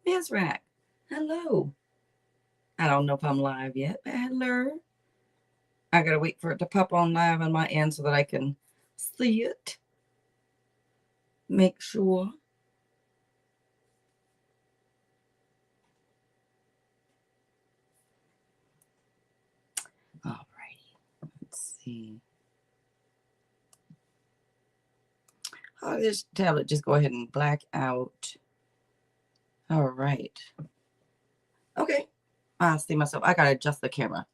Ms. Rack, hello. I don't know if I'm live yet, but hello. I gotta wait for it to pop on live on my end so that I can see it. Make sure. Alrighty. Let's see. Oh, this tablet just go ahead and black out. All right. Okay. I see myself. I gotta adjust the camera.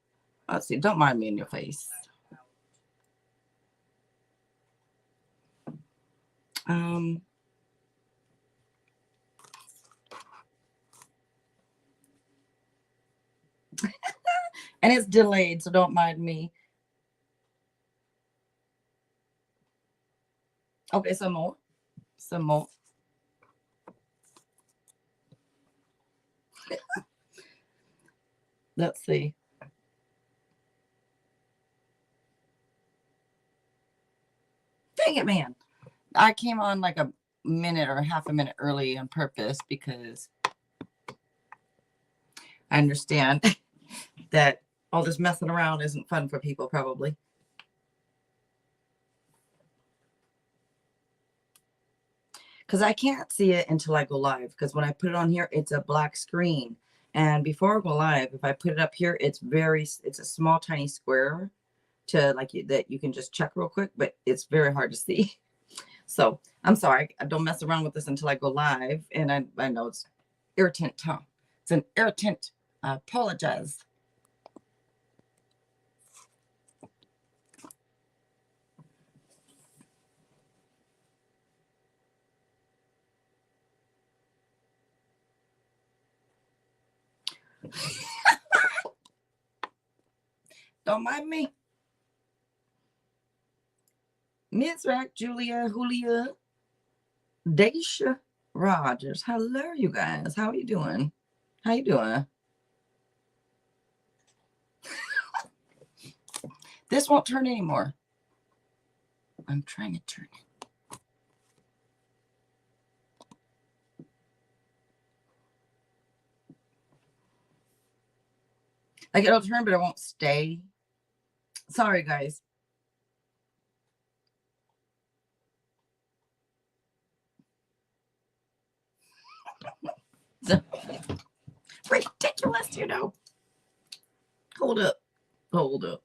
Let's see. Don't mind me in your face. Um. And it's delayed, so don't mind me. Okay, some more. Some more. Let's see. Dang it, man. I came on like a minute or half a minute early on purpose because I understand that all this messing around isn't fun for people, probably. Because I can't see it until I go live. Because when I put it on here, it's a black screen. And before I go live, if I put it up here, it's a small, tiny square to like that you can just check real quick, but it's very hard to see. So I'm sorry. I don't mess around with this until I go live. And I know it's irritant, huh? It's an irritant. I apologize. Don't mind me. Miss Rack, Julia, Julia, Daisha, Rogers. Hello, you guys. How are you doing? How you doing? This won't turn anymore. I'm trying to turn it. Like it'll turn, but it won't stay. Sorry, guys. Ridiculous, you know. Hold up. Hold up.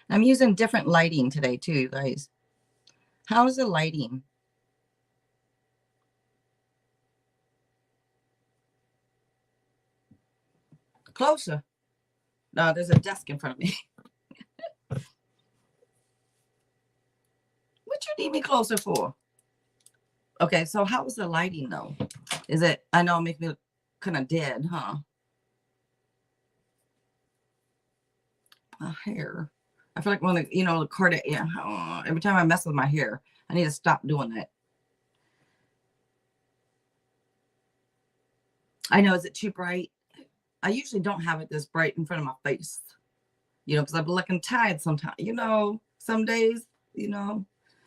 I'm using different lighting today, too, you guys. How's the lighting? Closer. No, there's a desk in front of me. What you need me closer for? Okay, so how's the lighting, though? Is it, I know it makes me look kind of dead, huh? My hair. I feel like when the cord, yeah. Every time I mess with my hair, I need to stop doing that. I know, is it too bright? I usually don't have it this bright in front of my face, because I've been looking tired sometimes, some days,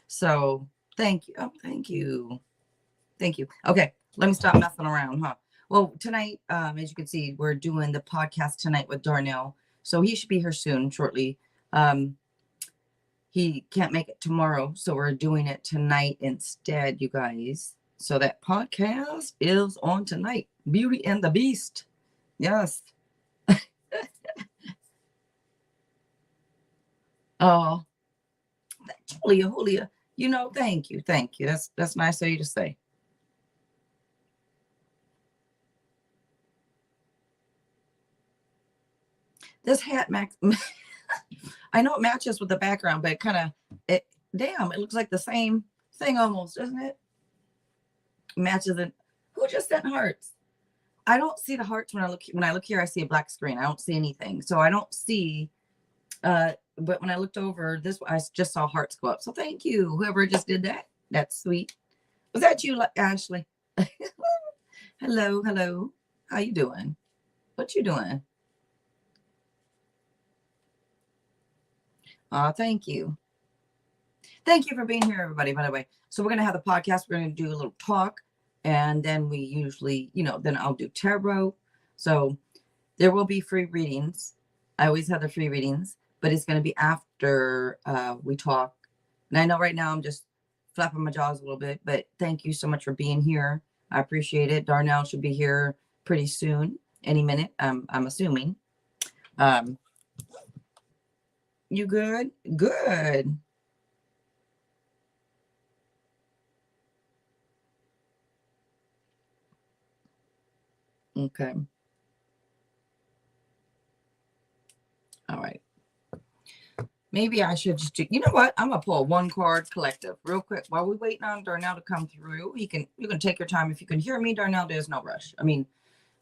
So thank you. Oh, thank you. Thank you. Okay, let me stop messing around, huh? Well, tonight, as you can see, we're doing the podcast tonight with Darnel. So he should be here soon, shortly. He can't make it tomorrow, so we're doing it tonight instead, you guys. So that podcast is on tonight. Beauty and the Beast. Yes. Oh, Julia. Thank you. Thank you. That's nice of you to say. This hat, Max. I know it matches with the background, but damn, it looks like the same thing almost, doesn't it? Matches it. Who just sent hearts? I don't see the hearts when I look here. I see a black screen. I don't see anything, so I don't see. But when I looked over this, I just saw hearts go up. So thank you, whoever just did that. That's sweet. Was that you, Ashley? Hello, hello. How you doing? What you doing? Thank you. Thank you for being here, everybody, by the way. So we're going to have the podcast. We're going to do a little talk. And then we usually, then I'll do tarot. So there will be free readings. I always have the free readings, but it's going to be after we talk. And I know right now I'm just flapping my jaws a little bit, but thank you so much for being here. I appreciate it. Darnel should be here pretty soon, any minute, I'm assuming. You good? Good. Okay. All right. Maybe I should just do, you know what? I'm gonna pull one card collective real quick while we waiting on Darnell to come through. You can take your time. If you can hear me, Darnell, there's no rush. I mean,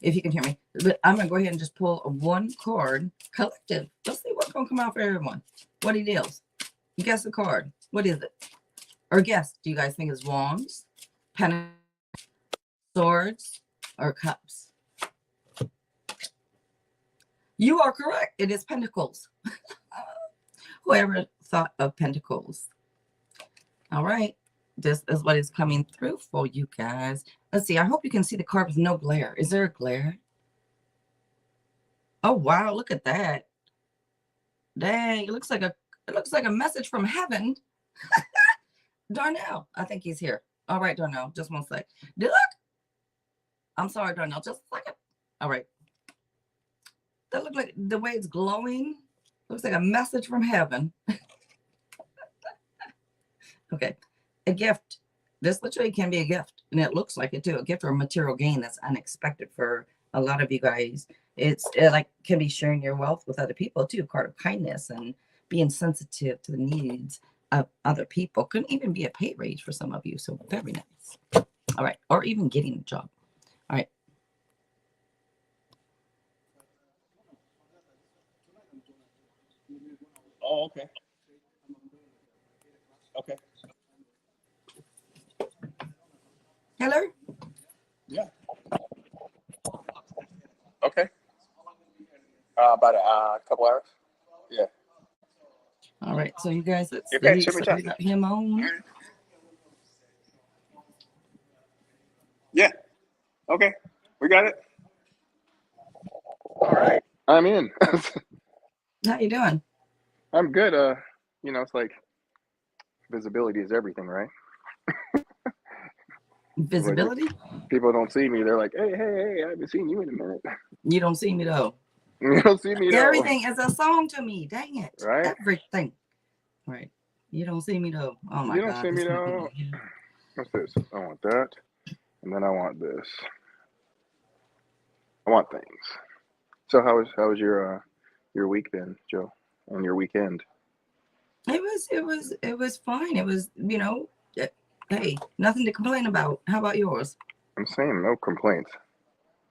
if you can hear me, but I'm gonna go ahead and just pull a one card collective. Let's see what's gonna come out for everyone. What he deals. You guess the card. What is it? Or guess, do you guys think it's wands, pentacles, swords, or cups? You are correct. It is pentacles. Whoever thought of pentacles. All right. This is what is coming through for you guys. Let's see. I hope you can see the card with no glare. Is there a glare? Oh, wow. Look at that. Dang. It looks like a message from heaven. Darnell. I think he's here. All right, Darnell. Just one sec. Look. I'm sorry, Darnell. Just a second. All right. That looks like the way it's glowing. Looks like a message from heaven. Okay. A gift. This literally can be a gift. And it looks like it too. A gift or a material gain that's unexpected for a lot of you guys. It like can be sharing your wealth with other people too. Card of kindness and being sensitive to the needs of other people. Could even be a pay raise for some of you. So very nice. All right. Or even getting a job. All right. Oh, okay. Okay. Hello? Yeah. Okay. About a couple hours. Yeah. All right. So you guys, let's Okay, see. show me So we got him on. Yeah. Okay. We got it. All right. I'm in. How you doing? I'm good. It's like visibility is everything, right? Visibility? Like people don't see me. They're like, hey, I haven't seen you in a minute. You don't see me though. You don't see me though. Everything is a song to me. Dang it. Right? Everything. Right. You don't see me though. Oh my God. You don't see me though. What's this? I want that. And then I want this. I want things. So how was your week then, Joe? And your weekend? It was fine. It was, hey, nothing to complain about. How about yours? I'm saying no complaints.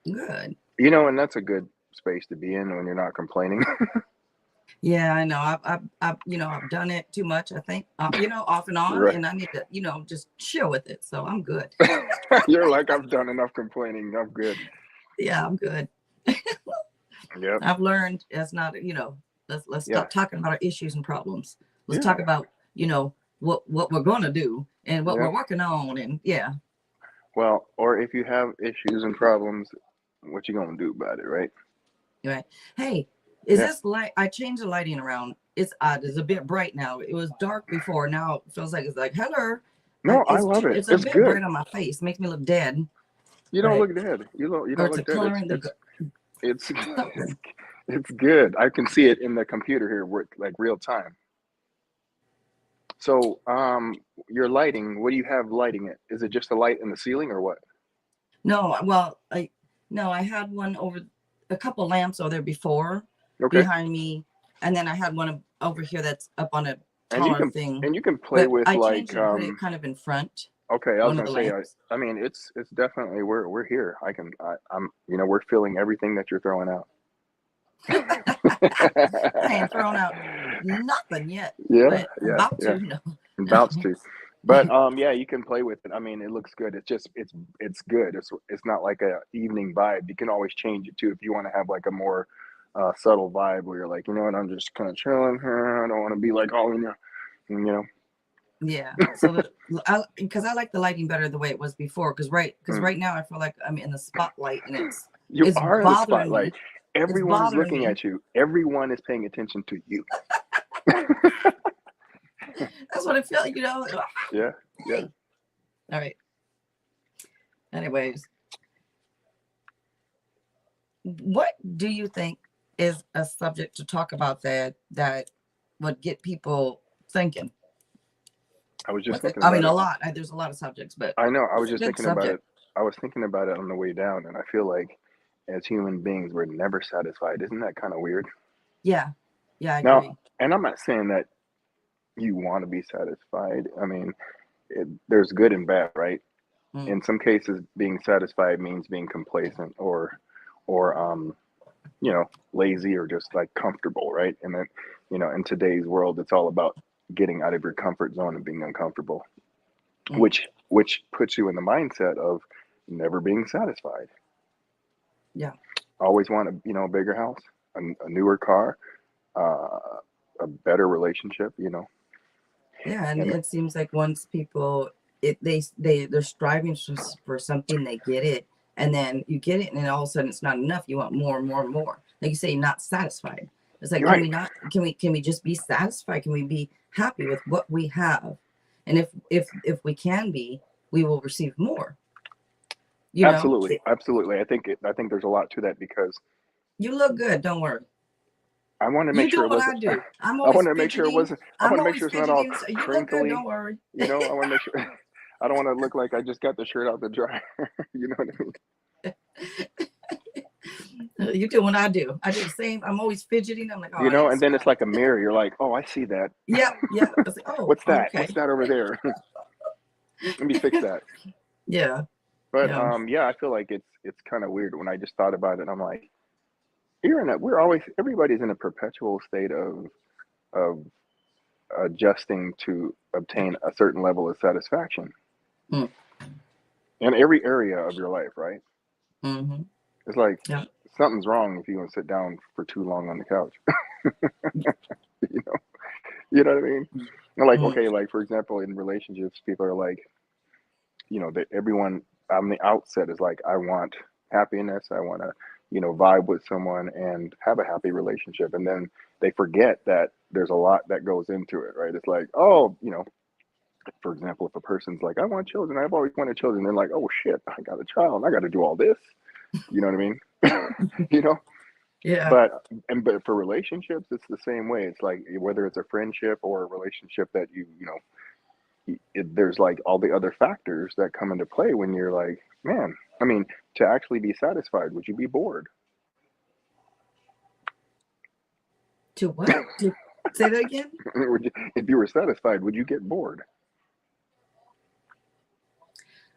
Good. And that's a good space to be in when you're not complaining. Yeah, I know. I've done it too much, I think, off and on, Right. and I need to, just chill with it. So I'm good. You're like, I've done enough complaining. I'm good. Yeah, I'm good. Yep. I've learned it's not, let's stop talking about our issues and problems. Let's talk about, what we're going to do and what we're working on. And yeah. Well, or if you have issues and problems, what you going to do about it, right? Right. Hey, is this light? I changed the lighting around. It's odd. It's a bit bright now. It was dark before. Now it feels like it's like, hello. No, I love it. It's a bit bright on my face. Makes me look dead. You don't look dead. You don't look dead. It's good. I can see it in the computer here, like real time. So, your lighting, what do you have lighting it? Is it just a light in the ceiling or what? No, well, I had one over, a couple lamps over there before behind me, and then I had one over here that's up on a taller thing. And you can play with I like changed it and put it kind of in front. Okay, I was gonna say, I mean, it's definitely we're here. I'm we're feeling everything that you're throwing out. I ain't thrown out nothing yet. Yeah. About to, no. About to. But you can play with it. I mean, it looks good. It's just it's good. It's not like a evening vibe. You can always change it too if you want to have like a more subtle vibe where you're like, you know what, I'm just kind of chilling here. I don't want to be like, oh, you know. Yeah. So because I like the lighting better the way it was before. Because right now I feel like I'm in the spotlight and You it's are in the bothering spotlight. me. It's Everyone is bothering looking me. at you. Everyone is paying attention to you. That's what I feel. Yeah. Yeah. All right. Anyways, what do you think is a subject to talk about that would get people thinking? I was just thinking I mean, about a it. lot. There's a lot of subjects, but I know. I was what's a just good thinking about it. subject? I was thinking about it on the way down, and I feel like as human beings, we're never satisfied. Isn't that kind of weird? Yeah. Yeah, I Now, agree. and I'm not saying that you want to be satisfied. I mean, there's good and bad, right? Mm. In some cases, being satisfied means being complacent or lazy or just like comfortable, right? And then, in today's world, it's all about getting out of your comfort zone and being uncomfortable, Mm. which puts you in the mindset of never being satisfied. Yeah. Always want a bigger house, a newer car, uh, a better relationship, Yeah, and and it seems like once people they're striving for something, they get it, and then you get it, and then all of a sudden it's not enough. You want more and more and more. Like you say, not satisfied. It's like, you're can right. we not? Can we just be satisfied? Can we be happy with what we have? And if we can be, we will receive more. You know, Absolutely, absolutely. I think there's a lot to that because you look good. Don't worry. I want to You make sure do it what wasn't. I do. I'm I want always to make sure it fidgeting. wasn't. I I'm want to make always sure it's not all fidgeting. So you look good. crinkly. Don't worry. I want to make sure. I don't want to look like I just got the shirt out the dryer. You know what I mean? You do what I do. I do the same. I'm always fidgeting. I'm like, oh, I gotta And then it's stop. like a mirror. You're like, oh, I see that. Yep, yep. I was like, oh, What's that? What's okay. that over there? Let me fix that. Yeah, But yeah. yeah, I feel like it's kind of weird when I just thought about it. I'm like, everybody's in a perpetual state of adjusting to obtain a certain level of satisfaction Mm, in every area of your life, right? mm-hmm. It's like Yeah. something's wrong if you want to sit down for too long on the couch. you know, you know what I mean? And like, Mm, okay, like for example, in relationships, people are like, that everyone on the outset is like, I want happiness. I want to, vibe with someone and have a happy relationship. And then they forget that there's a lot that goes into it, right? It's like, oh, for example, if a person's like, I want children, I've always wanted children, they're like, oh shit, I got a child and I got to do all this. You know what I mean? you know, yeah. but for relationships, it's the same way. It's like whether it's a friendship or a relationship that there's like all the other factors that come into play when you're like, man, I mean, to actually be satisfied, would you be bored? To what? To say that again? If you were satisfied, would you get bored?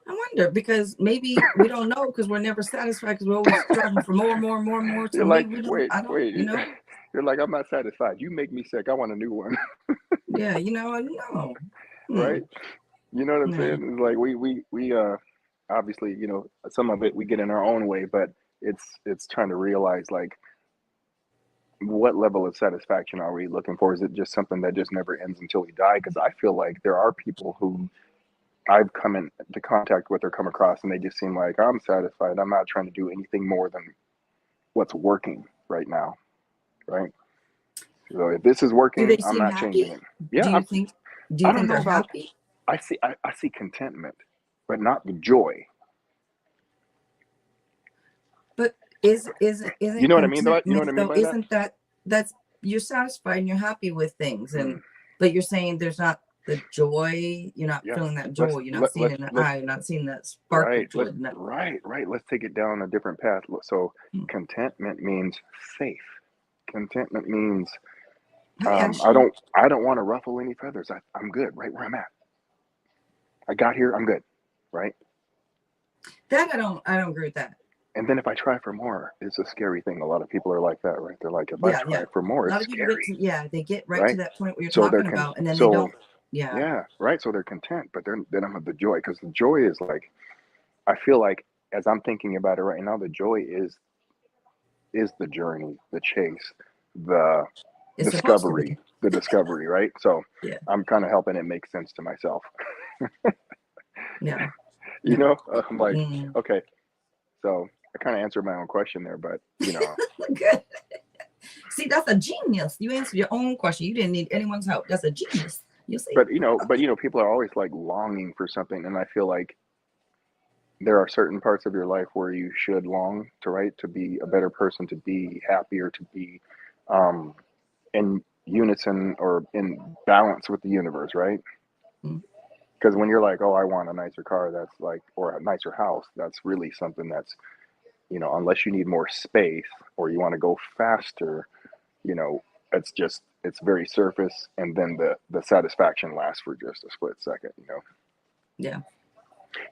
I wonder because maybe we don't know because we're never satisfied because we're always striving for more and more and more and more. So You're like, maybe we don't. wait, I don't. wait. You're like, I'm not satisfied. You make me sick. I want a new one, Yeah. No. Hmm. right? You know what I'm Yeah. saying? It's like we obviously, some of it we get in our own way, but it's trying to realize like what level of satisfaction are we looking for? Is it just something that just never ends until we die? Because I feel like there are people who I've come into contact with or come across, and they just seem like I'm satisfied. I'm not trying to do anything more than what's working right now, right? So if this is Do they working, I'm seem not changing happy? it. Yeah, Do you think? Do I you don't think know they're about. happy? I see contentment, but not the joy. But You isn't know what I mean? Though. You know what contentment I mean though? by that? That's you're satisfied and you're happy with things, Mm, but you're saying there's not the joy. You're not yes. feeling that Let's joy. You're not let seeing let's it in the let's eye. You're not seeing that spark right. of joy. Let's No. right. Let's take it down a different path. So Hmm. contentment means safe. Contentment means I I actually don't want to ruffle any feathers. I'm good right where I'm at. I got here. I'm good, right? that I don't agree with that. And then if I try for more, it's a scary thing. A lot of people are like that, right? They're like, if I Yeah, yeah. try for more, A it's lot of people get scary, to they get right to right? that point where you're So talking about, and then they so don't. Yeah. yeah, right. So they're content, but they don't have the joy because the joy is like, I feel like as I'm thinking about it right now, the joy is the journey, the chase, the It's supposed to be. the discovery, right? So Yeah. I'm kind of helping it make sense to myself. Yeah. You No. know, I'm like, Mm. okay, so I kind of answered my own question there, but Good. See, that's a genius. You answered your own question. You didn't need anyone's help. That's a genius. You see? people are always like longing for something, and I feel like there are certain parts of your life where you should long to, right, to be a better person, to be happier, to be um, in unison or in balance with the universe, right? Mm. Because when you're like, oh, I want a nicer car, that's like, or a nicer house, that's really something that's, unless you need more space or you want to go faster, you know, it's very surface, and then the satisfaction lasts for just a split second. Yeah.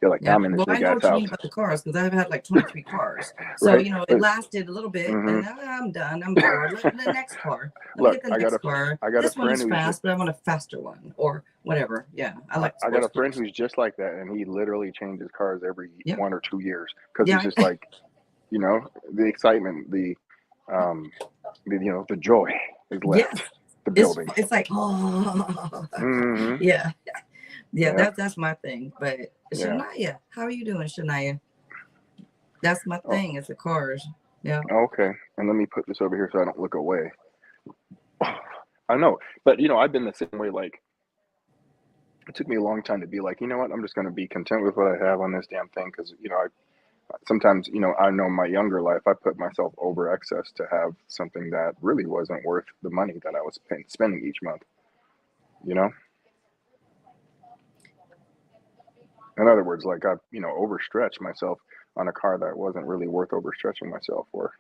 You're like, Yeah. I'm in this Well, I big know ass what you mean house, about the cars because I've had like 23 cars. So, right? it lasted a little bit Hmm. and now I'm done. I'm bored. The next car. Let me Look, get the next car. I got a This one friend is who's fast, but I want a faster one or whatever. Yeah. I like I got sports a friend cars. who's just like that, and he literally changes cars every Yeah. 1 or 2 years because he's Yeah. just like, the excitement, the joy is left Yes. the building. It's like, oh, Hmm. yeah. Yeah. Yeah, That's my thing. But yeah. Shania, how are you doing, Shania? That's my Oh, thing. It's the cars. Yeah. okay. And let me put this over here so I don't look away. I know, but I've been the same way. Like, it took me a long time to be like, you know what, I'm just going to be content with what I have on this damn thing because sometimes, I know my younger life, I put myself over excess to have something that really wasn't worth the money that I was spending each month, you know? In other words, like I, overstretched myself on a car that wasn't really worth overstretching myself for.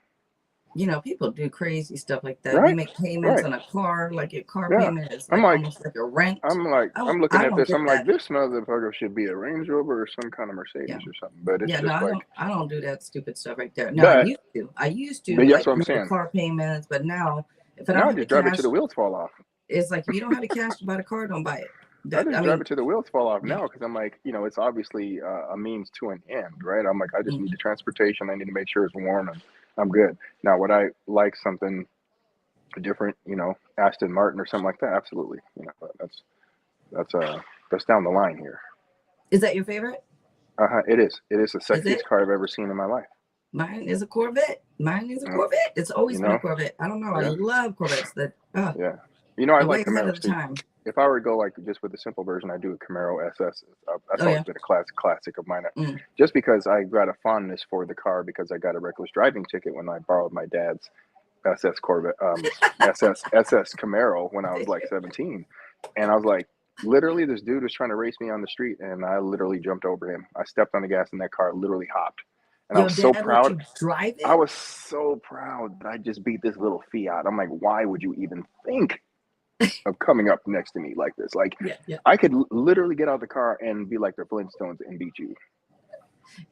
People do crazy stuff like that. You Right? make payments Right. on a car, like your car Yeah. payment is I'm like like, almost like a rent. I'm looking I at don't this. get I'm like, that. this motherfucker should be a Range Rover or some kind of Yeah. Mercedes or something. But it's Yeah, no, just like, I don't do that stupid stuff right there. No, I but, used to. I used to but that's like what I'm make the saying. car payments, but now if I don't Now I have the just drive it cash, till the wheels fall off. it's like if you don't have the cash to buy the car, don't buy it. I I just drive mean, it till the wheels fall off yeah. now because I'm like, it's obviously a means to an end, right? I'm like, I just Mm. need the transportation. I need to make sure it's warm and I'm good. Now, would I like something different, Aston Martin or something like that? Absolutely. That's that's down the line here. Is that your favorite? It is. It is the Is sexiest it? car I've ever seen in my life. Mine is a Corvette. Mine is a Uh, Corvette. It's always you been a know, Corvette. I don't know. I yeah, love Corvettes. yeah. I They're like way ahead of Camaros the too. time. If I were to go like just with the simple version, I do a Camaro SS. That's Oh always yeah. been a classic of mine. Mm. Just because I got a fondness for the car because I got a reckless driving ticket when I borrowed my dad's SS Corvette, SS Camaro when I was like 17, and I was like, literally, this dude was trying to race me on the street, and I literally jumped over him. I stepped on the gas, and that car literally hopped, and I Your was so dad let proud. you drive I it? was so proud that I just beat this little Fiat. I'm like, why would you even think of coming up next to me like this? Like, Yeah, yeah. I could literally get out of the car and be like the Flintstones and beat you.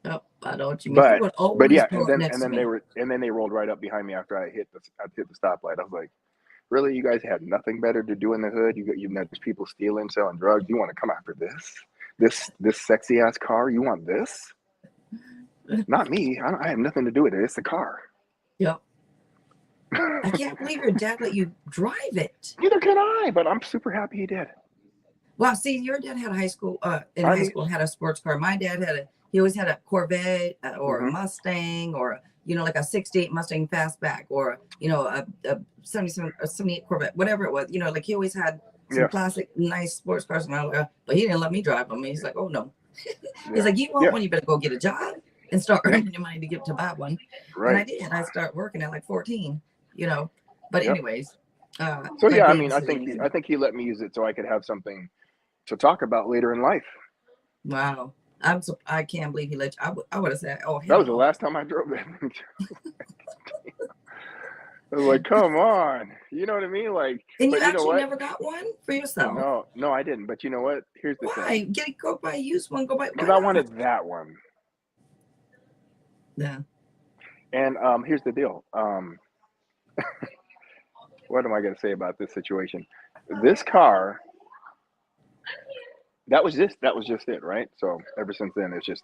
Oh, I know what you mean. He But would always yeah, pull up next to me. and then they rolled right up behind me after I hit the stoplight. I was like, really, you guys had nothing better to do in the hood? You know, there's people stealing, selling drugs. You want to come after this sexy ass car? You want this? Not me. I have nothing to do with it. It's the car. Yep. I can't believe your dad let you drive it. Neither can I, but I'm super happy he did. Wow, see, your dad had high school I mean, had a sports car. My dad he always had a Corvette or a hmm Mustang or like a 68 Mustang fastback or a 77 or 78 Corvette, whatever it was. Like he always had some yeah, classic nice sports cars. And I was like, but he didn't let me drive them. He's like, oh no. He's yeah, like, you want yeah, one, you better go get a job and start yeah, earning your money to get to buy one. And I right, did. I started working at like 14, But yep. anyways, So like yeah, I mean, babysitting and I think he let me use it so I could have something to talk about later in life. wow. I can't believe he let you. I would have said, oh That hell was the no. last time I drove that thing. I was like, come on, you know what I mean? Like, And you but you know actually what? never got one for yourself. No, I didn't. But you know what? Here's the thing. Why? Go buy a used one. Go buy. Because Why I not? wanted that one. Yeah. And here's the deal. What am I going to say about this situation? This car, that was just it, right? So ever since then, it's just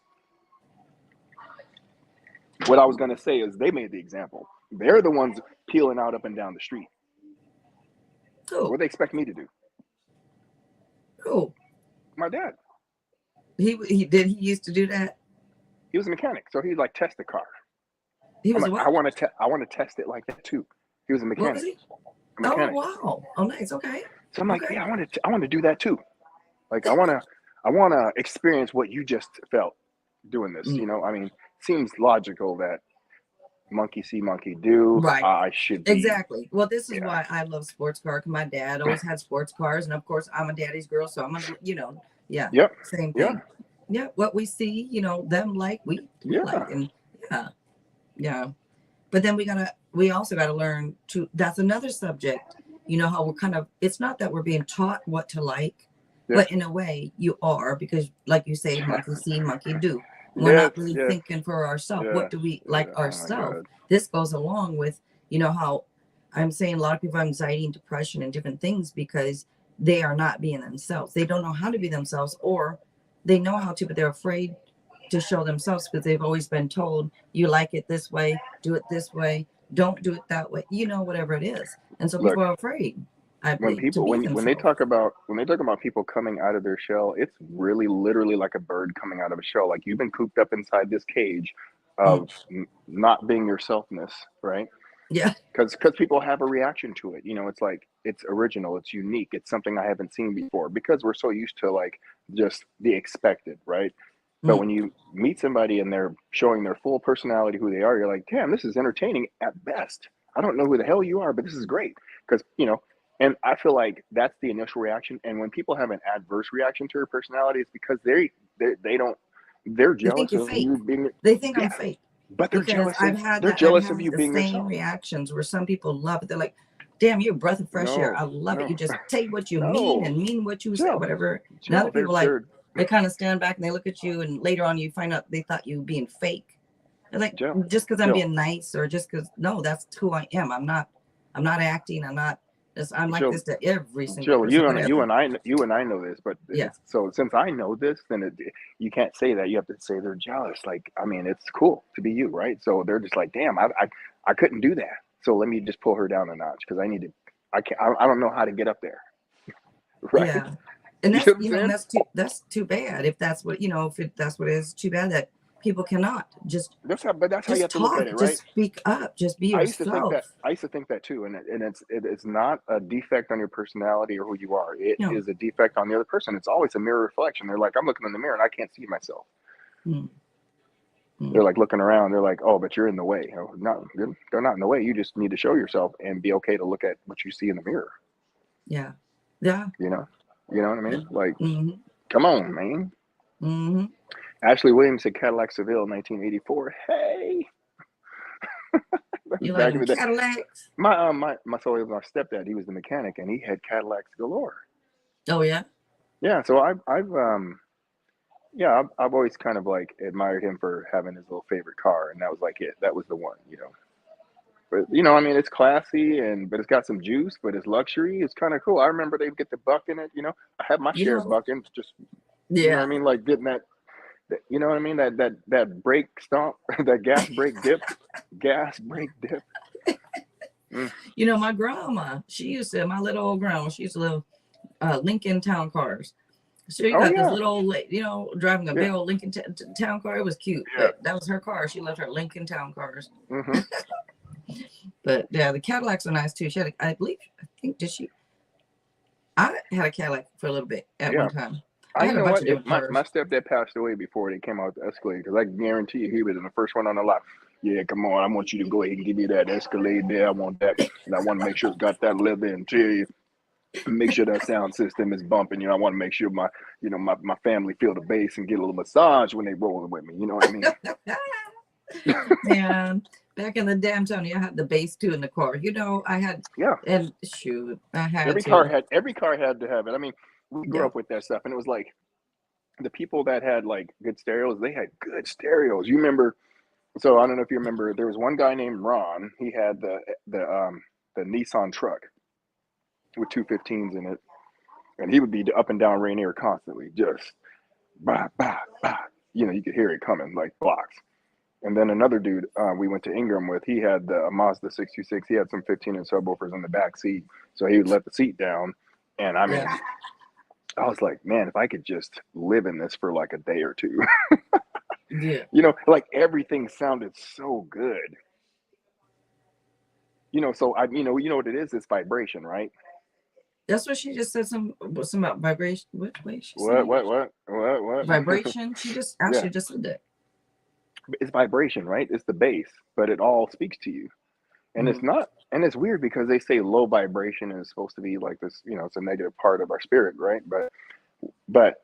what I was going to say is they made the example. They're the ones peeling out up and down the street. Cool. What they expect me to do? Cool. My dad. He used to do that. He was a mechanic, so he'd like test the car. He I'm was a like, what? I want to test it like that too. He was a What was mechanic. he? A mechanic. Oh wow. Oh nice. Okay. So I'm like, Okay. yeah, I want to do that too. Like I want to experience what you just felt doing this. Mm. You know, I mean, seems logical that monkey see, monkey do. Right. I should be. Exactly. Well, this is Yeah. why I love sports car. 'Cause my dad always had sports cars, and of course, I'm a daddy's girl, so I'm gonna, yeah, Yep. same Yeah. thing. Yeah, what we see, them like we Yeah. like, and yeah, yeah. But then we also gotta learn to. That's another subject. You know how we're kind of. It's not that we're being taught what to like, Yeah. but in a way you are, because, like you say, monkey see, monkey do. We're Yes. not really Yes. thinking for ourselves. Yeah. What do we Yeah. like Oh my ourselves? God. This goes along with, how I'm saying a lot of people have anxiety and depression and different things because they are not being themselves. They don't know how to be themselves, or they know how to, but they're afraid to show themselves because they've always been told, you like it this way, do it this way, don't do it that way, whatever it is. And so Look, people are afraid, I when believe, to people be when they themselves. talk about people coming out of their shell, it's really literally like a bird coming out of a shell. Like you've been cooped up inside this cage Mm. of not being yourselfness, right? Yeah. Because people have a reaction to it. It's like it's original, it's unique, it's something I haven't seen before, because we're so used to like just the expected, right? But Mm. when you meet somebody and they're showing their full personality, who they are, you're like, damn, this is entertaining at best. I don't know who the hell you are, but this is great. Because, and I feel like that's the initial reaction. And when people have an adverse reaction to your personality, it's because they don't, they're They think jealous you're of fake. you being, They think I'm yeah, fake. but Because they're I've jealous of had you the being same yourself. reactions where some people love it. They're like, damn, you're a breath of fresh air. No, I love it. no, You just say what you mean no, and mean what you say, Jill, whatever. And other Jill, people, like, they kind of stand back and they look at you, and later on you find out they thought you being fake. They're like, Jill, just because I'm Jill, being nice, or just because, no, that's who I am. I'm not acting. I'm like Jill, this to every single Jill, person, whatever. you and I know this, but Yeah. it's so since I know this, then you can't say that. You have to say they're jealous. Like, I mean, it's cool to be you, right? So they're just like, damn, I couldn't do that. So let me just pull her down a notch because I need to. I can't. I don't know how to get up there, right? Yeah. And You that's, know what I'm saying? that's too bad. If that's what, if that's what it is, too bad that people cannot But that's how you just have to look at talk, it, right? just speak up, just be I used to think that. yourself. I used to think that too, and it's not a defect on your personality or who you are. It No. is a defect on the other person. It's always a mirror reflection. They're like, I'm looking in the mirror and I can't see myself. Mm. They're like looking around. They're like, oh, but you're in the way. Oh, no, they're not in the way. You just need to show yourself and be okay to look at what you see in the mirror. Yeah. Yeah. You know what I mean? Like, Mm-hmm. come on, man. Mm-hmm. Ashley Williams at Cadillac Seville, 1984. Hey, You like back in them the day. Cadillacs? My stepdad. He was the mechanic, and he had Cadillacs galore. Oh yeah. Yeah, so I've always kind of like admired him for having his little favorite car, and that was like it. That was the one. But I mean, it's classy but it's got some juice, but it's luxury. It's kind of cool. I remember they get the buck in it. I had my You share of know. buckins. Just you know what I Yeah. mean, like getting that you know what I mean, that brake stomp, that gas brake dip. Mm. My grandma, my little old grandma, she used to live Lincoln Town Cars. So you Oh got this yeah, little old lady, driving a big yeah, old Lincoln Town Car. It was cute, yeah. but that was her car. She loved her Lincoln Town Cars. Mm-hmm. But yeah, the Cadillacs are nice too. She had, I think, I had a Cadillac for a little bit at Yeah. one time. I had You a know bunch what? of If different my cars. stepdad passed away before they came out with the Escalade, because I guarantee you he was the first one on the lot. Yeah, come on, I want you to go ahead and give me that Escalade there. I want that, and I want to make sure it's got that leather interior. Make sure that sound system is bumping. I want to make sure my family feel the bass and get a little massage when they rolling with me. You know what I mean? Man, back in the day, I'm telling you, I had the bass too in the car. I had, Yeah. and shoot, I had Every car had to have it. I mean, we grew Yep. up with that stuff, and it was like the people that had like good stereos. They had good stereos. You remember? So I don't know if you remember. There was one guy named Ron. He had the Nissan truck with 215s in it, and he would be up and down Rainier constantly, just bah bah bah. You could hear it coming like blocks. And then another dude we went to Ingram with, he had a Mazda 626. He had some 15-inch subwoofers in the back seat, so he would let the seat down. And I mean, Yeah. I was like, man, if I could just live in this for like a day or two, Yeah. you know, like everything sounded so good. You know, so you know what it is? It's vibration, right? That's what she just said. Some about vibration. Which way she What, saying? what, what, what, what? Vibration. She just Yeah, actually just said that. it's vibration, right? It's the bass, but it all speaks to you. And it's Mm. not, and it's weird because they say low vibration is supposed to be like this, you know, it's a negative part of our spirit, right? But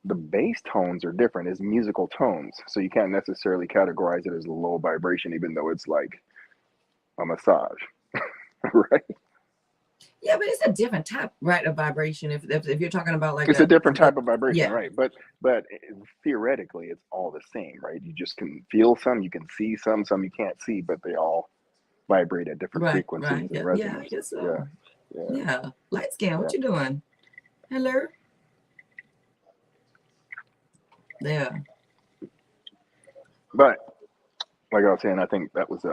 the bass tones are different. It's musical tones, so you can't necessarily categorize it as low vibration, even though it's like a massage, right? Yeah, but it's a different type, right, of vibration. If you're talking about like It's a a, different type of vibration, yeah, right? But theoretically, it's all the same, right? You just can feel some, you can see some you can't see, but they all vibrate at different right, frequencies right, and yeah, yeah, I resonances. guess Yeah, so. yeah, Yeah, light skin. yeah. What you doing? Hello. Yeah. But like I was saying, I think that was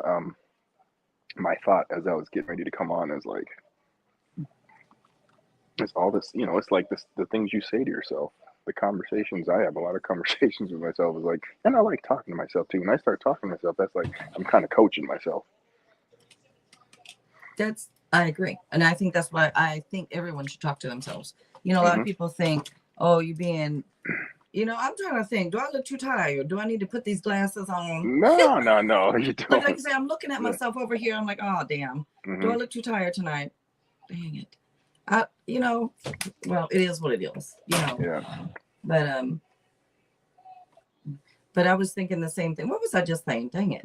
my thought as I was getting ready to come on is like, it's all this, you know, it's like this, the things you say to yourself, the conversations. I have a lot of conversations with myself is like, and I like talking to myself too. When I start talking to myself, that's like, I'm kind of coaching myself. I agree. And I think that's why I think everyone should talk to themselves. You know, a lot of Hmm. people think, oh, you being, you know, I'm trying to think, do I look too tired? Do I need to put these glasses on? No, no, no, you Like don't. I say, I'm looking at Yeah. myself over here. I'm like, oh, damn. Do I Hmm. look too tired tonight? Dang it. You know, well, it is what it is, you know, Yeah. but, but I was thinking the same thing. What was I just saying? Dang it.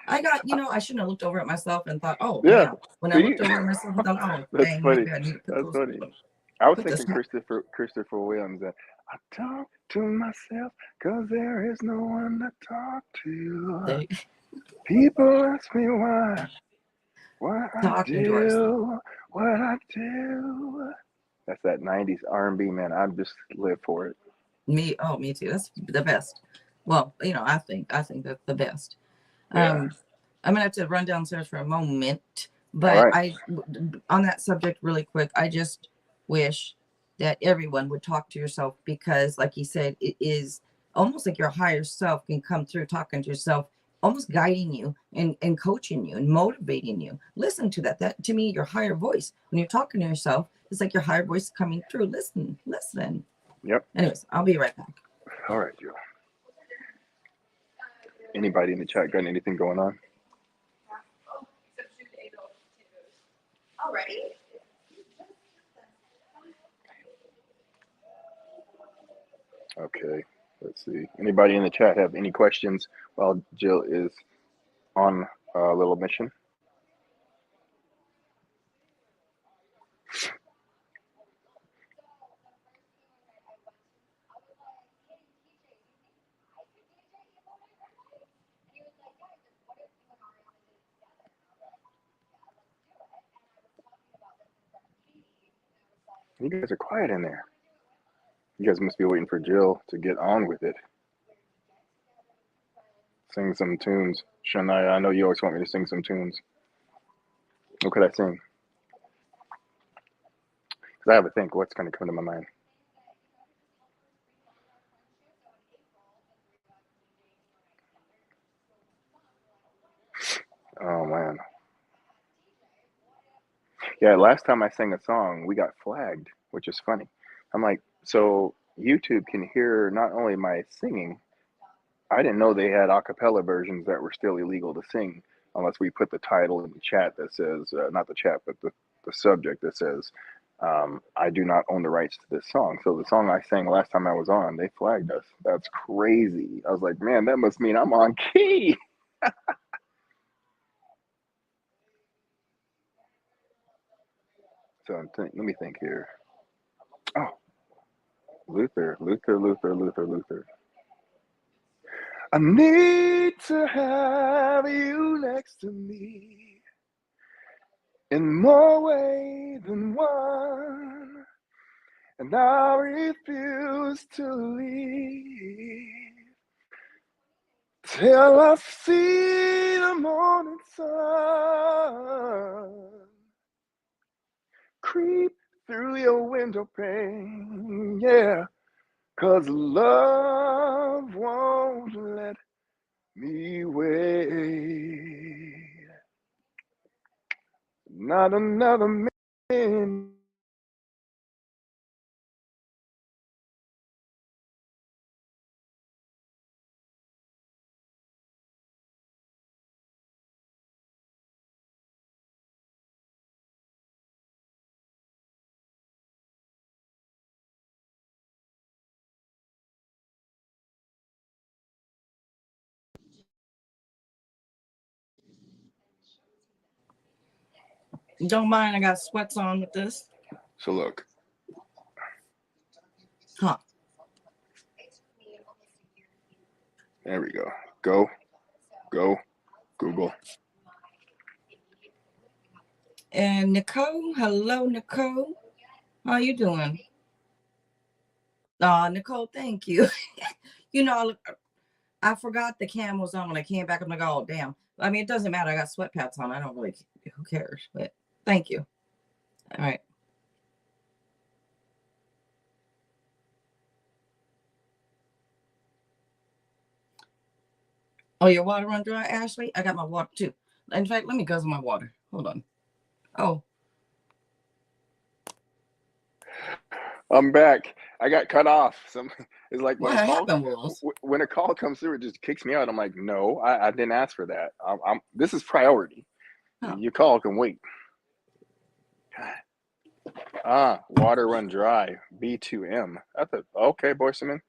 I got, you know, I shouldn't have looked over at myself and thought, oh, Yeah. damn. When I See, looked over at myself, I thought, oh, that's dang, funny. maybe I need to put That's those, funny. I was put this. thinking Christopher Williams. That I talk to myself because there is no one to talk to. They People ask me why I talking to ourselves. do what I do. That's that '90s R&B, man. I just live for it. Me too. That's the best. Well, you know, I think that's the best. Yeah. I'm gonna have to run downstairs for a moment, All but right. on that subject really quick, I just wish that everyone would talk to yourself because, like you said, it is almost like your higher self can come through talking to yourself, almost guiding you and coaching you and motivating you. Listen to that. That to me, your higher voice. When you're talking to yourself, it's like your higher voice coming through. Listen, listen. Yep. Anyways, I'll be right back. All right, Joe. Anybody in the chat got anything going on? Okay. Let's see. Anybody in the chat have any questions while Jill is on a little mission? You guys are quiet in there. You guys must be waiting for Jill to get on with it. Sing some tunes. Shania, I know you always want me to sing some tunes. What could I sing? Because I have to think what's going to come to my mind. Oh, man. Yeah, last time I sang a song, we got flagged, which is funny. I'm like, so YouTube can hear not only my singing, I didn't know they had a cappella versions that were still illegal to sing unless we put the title in the chat that says, not the chat, but the subject that says, I do not own the rights to this song. So the song I sang last time I was on, they flagged us. That's crazy. I was like, man, that must mean I'm on key. So let me think here. Oh, Luther. I need to have you next to me in more ways than one, and I refuse to leave till I see the morning sun creep through your window pane, yeah, 'cause love won't let me wait. Not another minute. Don't mind, I got sweats on with this. So look. Huh. There we go. Go. Google. And Nicole, hello, Nicole. How you doing? Nicole, thank you. You know, I forgot the cam was on when I came back. I'm like, oh, damn. I mean, it doesn't matter. I got sweatpants on. I don't really, who cares? But thank you. All right. Oh, your water run dry, Ashley? I got my water too. In fact, let me guzzle my water. Hold on. Oh. I'm back. I got cut off. It's like What happened, Wills? when a call comes through, it just kicks me out. I'm like, no, I didn't ask for that. This is priority. Oh. Your call can wait. Water run dry. B2M. Okay, Boyceman.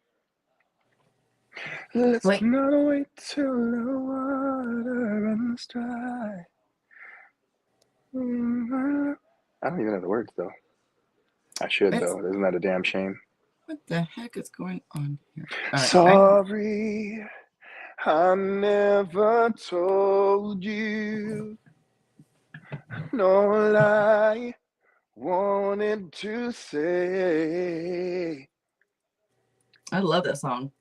Let's not wait till the water runs dry. I don't even know the words though. I should though. Isn't that a damn shame? What the heck is going on here? Right, sorry, I never told you. No lie, wanted to say. I love that song.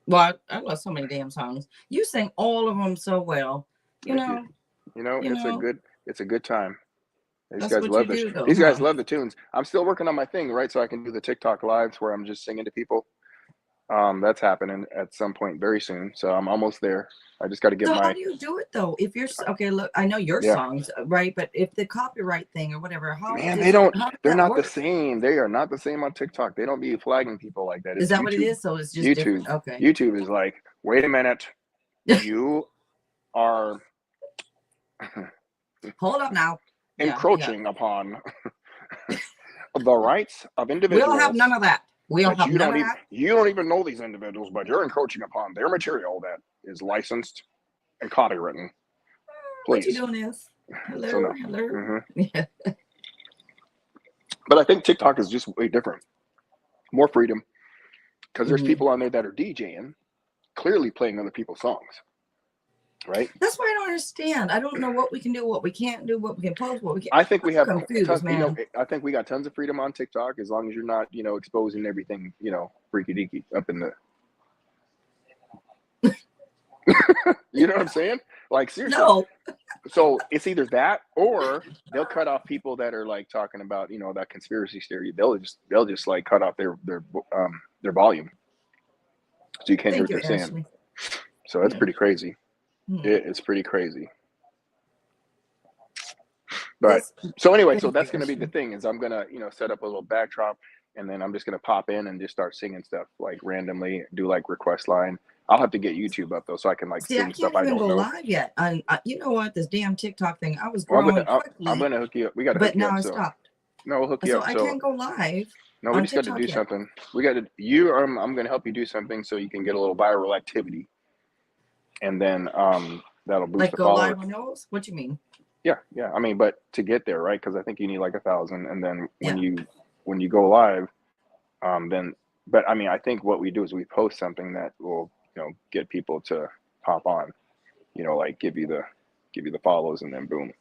Well, I love so many damn songs. You sing all of them so well. You know, it's a good time. These that's guys what love you this. do, though, These guys love the tunes. I'm still working on my thing, right? So I can do the TikTok lives where I'm just singing to people. That's happening at some point very soon. So I'm almost there. I just got to get so how do you do it though? If you're okay, look, I know your songs, right? But if the copyright thing or whatever, they're not the same. They are not the same on TikTok. They don't be flagging people like that. Is that YouTube. What it is? So it's just YouTube. Different. Okay. YouTube is like, wait a minute, you are hold up now. Encroaching upon the rights of individuals. We'll have none of that. We'll have none of that. You don't even know these individuals, but you're encroaching upon their material that is licensed and copywritten. Please. What you doing is? Hello, so no. hello. Mm-hmm. Yeah. But I think TikTok is just way different. More freedom. Because there's people on there that are DJing, clearly playing other people's songs. Right? That's why I don't understand. I don't know what we can do, what we can't do, what we can post, what we can't. I think we have confused, man. I think we got tons of freedom on TikTok as long as you're not, exposing everything, freaky deaky up in the you know what I'm saying? Like seriously. No. So it's either that or they'll cut off people that are like talking about, that conspiracy theory. They'll just like cut off their volume. So you can't hear what they're saying. So that's pretty crazy. It's pretty crazy. But so anyway, so that's going to be the thing is I'm going to, set up a little backdrop and then I'm just going to pop in and just start singing stuff like randomly, do like request line. I'll have to get YouTube up though, so I can like sing stuff I don't know. I can't even go live yet. You know what? This damn TikTok thing. I was growing quickly. I'm going to hook you up. We got to hook you up. But now I stopped. No, we'll hook you up. So I can't go live. No, we just got to do something. We got to. I'm going to help you do something so you can get a little viral activity, and then that'll boost the followers. Like go live on those? What you mean? Yeah. I mean, but to get there, right? Because I think you need like 1,000, and then when you go live, then. But I mean, I think what we do is we post something that will, get people to hop on, like give you the follows, and then boom,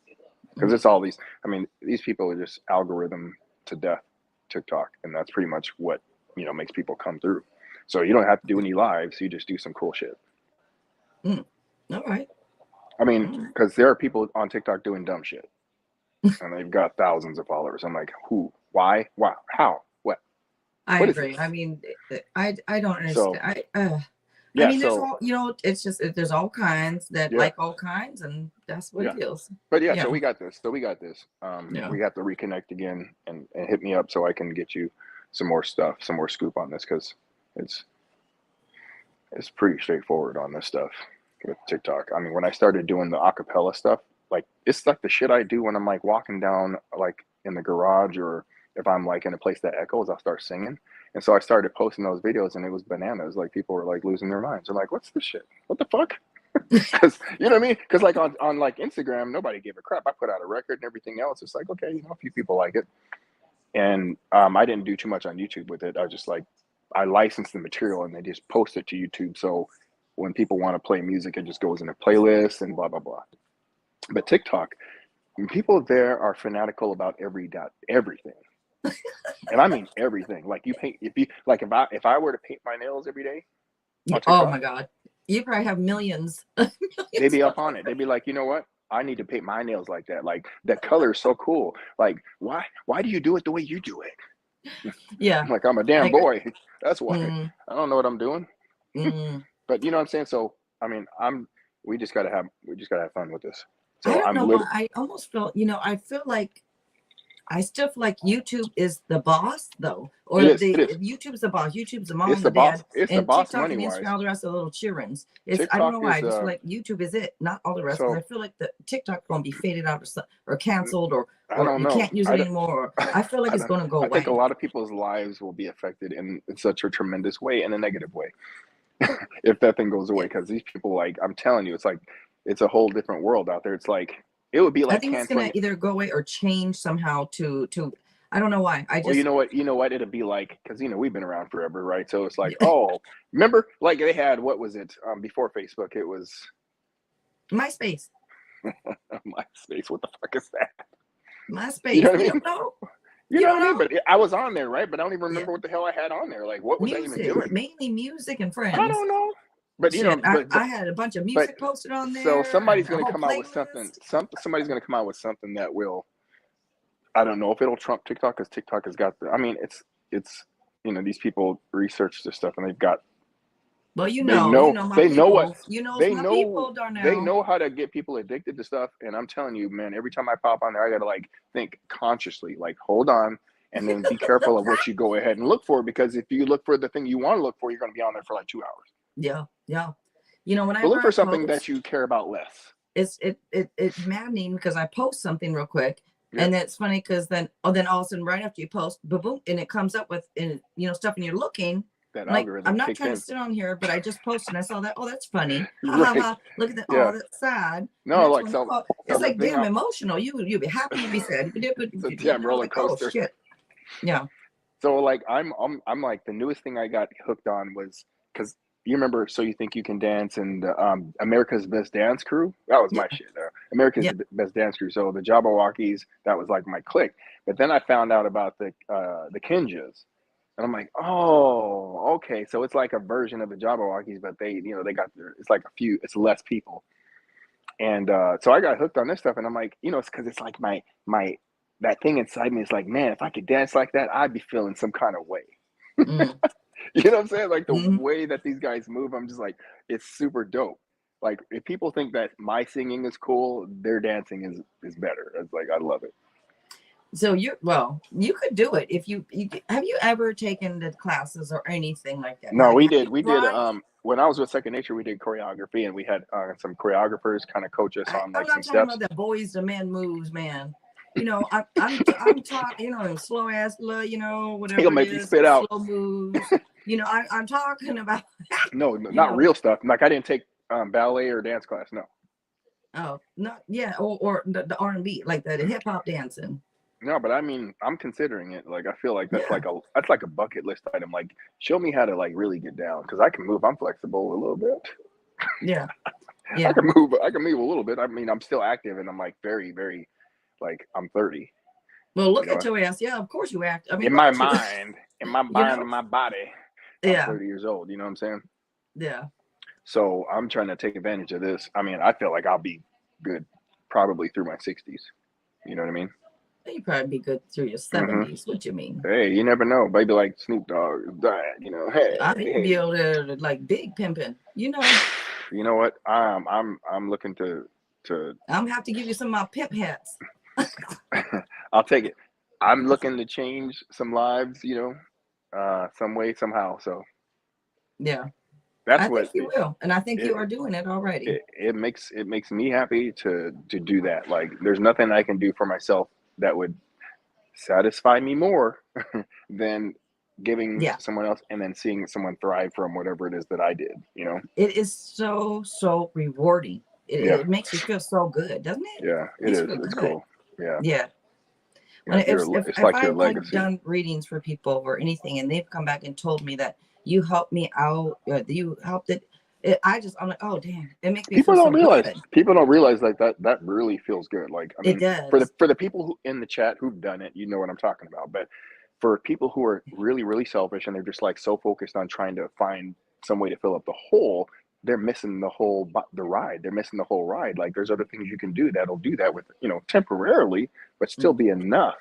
because it's all these. I mean, these people are just algorithm to death, TikTok, and that's pretty much what makes people come through. So you don't have to do any lives. You just do some cool shit. Mm. All right. I mean, Mm. because there are people on TikTok doing dumb shit, and they've got thousands of followers. I'm like, who? Why? Wow? How? What? I What is agree. this? I mean, I don't So understand. I yeah, mean, there's so all, it's just, there's all kinds that yeah, like all kinds, and that's what yeah. it is. But yeah, Yeah. so we got this. Yeah. We have to reconnect again and hit me up so I can get you some more stuff, some more scoop on this because it's it's pretty straightforward on this stuff with TikTok. I mean, when I started doing the acapella stuff, like it's like the shit I do when I'm like walking down like in the garage or if I'm like in a place that echoes, I'll start singing. And so I started posting those videos and it was bananas. Like people were like losing their minds. They're like, what's this shit? What the fuck? Because you know what I mean? Because like on like Instagram, nobody gave a crap. I put out a record and everything else. It's like, okay, you know, a few people like it. And I didn't do too much on YouTube with it. I just like I licensed the material and they just post it to YouTube. So when people want to play music, it just goes in a playlist and blah blah blah. But TikTok, people there are fanatical about everything, and I mean everything. Like you paint if you like if I were to paint my nails every day on Oh TikTok, my God. You probably have millions, they'd millions be up on it. followers. They'd be like, you know what? I need to paint my nails like that. Like that color is so cool. Like why do you do it the way you do it? Yeah. I'm like, I'm a damn I, boy. That's why. mm, I don't know what I'm doing. mm. But you know what I'm saying? So I mean, we just gotta have fun with this. I So don't I'm know why. literally I almost feel, I feel like I still feel like YouTube is the boss, though, or it is. YouTube's the boss. YouTube's the mom, the dad, It's the and boss TikTok money and wise. Instagram, all the rest of the little childrens. I don't TikTok know why. is I just feel like YouTube is it, not all the rest. Because so I feel like the TikTok going to be faded out or canceled I or don't you know. can't use it anymore. Or I feel like I it's don't going to go I think a away. lot of people's lives will be affected in such a tremendous way, in a negative way, if that thing goes away. Yeah. Because these people, like I'm telling you, it's like it's a whole different world out there. It's like it would be I like think it's going canceling. to either go away or change somehow to. I don't know why. I Well, just you know what, it'll be like because you know we've been around forever, right? So it's like, oh, remember, like they had what was it before Facebook? It was MySpace, MySpace. What the fuck is that? You know MySpace. what I You mean? don't know? You You know don't what I mean? know? But I was on there, right? But I don't even Yeah, remember what the hell I had on there. Like, what was I even music, doing? mainly music and I friends. don't know. But you Shit, know, I had a bunch of but music posted on so there and somebody's a going to whole come out with something. playlist. Somebody's going to come out with something that will. I don't know if it'll trump TikTok because TikTok has got the. I mean, it's you know these people research this stuff and they've got Well, They my they know what people. You knows they my know people, they Darnell. know how to get people addicted to stuff. And I'm telling you, man, every time I pop on there, I gotta like think consciously, like hold on, and then be careful of what you go ahead and look for because if you look for the thing you want to look for, you're gonna be on there for like 2 hours. Yeah, yeah. So Whenever look I for something that post, you care about less. it's maddening because I post something real quick, Yeah, and it's funny because then all of a sudden right after you post, boom, boom, and it comes up with stuff, and you're looking. that I'm like, I'm algorithm not kicks trying to in. sit on here, but I just posted and I saw that. Oh, that's funny. Ha ha Right. ha. Look at that. Yeah. Oh, that's sad. The No, next like one, so oh, so it's the like thing damn emotional. You'd be happy, you'd be sad. it's a damn I was roller like, oh coaster. shit. Yeah. So like I'm like the newest thing I got hooked on was because you remember So You Think You Can Dance and America's Best Dance Crew. That was Yeah. my shit. America's Yeah. Best Dance Crew. So the Jabberwockies, that was like my clique. But then I found out about the Kinjas, and I'm like, oh, okay. So it's like a version of the Jabberwockies, but they got it's like it's less people. And so I got hooked on this stuff, and I'm like, it's because it's like my that thing inside me is like, man, if I could dance like that, I'd be feeling some kind of way. Mm, You know what I'm saying? Like the mm. way that these guys move, I'm just like, it's super dope. Like if people think that my singing is cool, their dancing is better. It's like I love it. So you could do it if you have you ever taken the classes or anything like that? No, Like, we have did. you We did. tried? When I was with Second Nature, we did choreography, and we had some choreographers kind of coach us on I'm like not some talking steps. about the boys to men moves, man. I'm talking, slow ass, He'll whatever it make you is, spit out. slow moves. I'm talking about, No, you not know, real stuff. Like I didn't take ballet or dance class. No, oh, not yeah, or the R&B, like the hip hop dancing. no. But I mean, I'm considering it. Like I feel like Yeah, that's like a bucket list item. Like show me how to like really get down because I can move. I'm flexible a little bit. yeah, I yeah. can move. I can move a little bit. I mean, I'm still active, and I'm like very, very, like I'm 30. Well, You look at know, your ass. Yeah, of course you act. I mean, in look my at you. mind, in my You mind, know? and my body, I'm Yeah, 30 years old. You know what I'm saying? yeah. So I'm trying to take advantage of this. I mean, I feel like I'll be good probably through my 60s. You know what I mean? You probably be good through your Hmm. 70s. What you mean? Hey, you never know. Maybe like Snoop Dogg died, you know. Hey, I need to be hey. able to like big pimping. You know, You know what? I'm looking to I'm gonna have to give you some of my pimp hats. I'll take it. I'm looking to change some lives, you know, some way, somehow. So Yeah, that's I what think you will, and I think you it, are doing it already. it makes me happy to do that. Like there's nothing I can do for myself that would satisfy me more than giving Yeah, to someone else and then seeing someone thrive from whatever it is that I did, you know? it is so rewarding. It, Yeah. it makes you feel so good, doesn't it? Yeah, it Makes you is. feel It's good. cool. Yeah. Yeah. Yeah. When It's if like your I've like legacy. done readings for people or anything, and they've come back and told me that you helped me out, you helped I'm like, oh damn, it makes me feel so good. People don't realize like that really feels good. Like I It mean, for does. the people who in the chat who've done it, you know what I'm talking about. But for people who are really selfish and they're just like so focused on trying to find some way to fill up the hole, they're missing the ride. They're missing the whole ride. Like there's other things you can do that'll do that with, you know, temporarily, but still Mm, be enough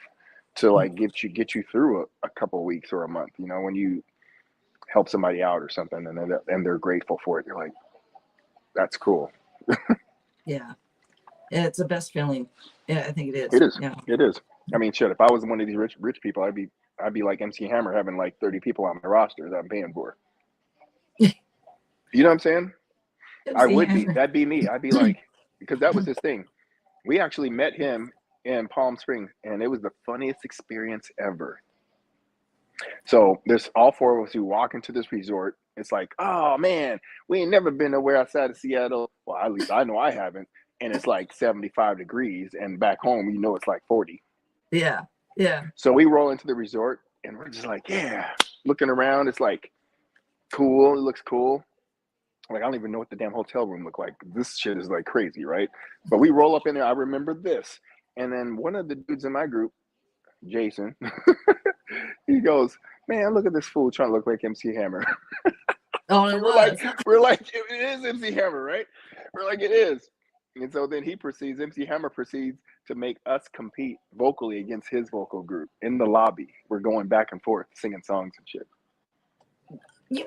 to mm. like get you through a couple of weeks or a month. You know, when you help somebody out or something and they're grateful for it, you're like, that's cool. Yeah, it's the best feeling. Yeah, I think it is. It is. Yeah. It is. I mean, shit. If I was one of these rich people, I'd be like MC Hammer, having like 30 people on my roster that I'm paying for. You know what I'm saying? I MC would be. Hammer. That'd be me. I'd be like, because that was his thing. We actually met him in Palm Springs, and it was the funniest experience ever. So there's all four of us who walk into this resort. It's like, oh man, we ain't never been nowhere outside of Seattle. Well, at least I know I haven't. And it's like 75 degrees, and back home, you know, it's like 40. Yeah, yeah. So we roll into the resort and we're just like, yeah, looking around. It's like cool. It looks cool. Like, I don't even know what the damn hotel room looked like. This shit is like crazy, right? But we roll up in there. I remember this. And then one of the dudes in my group, Jason, he goes, man, look at this fool trying to look like MC Hammer. Oh, it was. We're like, it is MC Hammer, right? We're like, it is. And so then MC Hammer proceeds to make us compete vocally against his vocal group in the lobby. We're going back and forth singing songs and shit.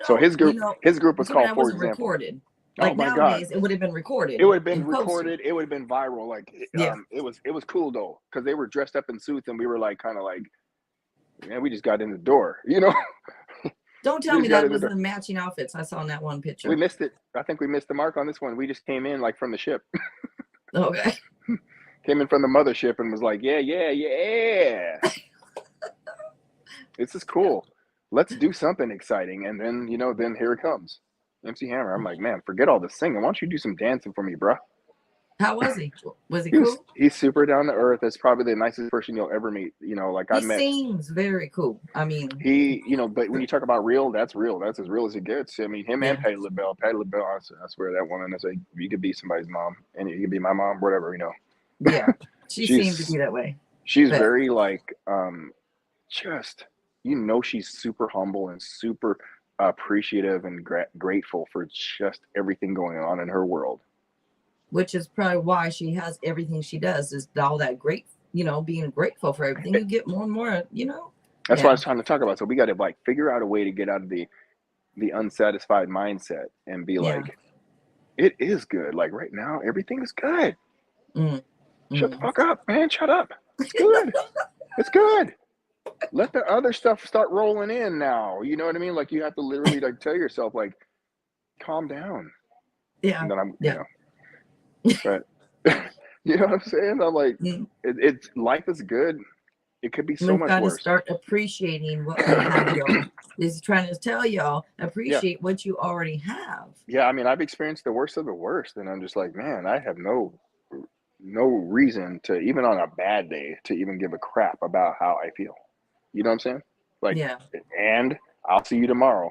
So his group was too bad called it For wasn't Example. recorded. Oh Like my God. nowadays, it would have been recorded It would have been and posted. recorded. It would have been viral. Like, Yeah. it was cool though, because they were dressed up in suits and we were like, kind of like, man, we just got in the door, you know? Don't tell me that was the matching outfits I saw in that one picture. We missed it. I think we missed the mark on this one. We just came in like from the ship. Okay. Came in from the mothership and was like, yeah. This is cool. Let's do something exciting. And then, you know, then here it comes. MC Hammer. I'm like, man, forget all this singing. Why don't you do some dancing for me, bro? How was he? Was he cool? He's super down to earth. That's probably the nicest person you'll ever meet. You know, like I met. He seems very cool. I mean, you know, but when you talk about real, that's real. That's as real as it gets. I mean, him and Patty LaBelle. Patty LaBelle, I swear that woman is like, you could be somebody's mom and you could be my mom, whatever, you know. Yeah. She seemed to be that way. She's very like, just, you know, she's super humble and super appreciative and grateful for just everything going on in her world. Which is probably why she has everything she does, is all that great, you know, being grateful for everything. You get more and more, you know. That's what I was trying to talk about. So we got to like figure out a way to get out of the unsatisfied mindset and be like, it is good. Like right now, everything is good. Shut the fuck up, man. Shut up. It's good. It's good. Let the other stuff start rolling in now. You know what I mean? Like you have to literally like tell yourself like, calm down. Yeah. And then you know, but you know what I'm saying? I'm like, it's life is good. It could be so much worse. We've got to start appreciating what we have, y'all. He's trying to tell y'all, appreciate what you already have. Yeah, I mean, I've experienced the worst of the worst, and I'm just like, man, I have no reason to, even on a bad day, to even give a crap about how I feel. You know what I'm saying? Like, and I'll see you tomorrow.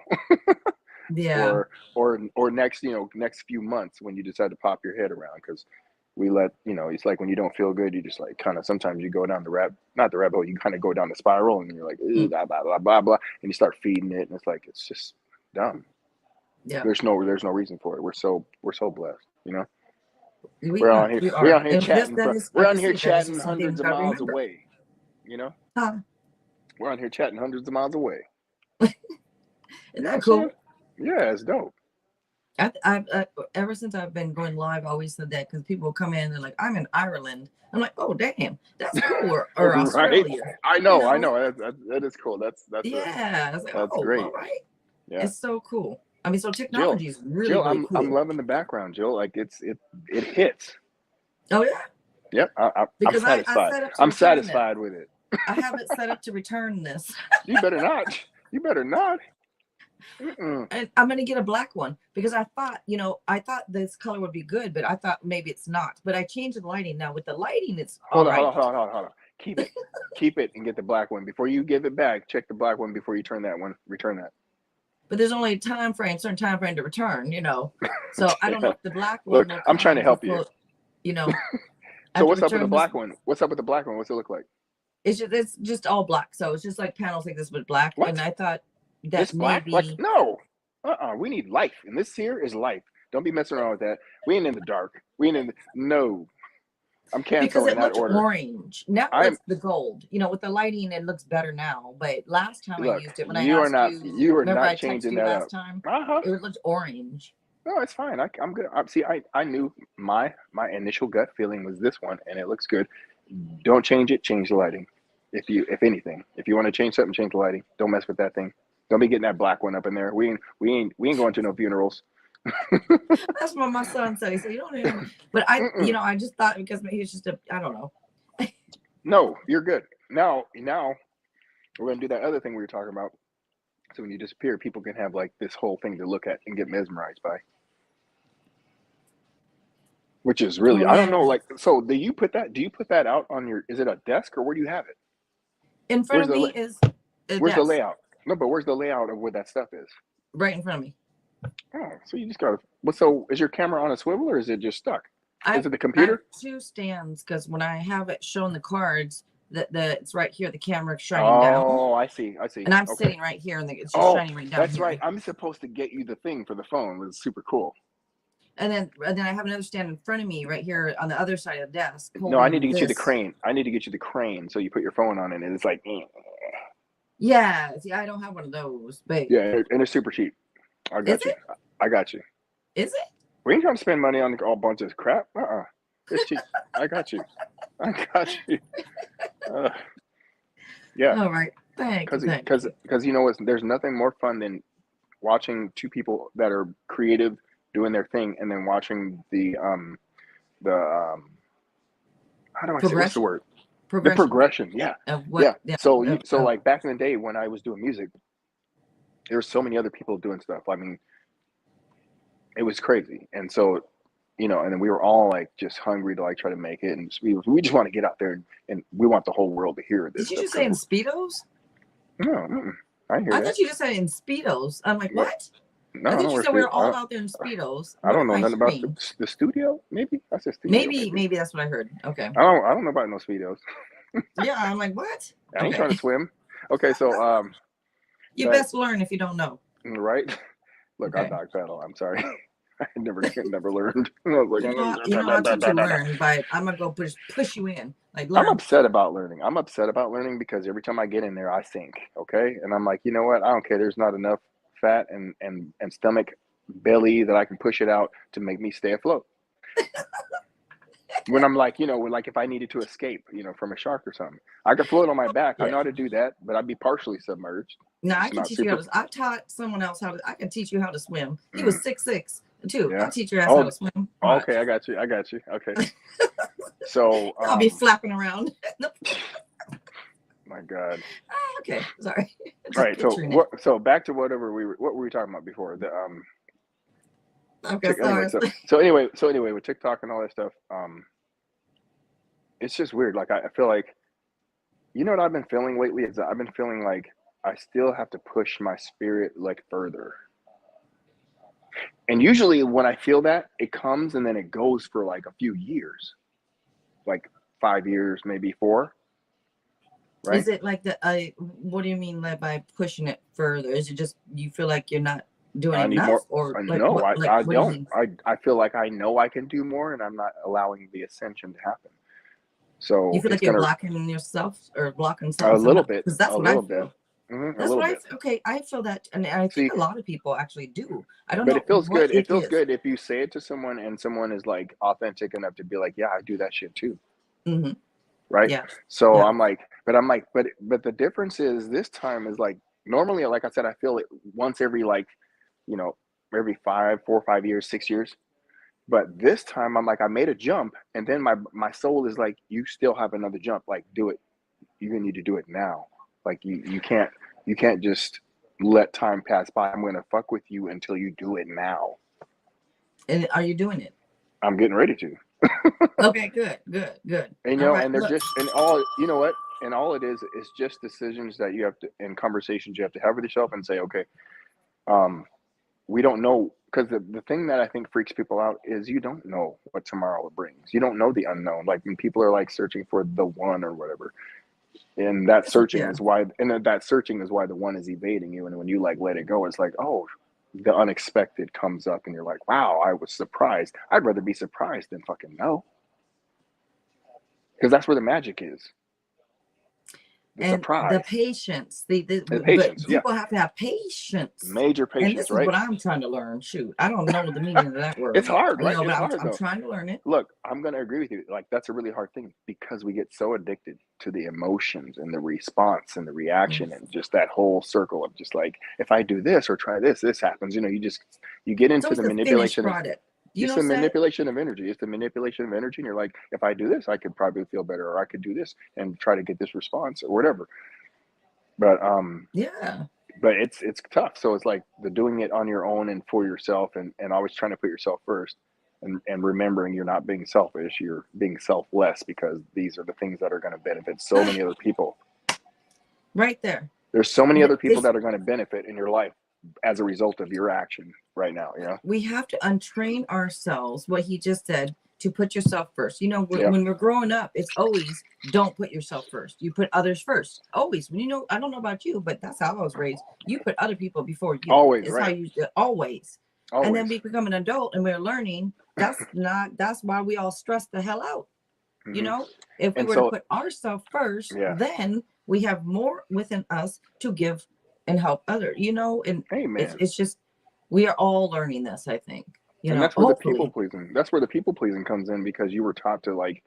Yeah. Or next, you know, next few months when you decide to pop your head around, because we let, you know, it's like when you don't feel good, you just like kind of, sometimes you go down not the rabbit hole, you kind of go down the spiral and you're like, blah, blah, blah, blah, blah, and you start feeding it and it's like, it's just dumb. Yeah, There's no reason for it. We're so blessed, you know. we We're are. out here We we're are. out here And chatting that from is, we're like out I here said, that is chatting just something hundreds we of gotta miles remember. away, you know. Huh? We're out here chatting hundreds of miles away. Isn't You know what that I'm saying? cool? Yeah, it's dope. Ever since I've been going live, I always said that because people come in and like, I'm in Ireland. I'm like, oh damn, that's cool. Or Right? Australia, I you know, I know? know. That is cool. Yeah, I was like, That's oh, great. all right. Yeah. It's so cool. I mean, so Jill, technology is really, Jill, really I'm cool. loving the background, Jill. Like it hits. Oh yeah, Yep, I'm because I satisfied. set up to I'm return this. satisfied with it. I have it set up to return this. You better not. You better not. Mm-mm. And I'm gonna get a black one because I thought, I thought this color would be good, but I thought maybe it's not. But I changed the lighting. Now with the lighting, it's all Hold on, right. hold on. Keep it, and get the black one before you give it back. Check the black one before you return that. But there's only a certain time frame to return, So I don't know if the black one Look, will I'm trying to come help you. before, you know, I So have to what's up with the return this. black one? What's up with the black one? What's it look like? It's just all black. So it's just like panels like this, but black. What? And I thought that It's black? maybe Like, no. We need life. And this here is life. Don't be messing around with that. We ain't in the dark. No. I'm because canceling it that looked order. orange. Now I'm it's the gold. With the lighting, it looks better now. But last time I Look, used it, when I you are asked not you, you are remember not I texted changing you that last up. time? Uh-huh. It looked orange. No, it's fine. I'm good. See, I knew my initial gut feeling was this one, and it looks good. Don't change it. Change the lighting. If anything, if you want to change something, change the lighting. Don't mess with that thing. Don't be getting that black one up in there. We ain't going to no funerals. That's what my son said. He said, "You don't know." But I just thought because maybe it's just I don't know. No, you're good. Now we're gonna do that other thing we were talking about. So when you disappear, people can have like this whole thing to look at and get mesmerized by. Which is really, Oh I don't yeah. know, like, so do you put that out on your, is it a desk or where do you have it? In front Where's of the, me is a where's the desk. layout? No, but where's the layout of where that stuff is? Right in front of me. Oh, so you just gotta, well, so is your camera on a swivel or is it just stuck? Is it the I have computer? 2 stands because when I have it showing the cards, it's right here, the camera shining down. Oh, I see. And I'm Okay. sitting right here and it's just Oh, shining right down that's here. right. I'm supposed to get you the thing for the phone. It was super cool. And then I have another stand in front of me right here on the other side of the desk. No, I need to Holding get you the this. crane. I need to get you the crane so you put your phone on it and it's like, Yeah. See, I don't have one of those, but yeah, and it's super cheap. I got is you. it? I got you. Is it? We ain't trying to spend money on a bunch of crap. It's cheap. I got you. Yeah, All right. Thank you. because you know what? There's nothing more fun than watching two people that are creative doing their thing, and then watching the how do I say, what's the word? The progression. Yeah, of what? yeah. So like back in the day when I was doing music, there were so many other people doing stuff. I mean, it was crazy, and so. And then we were all like just hungry to like try to make it, and we just want to get out there and we want the whole world to hear this. Did you just say in Speedos? No, I hear I that. thought you just said in Speedos. I'm like, what? No, I thought you said we were all I out there in Speedos. I don't know nothing about the studio. Maybe I said studio. Maybe that's what I heard. Okay. I don't know about no speedos. Yeah, I'm like, what? I ain't trying to swim. Okay, so you best learn if you don't know. Right. Look, okay. I dog paddle. I'm sorry. I never learned. I was like, I'll teach you learn, but I'm gonna go push you in. Like, learn. I'm upset about learning. I'm upset about learning because every time I get in there, I sink. Okay, and I'm like, you know what? I don't care. There's not enough fat and stomach belly that I can push it out to make me stay afloat. When I'm like, if I needed to escape, from a shark or something, I could float on my back. Yeah. I know how to do that, but I'd be partially submerged. No, I can teach you how to. I taught someone else how to. I can teach you how to swim. He was 6'6" too. Yeah. I'll teach your ass how to swim. Okay, I got you. Okay. So I'll be flapping around. My God. Okay, sorry. All right. So back to what were we talking about before? The Okay. So anyway, with TikTok and all that stuff, it's just weird. Like I feel like, what I've been feeling lately is that I've been feeling like I still have to push my spirit like further. And usually when I feel that, it comes and then it goes for like a few years, like 5 years, maybe 4. Right? Is it like what do you mean by pushing it further? Is it just you feel like you're not doing I need enough, more. or like No, what? Like I what do you don't. mean? I feel like I know I can do more, and I'm not allowing the ascension to happen. You So feel it's like you're gonna blocking yourself or blocking a something little somehow? bit, Because that's a what I little bit, feel. a little bit. Okay, I feel that, and I think See, a lot of people actually do. I don't but know it feels what good. It it feels is. good if you say it to someone, and someone is like authentic enough to be like, "Yeah, I do that shit too." Hmm. Right? Yes. So Yeah. but the difference is this time is like normally, like I said, I feel it once every like, you know, every 4 or 5 years, 6 years. But this time I'm like, I made a jump, and then my soul is like, you still have another jump. Like, do it. You need to do it now. Like you can't just let time pass by. I'm gonna fuck with you until you do it now. And are you doing it? I'm getting ready to. Okay, good, good, good. And All right, and they're look. just and all you know what? And all it is just decisions that you have to and conversations you have to have with yourself and say, okay, um, we don't know because the thing that I think freaks people out is you don't know what tomorrow brings. You don't know the unknown. Like when people are like searching for the one or whatever. And that searching Yeah. is why that searching is why the one is evading you. And when you like let it go, it's like, oh, the unexpected comes up and you're like, wow, I was surprised. I'd rather be surprised than fucking know. Because that's where the magic is. The And the surprise. patience, The but patience, yeah. people have to have patience. Major And patience, this is right? what I'm trying to learn. Shoot, I don't know the meaning of that It's word, hard, you right? know, but It's I'm hard I'm though. trying to learn it. Look, I'm gonna agree with you. Like that's a really hard thing because we get so addicted to the emotions and the response and the Mm. reaction and just that whole circle of just like if I do this or try this, this happens. You know, you get It's into always the the finished manipulation of product. You it's know the what I'm saying? manipulation of energy. It's the manipulation of energy, and you're like, if I do this, I could probably feel better, or I could do this and try to get this response or whatever. But Yeah. but it's tough. So it's like the doing it on your own and for yourself, and always trying to put yourself first, and remembering you're not being selfish, you're being selfless because these are the things that are going to benefit so many other people. Right there. There's so many other people It's that are going to benefit in your life as a result of your action right now. You know? we have to untrain ourselves, what he just said, to put yourself first. You know, Yeah. when we're growing up, it's always don't put yourself first. You put others first. Always. When you know, I don't know about you, but that's how I was raised. You put other people before you. Always, It's how right? you always. And then Always. we become an adult and we're learning. That's why we all stress the hell out. You Hmm. know, if we And were to so, put ourselves first, yeah. then we have more within us to give and help others, you know, and Hey, man. it's just we are all learning this, I think, you And know, that's where the people hopefully. pleasing. That's where the people pleasing comes in because you were taught to like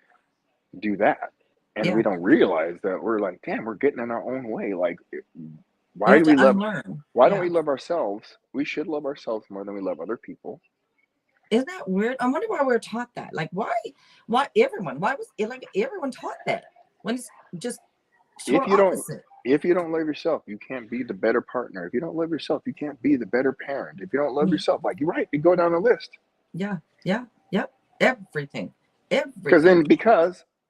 do that, and we Yeah. don't realize that we're like, damn, we're getting in our own way. Like, We why have do we to love? unlearn. Why don't we Yeah. love ourselves? We should love ourselves more than we love other people. Isn't that weird? I wonder why we're taught that. Like, why everyone? Why was it like everyone taught that when it's just If total you don't, opposite? if you don't love yourself, you can't be the better partner. If you don't love yourself, you can't be the better parent. If you don't love Mhm. yourself, like you're right, you go down the list. Yeah. Yeah. Yep. Everything. Because Everything. then,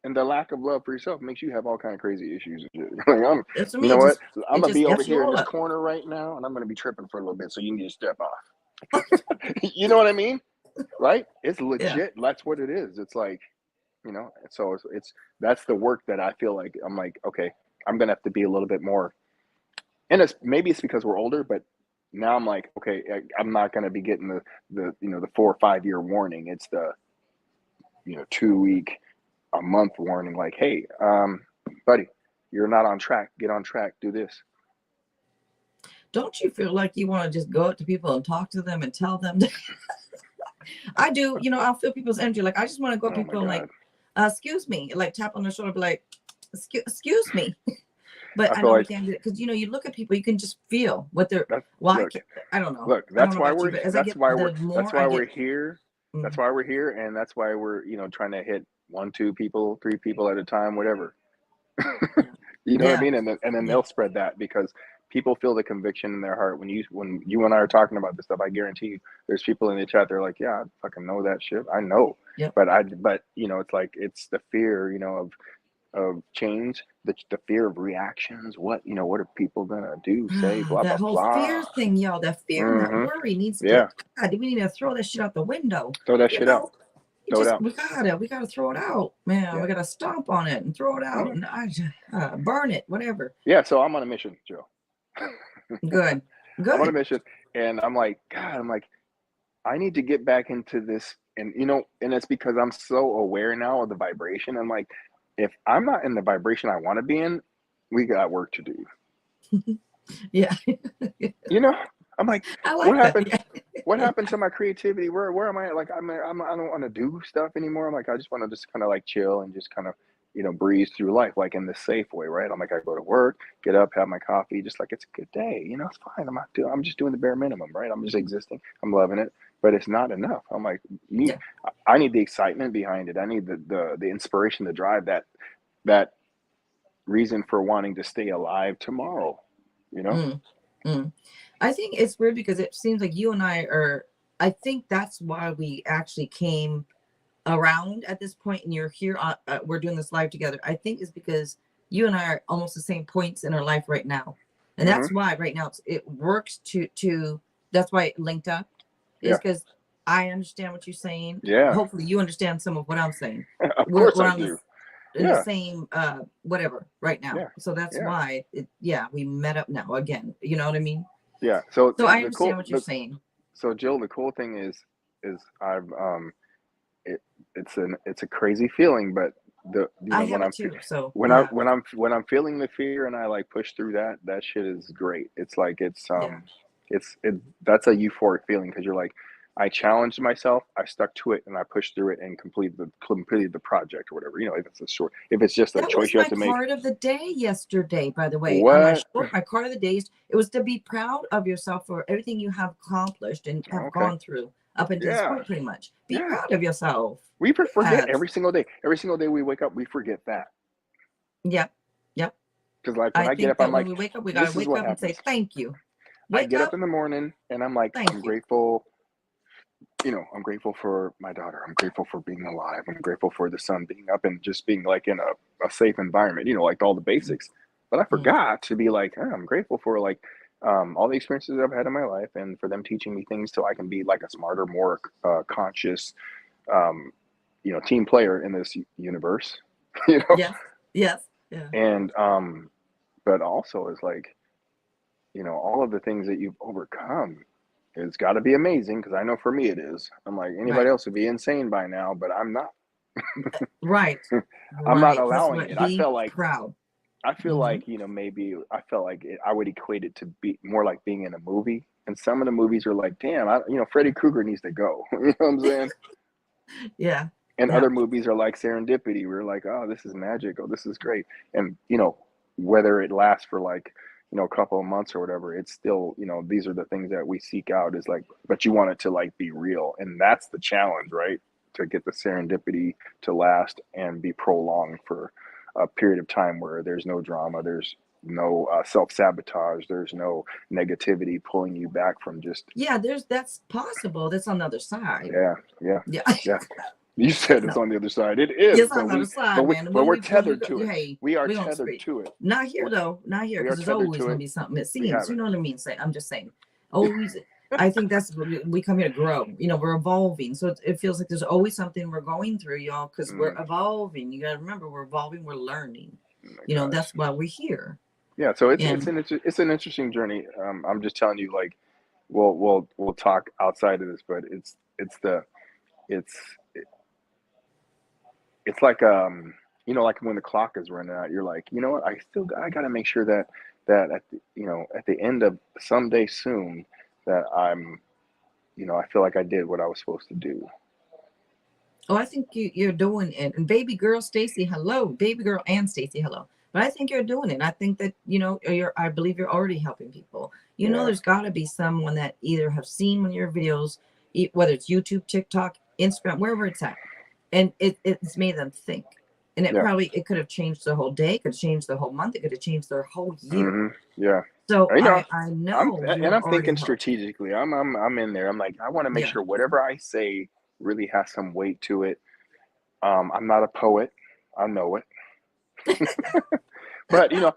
and the lack of love for yourself makes you have all kind of crazy issues. Like It's to you me, know what? I'm it gonna just be over F's you here in all this up. corner right now, and I'm gonna be tripping for a little bit, so you can just step off. You know what I mean? Right? It's Yeah. legit. That's what it is. It's like, so it's that's the work that I feel like I'm like, okay, I'm gonna have to be a little bit more. And maybe it's because we're older, but now I'm like, okay, I'm not gonna be getting the 4 or 5 year warning. It's the 2 week, a month warning. Like, hey, buddy, you're not on track. Get on track. Do this. Don't you feel like you want to just go up to people and talk to them and tell them? I do, you know, I'll feel people's energy. Like, I just want to go up to Oh my people and god. like, excuse me, like tap on their shoulder, be like, excuse me. I But I feel know we like can't do it because, you know, you look at people, you can just feel what they're, that. well, Look, I don't know. I don't that's know why about you, we're but as I that's get, why we're the that's more I why we're get, here. That's mm, why we're here, and that's why we're trying to hit 1, 2 people, 3 people at a time, whatever. yeah, You know what I yeah, mean? And then yeah. they'll spread that because people feel the conviction in their heart when you and I are talking about this stuff. I guarantee you, there's people in the chat. They're like, yeah, I fucking know that shit. I know, Yep. but it's like it's the fear, of change, the fear of reactions. What are people gonna do? Say blah That blah whole fear blah. thing, y'all, that fear and that Mm-hmm. worry needs to, Yeah, God, we need to throw that shit out the window. throw that You shit out. know, it Throw it just, out. we gotta throw it out, man. Yeah. We gotta stomp on it and throw it out Yeah. and burn it, whatever. Yeah. So I'm on a mission, Joe. Good, I'm on a good. mission. And I'm like, God, I'm like, I need to get back into this. And, you know, and it's because I'm so aware now of the vibration. I'm like, if I'm not in the vibration I want to be in, we got work to do. Yeah. You know, I'm like, I what like that. happened? What Yeah. happened to my creativity? Where am I? Like, I don't want to do stuff anymore. I'm like, I just want to just kind of like chill and just kind of, you know, breeze through life, like in the safe way, right? I'm like, I go to work, get up, have my coffee, just like it's a good day. You know, it's fine. I'm just doing the bare minimum, right? I'm just existing. I'm loving it, but it's not enough. I'm like, Yeah. I need the excitement behind it. I need the inspiration to drive that reason for wanting to stay alive tomorrow. You know? Mm, mm. I think it's weird because it seems like you and I are, I think that's why we actually came around at this point and you're here on, we're doing this live together. I think it's because you and I are almost the same points in our life right now. And Hmm. that's why right now it works to that's why it linked up is Yeah. because I understand what you're saying. Yeah. Hopefully you understand some of what I'm saying. Of We're, course we're I on do. this in the Yeah. same whatever right now. Yeah. So that's Yeah. why yeah, we met up now again. You know what I mean? Yeah. So So I the understand cool what you're the saying. so Jill, the cool thing is I've it it's a crazy feeling, but the you I know when have it too. So when I yeah, when I'm feeling the fear and I like push through that shit is great. It's like yeah. it that's a euphoric feeling because you're like I challenged myself, I stuck to it, and I pushed through it and completed the project or whatever. You know, if it's just a That was choice you have my to make. card of the day yesterday, by the way. On my What? short, my card of the day, it was to be proud of yourself for everything you have accomplished and have Okay. gone through up until this Yeah. point, pretty much. Be Yeah. proud of yourself. We forget Yes. every single day. Every single day we wake up, we forget that. Yep. Yep. Because like when I I get think up, that I'm when like, we wake up, we got to this is wake what up and say, happens. thank you. I Wake get up up, in the morning and I'm like, thank I'm you. grateful. You know, I'm grateful for my daughter. I'm grateful for being alive. I'm grateful for the sun being up and just being like in a safe environment, you know, like all the basics. But I Mm. forgot to be like, I'm grateful for like all the experiences I've had in my life and for them teaching me things so I can be like a smarter, more conscious, um, you know, team player in this universe, you know? Yes. Yes. Yeah. And, but also is like, you know, all of the things that you've overcome, it's got to be amazing because I know for me it is. I'm like anybody Right. else would be insane by now, but I'm not. Right. I'm not Right. That's allowing what, it. be proud. I feel Hmm. like you know maybe I felt like I would equate it to be more like being in a movie. And some of the movies are like, damn, you know, Freddy Krueger needs to go. You know what I'm saying? Yeah. And Yeah. other movies are like Serendipity. We're like, oh, this is magic. Oh, this is great. And you know, whether it lasts for like you know a couple of months or whatever, it's still you know these are the things that we seek out. Is like, but you want it to like be real, and that's the challenge, right? To get the serendipity to last and be prolonged for a period of time where there's no drama, there's no self sabotage, there's no negativity pulling you back from just Yeah. That's possible. That's on the other side. yeah, yeah, Yeah. yeah. You said it's No. on the other side. It is, Yes, on the other side, man. but we're When you tethered go, to it. hey, We are we don't tethered speak. to it. Not here We're, though. Not here, we are because there's tethered always to going to it. be something. It We seems. have You it. know what I mean? Say, I'm just saying. Always. I think that's what we come here to grow. You know, we're evolving, so it feels like there's always something we're going through, y'all, because we're Mm, evolving. You got to remember, we're evolving. We're learning. oh my You know, gosh. that's why we're here. Yeah. So And it's an interesting journey. I'm just telling you, like, we'll talk outside of this, but it's it's like you know like when the clock is running out, you're like, you know what? I got to make sure that at the, you know at the end of someday soon that I'm you know I feel like I did what I was supposed to do. oh, I think you're doing it. And baby girl Stacy, hello. Baby girl and Stacy, hello. But I think you're doing it. I think that, you know, I believe you're already helping people. You know, Yeah. there's got to be someone that either have seen one of your videos, whether it's YouTube, TikTok, Instagram, wherever it's at, and it's made them think. And Yeah. it could have changed the whole day, could have changed the whole month, it could have changed their whole year. Hmm. Yeah. So You know, I know you have I'm already thinking helped. strategically. I'm in there. I'm like, I want to make Yeah. sure whatever I say really has some weight to it. I'm not a poet. I know it. But you know,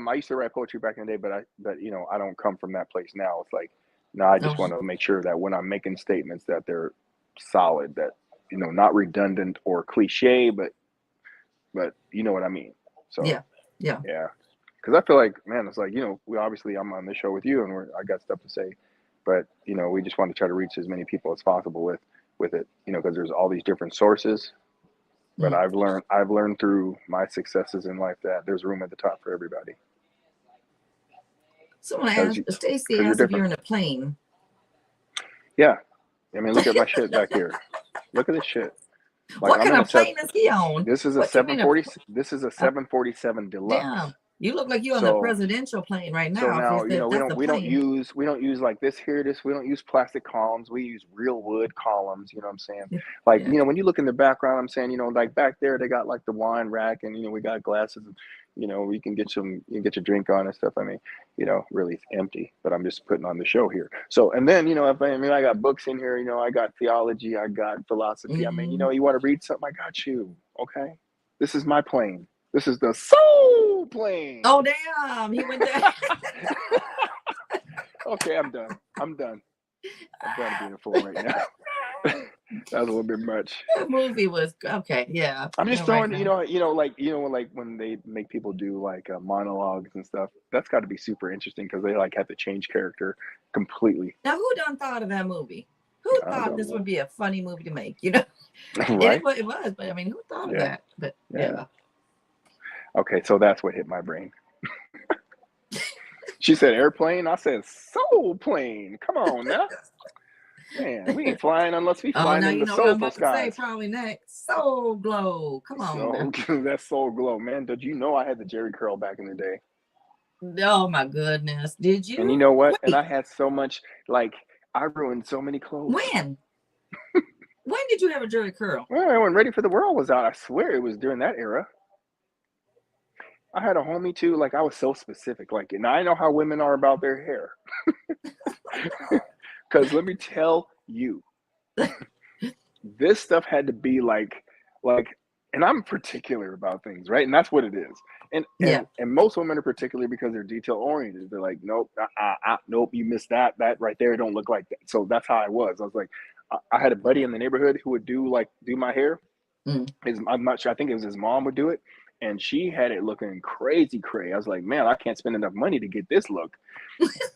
I used to write poetry back in the day, but you know, I don't come from that place now. It's like, no, I No. just want to make sure that when I'm making statements that they're solid, that you know, not redundant or cliche, but you know what I mean. So Yeah. Yeah. yeah, because I feel like, man, it's like you know, I'm on this show with you, and I got stuff to say. but you know, we just want to try to reach as many people as possible with it, you know, because there's all these different sources. But Mm. I've learned through my successes in life that there's room at the top for everybody. Someone Because asked, Stacy because you're asked if you're different. in a plane. Yeah. I mean, look at my shit back here. Look at this shit. Like What I'm kind in a of plane is he on? this is a What you mean 740. This is a a 747 deluxe. damn? You look like you're on the So presidential plane right so now. now, you know, If that's the plane. we don't use like this here. We don't use plastic columns. We use real wood columns. You know what I'm saying? Like, Yeah. you know, when you look in the background, I'm saying, you know, like back there, they got like the wine rack, and you know, we got glasses. And, you know, we can get you can get your drink on and stuff. I mean, you know, really it's empty, but I'm just putting on the show here. So, and then, you know, if I mean, I got books in here. You know, I got theology, I got philosophy. I mean, you Mm-hmm. know, you want to read something, I got you. Okay, this is my plane. This is the soul plane. Oh damn! He went there. Okay, I'm done. I'm done being a fool right now. That was a little bit much. That movie was okay. Yeah, I'm just you're right, throwing, man. like when they make people do like monologues and stuff. That's got to be super interesting because they like have to change character completely. Now, who done thought of that movie? Who I thought don't this know, would be a funny movie to make? You know, and right? it was, but I mean, who thought of Yeah, that? But yeah. yeah. Okay, so that's what hit my brain. She said airplane. I said soul plane. Come on now, man. We ain't flying unless we Oh, flying now in you the know what I'm soulful about to say. skies. Probably next. Soul Glow. Come on now. So that's soul glow, man. Did you know I had the Jerry curl back in the day? Oh my goodness. Did And you you? know what? And Wait, I had so much, like, I ruined so many clothes. when? When did you have a Jerry curl? Well, when Ready for the World was out, I swear it was during that era. I had a homie too, like, I was so specific. Like, and I know how women are about their hair. Because let me tell you, this stuff had to be like, and I'm particular about things, right? And that's what it is. And Yeah. most women are particular because they're detail oriented. They're like, nope, nope, you missed that. That right there don't look like that. So that's how I was. I was like, I had a buddy in the neighborhood who would do my hair. Mm. I'm not sure. I think it was his mom would do it, and she had it looking crazy. I was like, man, I can't spend enough money to get this look.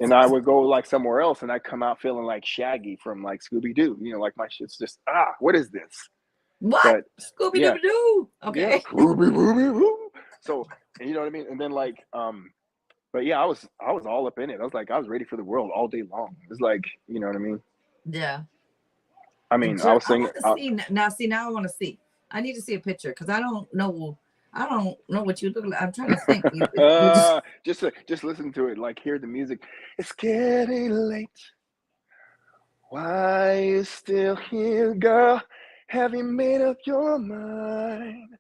And I would go like somewhere else, and I come out feeling like Shaggy from like Scooby Doo. You know, like my shit's just what is this? What? But Scooby yeah, Doo Doo. yeah, Okay. so and you know what I mean. And then but yeah, I was all up in it. I was ready for the world all day long. It's like, you know what I mean. Yeah. I mean, I was I singing. want to see now. See now, I want to see. I need to see a picture because I don't know. I don't know what you look like. I'm trying to think. You just Just listen to it. Like, hear the music. It's getting late. Why you still here, girl? Have you made up your mind?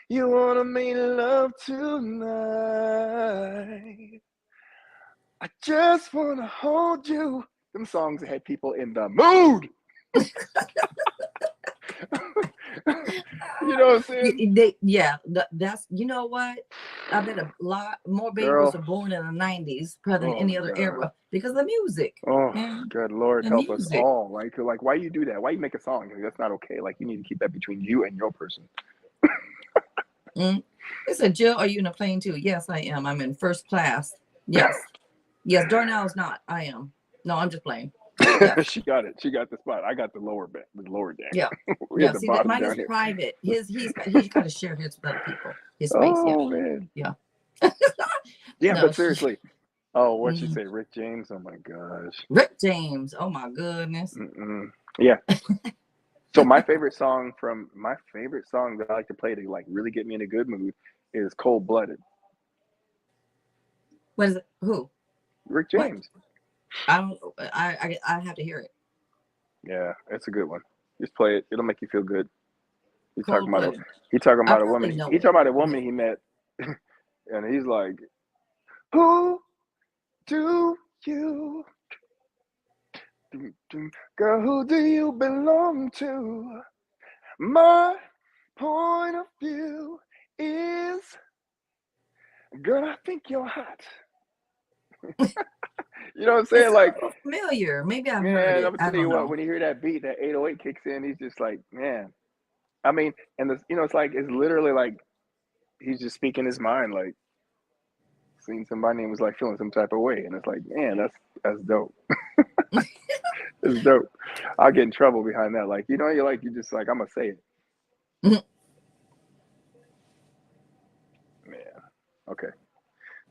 You wanna make love tonight? I just wanna hold you. Them songs had people in the mood. You know what I'm saying? that's you know what? I bet a lot more babies Girl. are born in the 90s probably than Oh any other God. era because of the music. Oh, Man, good Lord, the help us music. all. Like, why you do that? Why you make a song? That's not okay. Like, you need to keep that between you and your person. Mm. It said, Jill, are you in a plane too? Yes, I am. I'm in first class. Yes. Yes, Darnell's not. I am. No, I'm just playing. Yes. She got it. She got the spot. I got the lower deck. Yeah. We Yeah. at the See that bottom mine down is here. private. He's got to share his with other people. His space. Yeah. Oh man. Yeah. Yeah, No, but seriously. Oh, what'd she mhm. say? Rick James? Oh my gosh. Rick James. Oh my goodness. Mm-mm. Yeah. So my favorite song that I like to play to like really get me in a good mood is Cold Blooded. What is it? Who? Rick What? James. I don't. I have to hear it. Yeah, it's a good one. Just play it. It'll make you feel good. He's talking Cold about a blooded. he talking I about a probably woman. know He it. talking about a Yeah. woman he met, and he's like, "Who do you, girl? Who do you belong to? My point of view is, girl, I think you're hot." You know what I'm It saying? sounds Like, a little familiar. Maybe I've heard man, it. I'm gonna I tell you don't what. know. When you hear that beat, that 808 kicks in, he's just like, man. I mean, and it's like it's literally like he's just speaking his mind. Like, seen somebody and was like feeling some type of way, and it's like, man, that's dope. It's dope. I'll get in trouble behind that. Like, you know, you just like, I'm gonna say it. Mhm. Man. Okay.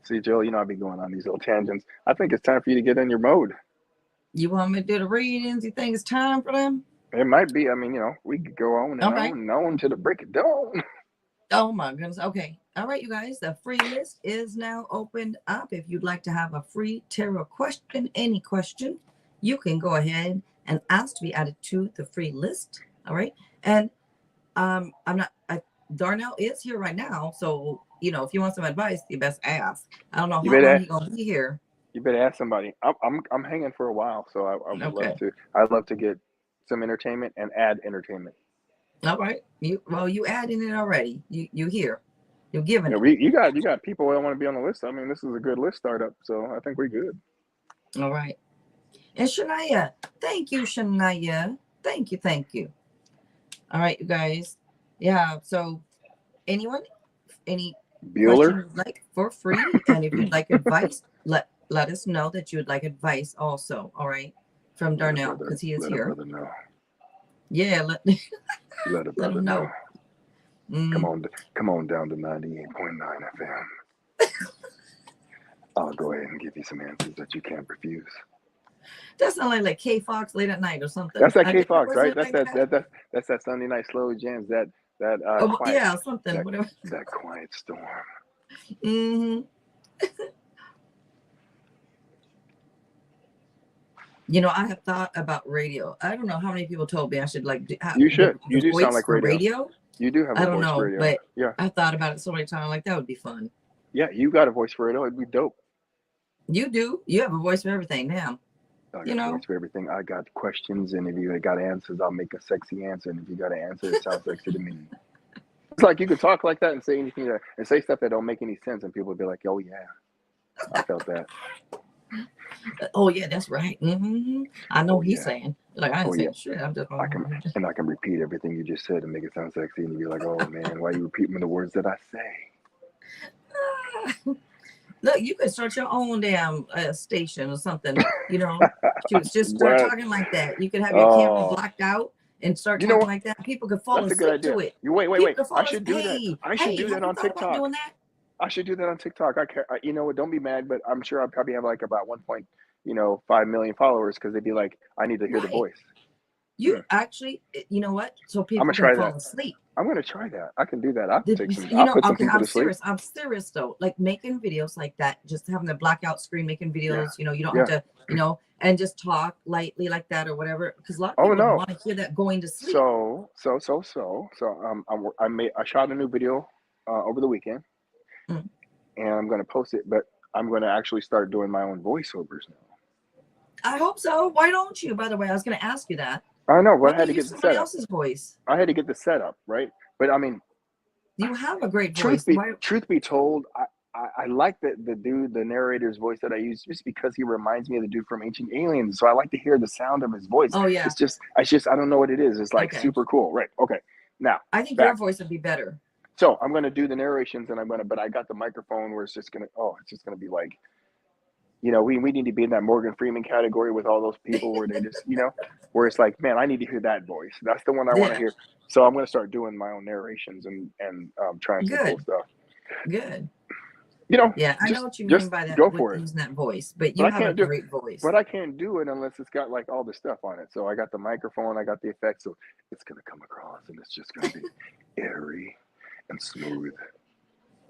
See, Jill, you know, I'll be going on these little tangents. I think it's time for you to get in your mode. You want me to do the readings? You think it's time for them? It might be. I mean, you know, we could go on and Okay. on and on to the break of dawn. Oh my goodness. Okay. All right, you guys. The free list is now opened up. If you'd like to have a free tarot question, any question, you can go ahead and ask to be added to the free list. All right. And Darnel is here right now. So, you know, if you want some advice, you best ask. I don't know You how long better, he's gonna be here. you better ask somebody. I'm hanging for a while, so I would love Okay. to. I'd love to get some entertainment and add entertainment. All right. You adding it already. You here. You're giving Yeah, it. you got people that want to be on the list. I mean, this is a good list startup, so I think we're good. All right. And Shania, thank you, Shania. Thank you. All right, you guys. Yeah. So anyone, any Bueller, question you'd like for free, and if you'd like advice, let us know that you would like advice also. All right, from Darnell, because he is let a here. brother know. Yeah, Let a let brother him know. Come on down to 98.9 FM. I'll go ahead and give you some answers that you can't refuse. That sounds like K Fox late at night or something. That's that K Fox, right? That's That's that Sunday night slow jams. That quiet. Yeah, something. Whatever. That quiet storm. Mm-hmm. You know, I have thought about radio. I don't know how many people told me I should like. You should. You do voice sound like for radio. You do have a I don't voice know, for radio. but yeah, I thought about it so many times. Like that would be fun. Yeah, you got a voice for radio. It'd be dope. You do. You have a voice for everything now. I got a voice for everything. I got questions, and if you got answers, I'll make a sexy answer. And if you got an answer, it sounds sexy to me. It's like you could talk like that and say anything and say stuff that don't make any sense, and people would be like, "Oh yeah, I felt that." Oh yeah, that's right. Mm-hmm. I know he's saying. Like I ain't saying shit. I'm just. I can repeat everything you just said and make it sound sexy, and you'd be like, "Oh man, why you repeating the words that I say?" Look, you could start your own damn station or something. You know, just start talking like that. You could have your camera blocked out and start talking like that. People could fall asleep to it. Wait. I should do that. I should do that on TikTok. Doing that? I should do that on TikTok. You know what? Don't be mad, but I'm sure I probably have like about 1.5 million followers because they'd be like, I need to hear the voice. You actually, you know what? So people I'm gonna can fall asleep. I'm gonna try that. I can do that. I'll put some people to sleep. I'm serious though. Like making videos like that, just having the blackout screen, making videos. You know, you don't have to, and just talk lightly like that or whatever. Because a lot of people want to hear that going to sleep. I shot a new video over the weekend, and I'm gonna post it. But I'm gonna actually start doing my own voiceovers now. I hope so. Why don't you? By the way, I was gonna ask you that. I know, but I had to get the somebody else's voice. I had to get the setup, right? But I mean, you have a great voice. Truth be told, I like the narrator's voice that I use just because he reminds me of the dude from Ancient Aliens. So I like to hear the sound of his voice. Oh yeah. It's just I don't know what it is. It's like super cool, right? Okay. Now I think your voice would be better. So I'm gonna do the narrations, and but I got the microphone where it's just gonna be like. We need to be in that Morgan Freeman category with all those people where they just, where it's like, man, I need to hear that voice. That's the one I want to hear. So I'm going to start doing my own narrations and trying some cool stuff. Good. Yeah, I know what you mean by that. Go for it. Using that voice, but you have a great voice. But I can't do it unless it's got like all the stuff on it. So I got the microphone, I got the effects, so it's going to come across, and it's just going to be airy and smooth.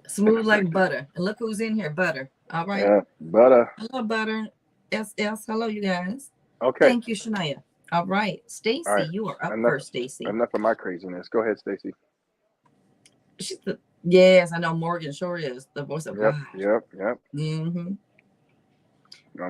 Smooth like butter. And look who's in here, Butter. All right. Yeah, Butter. Hello, Butter. SS. Hello, you guys. Okay. Thank you, Shania. All right. Stacy, you are up first, Stacy. Enough of my craziness. Go ahead, Stacy. Yes, I know Morgan sure is. The voice of God. Yep. Mm-hmm.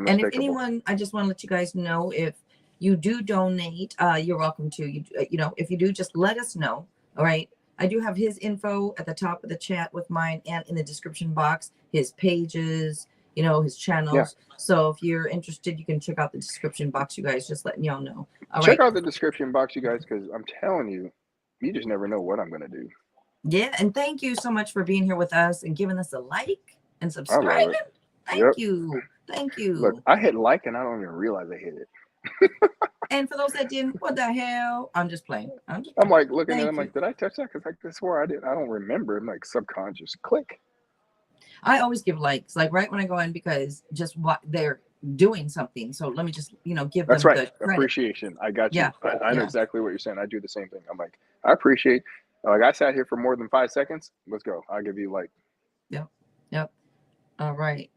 And if anyone, I just want to let you guys know, if you do donate, you're welcome to. If you do, just let us know. All right. I do have his info at the top of the chat with mine and in the description box, his pages, his channels. Yeah. So if you're interested, you can check out the description box, you guys, just letting y'all know. Check out the description box, you guys, because I'm telling you, you just never know what I'm going to do. Yeah. And thank you so much for being here with us and giving us a like. and I love subscribing. it. Thank Yep. you. Thank Look, you. I hit like and I don't even realize I hit it. And for those that didn't, what the hell? I'm just playing. I'm just I'm playing. like looking at it, I'm Thank you. like, did I touch that? Because I could swear I didn't. I don't remember. I'm like subconscious click. I always give likes, like right when I go in, because just what they're doing something. So let me just, give That's them right. the credit. Appreciation. I got you. Yeah. I know Yeah. exactly what you're saying. I do the same thing. I'm like, I appreciate. Like I sat here for more than 5 seconds. Let's go. I'll give you like. Yep. Yep. All right.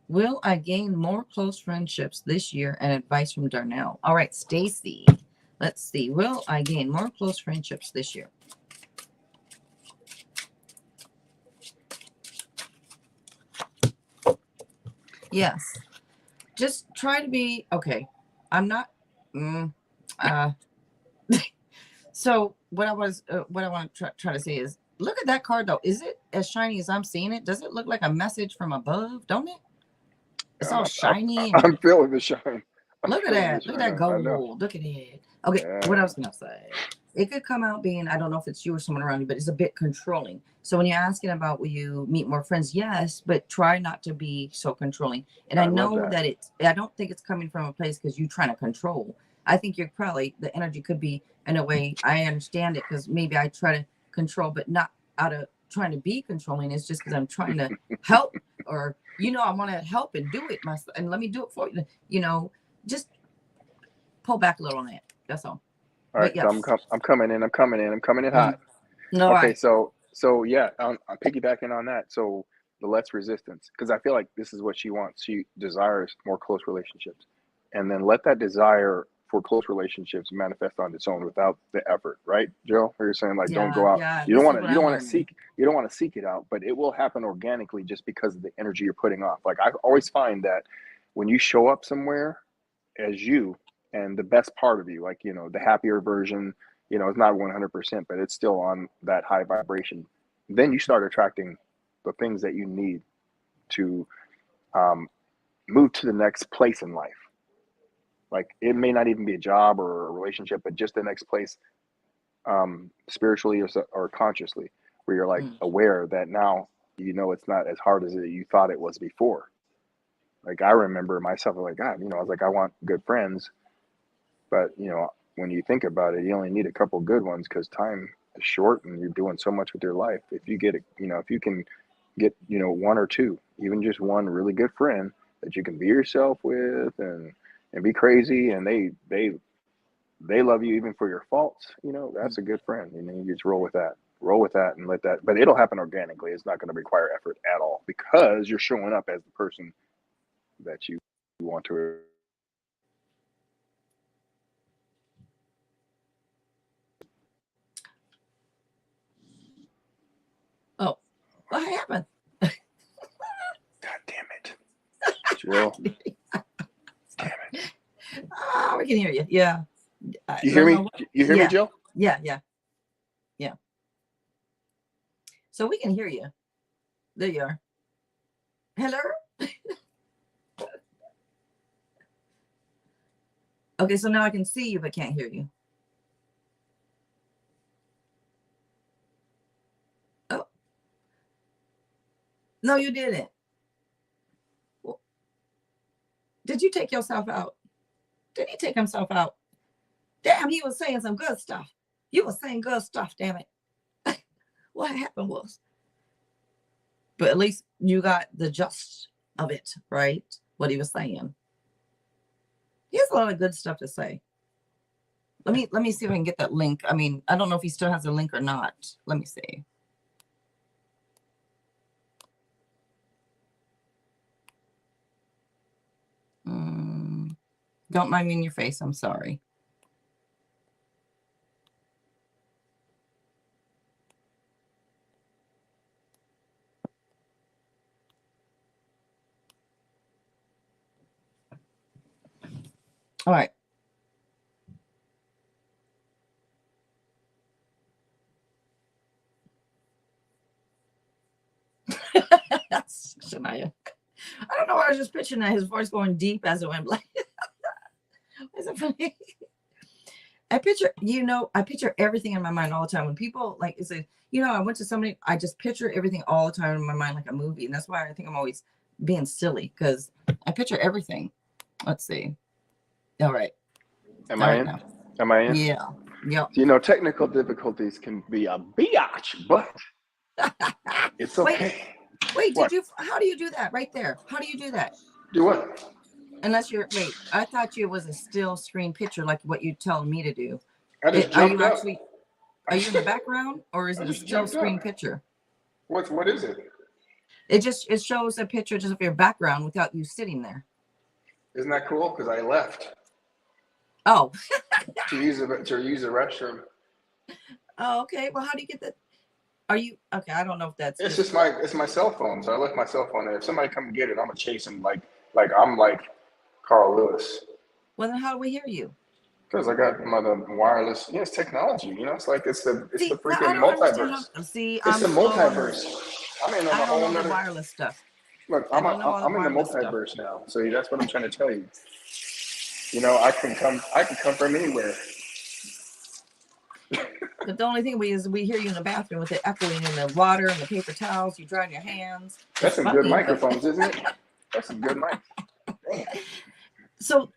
Will I gain more close friendships this year? And advice from Darnell. All right, Stacy. Let's see. Will I gain more close friendships this year? Yes. Just try to be okay. I'm not. Uh, so what I want to try to say is, look at that card though. Is it as shiny as I'm seeing it? Does it look like a message from above? Don't it? It's all shiny and I'm feeling the shine. look at that. Look at that I know. gold. Look at it. Okay, Yeah. what I was gonna say. It could come out being, I don't know if it's you or someone around you, but it's a bit controlling. So when you're asking about will you meet more friends, yes, but try not to be so controlling. And I love know that. I don't think it's coming from a place because you're trying to control. I think you're probably, the energy could be in a way, I understand it because maybe I try to control, but not out of trying to be controlling. It's just because I'm trying to help, or I want to help and do it myself, and let me do it for you. Just pull back a little on that. That's all. All right, But so yes. I'm coming in. I'm coming in. I'm coming in hot. All Okay, right. so yeah, I'm piggybacking on that. So the less resistance, because I feel like this is what she wants. She desires more close relationships, and then let that desire for close relationships manifest on its own without the effort, right, Joe? Where you're saying like, don't Yeah, go out. yeah. You don't This is want to. what You don't I'm want to learning. seek. You don't want to seek it out, but it will happen organically just because of the energy you're putting off. Like I always find that when you show up somewhere as you and the best part of you, like the happier version, it's not 100%, but it's still on that high vibration. Then you start attracting the things that you need to move to the next place in life. Like it may not even be a job or a relationship, but just the next place, spiritually or consciously, where you're like Mm. aware that now it's not as hard as you thought it was before. Like I remember myself, like God, I was like, I want good friends. But when you think about it, you only need a couple good ones because time is short and you're doing so much with your life. If you get if you can get one or two, even just one really good friend that you can be yourself with and be crazy, and they love you even for your faults. That's a good friend. You just roll with that, and let that. But it'll happen organically. It's not going to require effort at all because you're showing up as the person that you want to. Oh, what happened? God damn it, Jill. Damn it. Oh, we can hear you. Yeah. You hear Don't me? know. You hear me, Yeah. Jill? Yeah. Yeah. Yeah. So we can hear you. There you are. Hello. Okay. So now I can see you, but can't hear you. Oh, no, you didn't. Well, did you take yourself out? Did he take himself out? Damn, he was saying some good stuff. You were saying good stuff, damn it. What happened was, but at least you got the gist of it, right? What he was saying. He has a lot of good stuff to say. Let me see if I can get that link. I mean, I don't know if he still has a link or not. Let me see. Don't mind me in your face. I'm sorry. All right. That's Shania. I don't know why I was just picturing that his voice going deep as it went. Like, is it funny? I picture everything in my mind all the time. When people like say, I went to somebody, I just picture everything all the time in my mind like a movie. And that's why I think I'm always being silly, because I picture everything. Let's see. All right. Am All I right in? now. Am I in? Yeah. Yep. Technical difficulties can be a biatch, but it's Wait, okay. wait, What? how do you do that right there? How do you do that? Do what? Unless I thought it was a still screen picture like what you're telling me to do. I just Are jumped you up. actually, are you in the background, or is I it a just still jumped up. screen picture? What is it? It shows a picture just of your background without you sitting there. Isn't that cool? Because I left. Oh. to use the restroom. Oh, okay. Well, how do you get that? Are you okay? I don't know if that's. It's my cell phone. So I left my cell phone there. If somebody come get it, I'm gonna chase them like I'm like Carl Lewis. Well, then how do we hear you? Because I got the wireless. It's technology. It's like it's the I freaking don't multiverse. understand. It's the multiverse. I'm in I a don't whole know the nother. wireless stuff. Look, I don't know all the I'm in the wireless stuff. multiverse now. So that's what I'm trying to tell you. I can come from anywhere. But the only thing is we hear you in the bathroom with the echoing in the water and the paper towels. You drying your hands. That's some good microphones, isn't it? That's some good mic. So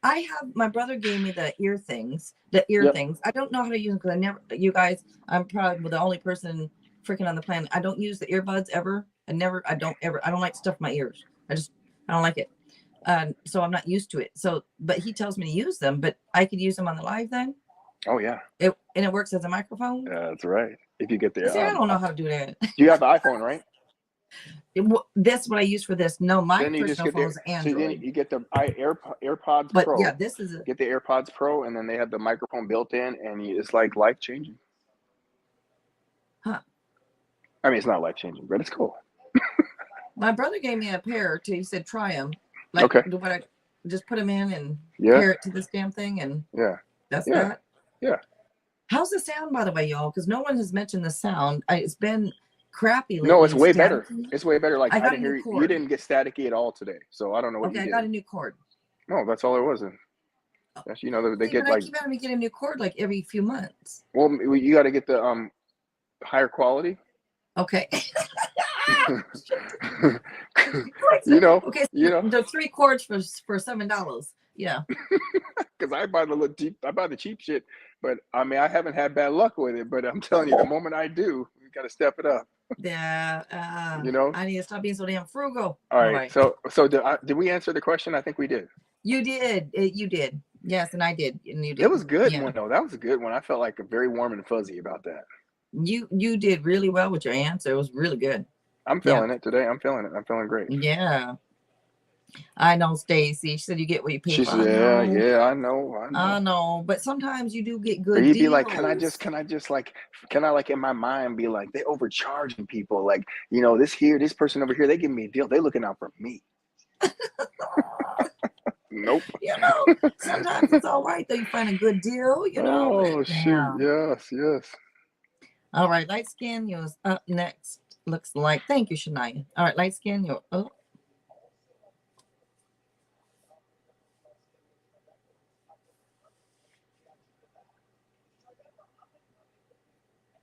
my brother gave me the ear things. I don't know how to use them because I'm probably the only person freaking on the planet. I don't use the earbuds ever. I don't like stuff in my ears. I don't like it. So I'm not used to it. So, but he tells me to use them, but I could use them on the live then. Oh yeah. And it works as a microphone. Yeah, that's right. If you get the, see, I don't know how to do that. You have the iPhone, right? This what I use for this. No, my then you personal phone is Android. So then you get the AirPods but Pro. Yeah, this is get the AirPods Pro, and then they have the microphone built in, and it's like life changing. Huh? I mean, it's not life changing, but it's cool. My brother gave me a pair too. He said try them. Like, okay. What I just put them in and pair it to this damn thing, and that's that. Yeah. How's the sound, by the way, y'all? Because no one has mentioned the sound. It's been crappy lately. No, it's way better. It's way better. Like I didn't hear you didn't get staticky at all today, so I don't know what you did. I got a new cord. No, that's all it was. That's they get like. I keep having to get a new cord like every few months. Well, you got to get the higher quality. Okay. Okay. The 3 cords for $7. Yeah. Because I buy the cheap shit, but I mean I haven't had bad luck with it. But I'm telling you, the moment I do, you got to step it up. Yeah. I need to stop being so damn frugal. All right. So did we answer the question? I think we did. You did. You did. Yes, and I did. And you did. It was good one though. That was a good one. I felt like very warm and fuzzy about that. You did really well with your answer. It was really good. I'm feeling it today. I'm feeling it. I'm feeling great. Yeah. I know, Stacy. She said you get what you pay for. Yeah, I know. But sometimes you do get good or you'd deals. be like, can I like in my mind be like, they overcharging people, like, this person over here, they give me a deal, they looking out for me. Nope. Sometimes it's all right though. You find a good deal, Oh shoot! Yes. All right, light skin, yours up next. Looks like. Thank you, Shania. All right, light skin, you're up.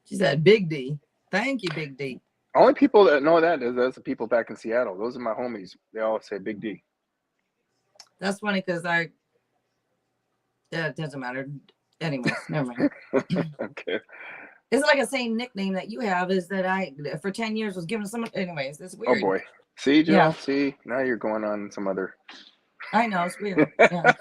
She said, "Big D." Thank you, Big D. Only people that know that is the people back in Seattle. Those are my homies. They all say Big D. That's funny because it doesn't matter. Anyways, never mind. Okay. It's like a same nickname that you have is that I, for 10 years, was giving someone. Anyways, it's weird. Oh boy. See, Jill? Yeah. See, now you're going on some other. I know, it's weird. Yeah.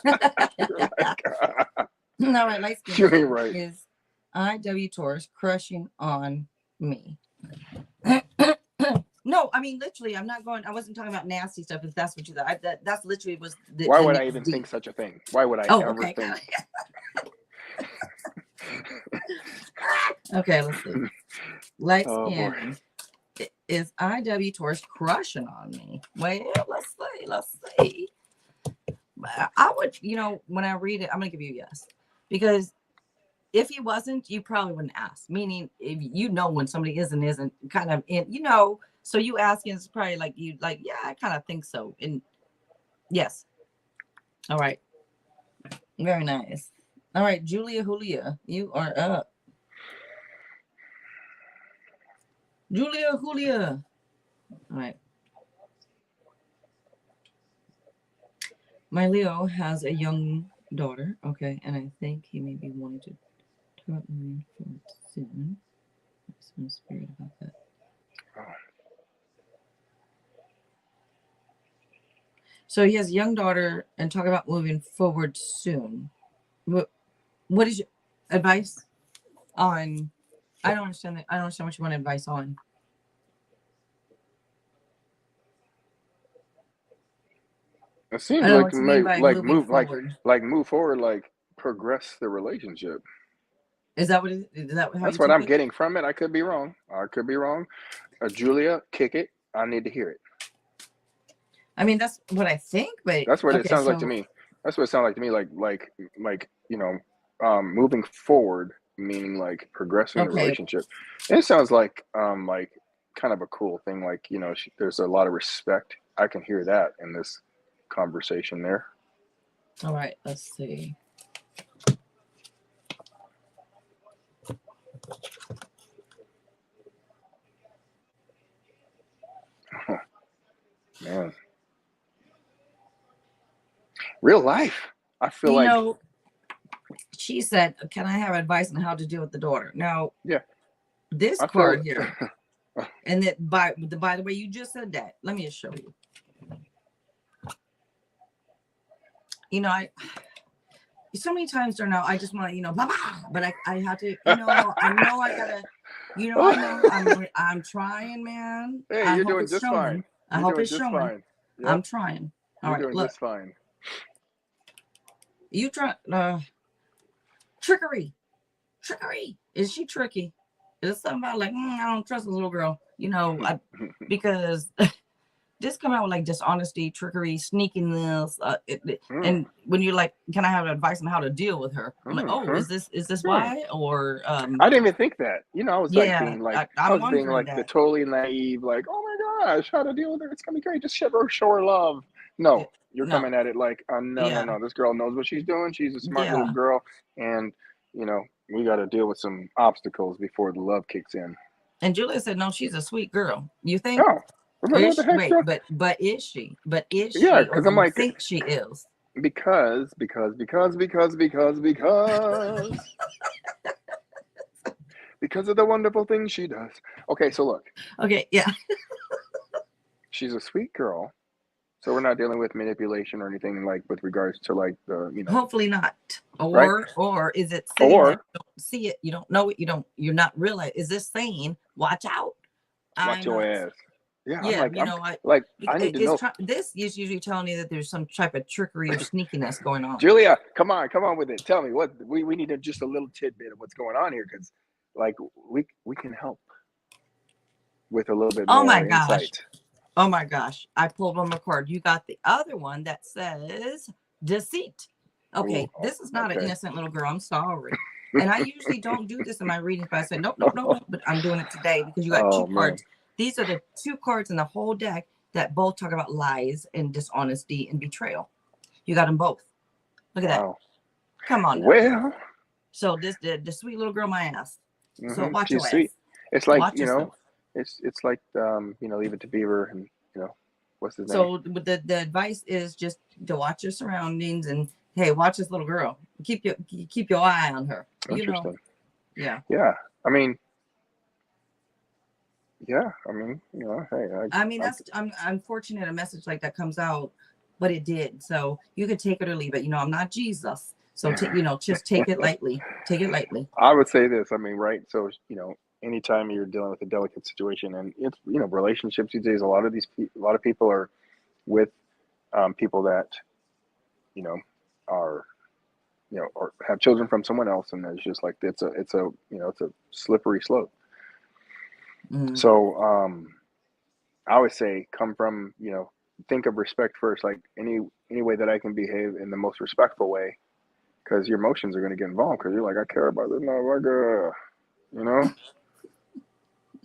No, right, light skin. You ain't right. Is IW Taurus crushing on me? No, I mean, literally, I'm not going. I wasn't talking about nasty stuff. If that's what you thought, that's literally was. Why would I even think such a thing? Why would I ever think? Okay, let's see. Light skin is IW Taurus crushing on me. Well, let's see. I would, when I read it, I'm gonna give you a yes, because if he wasn't, you probably wouldn't ask. Meaning, if when somebody isn't kind of in, so you asking is probably like yeah, I kind of think so. And yes, all right, very nice. All right, Julia, you are up. Julia. All right. My Leo has a young daughter. Okay, and I think he may be wanting to talk me forward soon. Some spirit about that. So he has a young daughter and talk about moving forward soon. What is your advice on? I don't understand that. I don't understand what you want advice on. It I seems don't know like what you mean by moving forward. move forward, like progress the relationship. Is that what it is? Is that how That's you what took I'm it? getting from it. I could be wrong. Julia, kick it. I need to hear it. I mean, that's what I think, but That's what it okay, sounds like to so me. That's what it sounds like to me. Moving forward, meaning like progressing the okay. relationship. And it sounds like kind of a cool thing. Like there's a lot of respect. I can hear that in this conversation there. All right, let's see. Oh, man, real life. I feel You like know, she said, "Can I have advice on how to deal with the daughter?" Now, yeah. this I feel card here, and that by the way, you just said that. Let me just show you. You know, I so many times Darnel, I just want to, blah, blah, but I have to, I know I gotta, I'm trying, man. Hey, I you're hope doing it's just fine. showing. I You're hope doing it's just showing. fine. Yep, I'm trying. All you're right, doing look. just fine. You try trickery. Is she tricky? Is something about like I don't trust this little girl, because this come out with like dishonesty, trickery, sneakiness, and when you're like, can I have advice on how to deal with her? I'm like, oh, is this why? Or I didn't even think that. I was like yeah, being like I I'm was being wondering like the that. totally naive, like, oh my gosh, how to deal with her? It's gonna be great. Just show her love. No, you're No, coming at it like, yeah, no. This girl knows what she's doing. She's a smart little yeah. girl, and we got to deal with some obstacles before the love kicks in. And Julia said, no, she's a sweet girl. You think? Oh, what the heck, Wait, girl? but is she? But is Yeah, she? Or because do I'm you like, think she is? because because of the wonderful things she does. Okay, so look, Okay, yeah. she's a sweet girl. So we're not dealing with manipulation or anything like with regards to like the, Hopefully not. right? Or is it saying that Or you don't see it, you don't know it, you're not realize? Is this saying, watch out? watch I'm your not. ass. Yeah, Yeah, I need to know. this is usually telling you that there's some type of trickery or sneakiness going on. Julia, come on with it. Tell me what we need just a little tidbit of what's going on here, because like we can help with a little bit Oh my more gosh. insight. Oh my gosh. I pulled one more card. You got the other one that says deceit. Okay, Ooh, this is not an okay. innocent little girl. I'm sorry. And I usually don't do this in my readings, but I said, nope. But I'm doing it today because you got two Oh man. cards. These are the two cards in the whole deck that both talk about lies and dishonesty and betrayal. You got them both. Look at that. Come on now. Well, So this the sweet little girl, my ass. So watch she's your sweet. ass. It's like, Watch yourself. it's like Leave It to Beaver and what's his name? So the advice is just to watch your surroundings and hey, watch this little girl. Keep your eye on her. Interesting. Yeah. Yeah. I mean, hey, I mean, I'm unfortunate a message like that comes out, but it did. So you could take it or leave it. I'm not Jesus. So just take it lightly. Take it lightly. I would say this. I mean, right? So anytime you're dealing with a delicate situation, and it's relationships these days, a lot of people are with people that are or have children from someone else, and it's just like it's a slippery slope. Mm. So I always say, come from think of respect first. Like any way that I can behave in the most respectful way, because your emotions are going to get involved. Because you're like, I care about this motherfucker,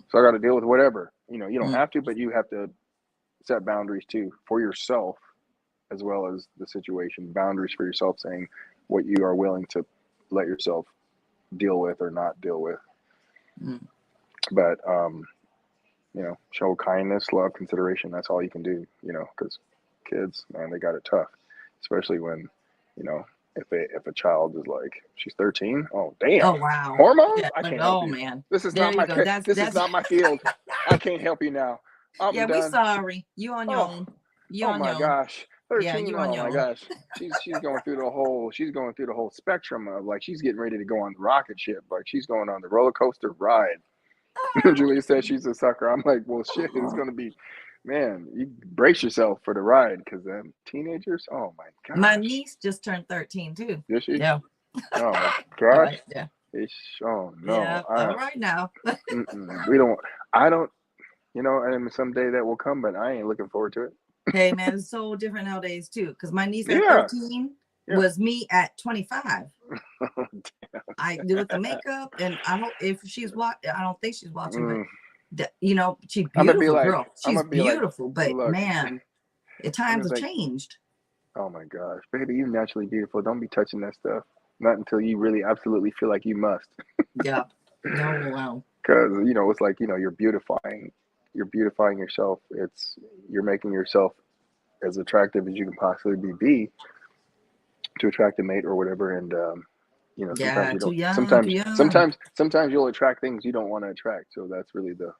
So I got to deal with whatever. You don't have to, but you have to set boundaries too for yourself, as well as the situation. Boundaries for yourself, saying what you are willing to let yourself deal with or not deal with. Mm. But show kindness, love, consideration. That's all you can do, because kids, man, they got it tough, especially when, if a child is like, she's 13. Oh, damn. Oh wow. Hormones? Yeah. I Like, can't help oh you. man. This is There not you my go. this is not my field. I can't help you now. I'm Yeah, we done. sorry. You on your Oh, own. You oh on my your own. gosh. Yeah, 13. you on Oh your my own. gosh. She's going through the whole spectrum of, like, she's getting ready to go on the rocket ship. Like, she's going on the roller coaster ride. Julia says she's a sucker. I'm like, well, shit, it's Oh. going to be, man, you brace yourself for the ride, because teenagers, oh my My gosh. niece just turned 13 too. Is she? Yeah. Oh my All gosh. right. Yeah. Oh Yeah. no. All right now. We don't, I don't, and someday that will come, but I ain't looking forward to it. Hey man, it's so different nowadays too. Because my niece at Yeah. 13 Yeah. was me at 25. I do with the makeup, and I hope if she's watching, I don't think she's watching, but she's I'm gonna be beautiful, like, girl. She's beautiful, but look, man, the I'm times just have like, changed. oh my gosh, baby, you're naturally beautiful. Don't be touching that stuff. Not until you really absolutely feel like you must. Yeah. No, wow. Because, it's like, you're beautifying yourself. You're making yourself as attractive as you can possibly be to attract a mate or whatever. And, sometimes Yeah, you too don't, young, too young. sometimes you'll attract things you don't want to attract. So that's really the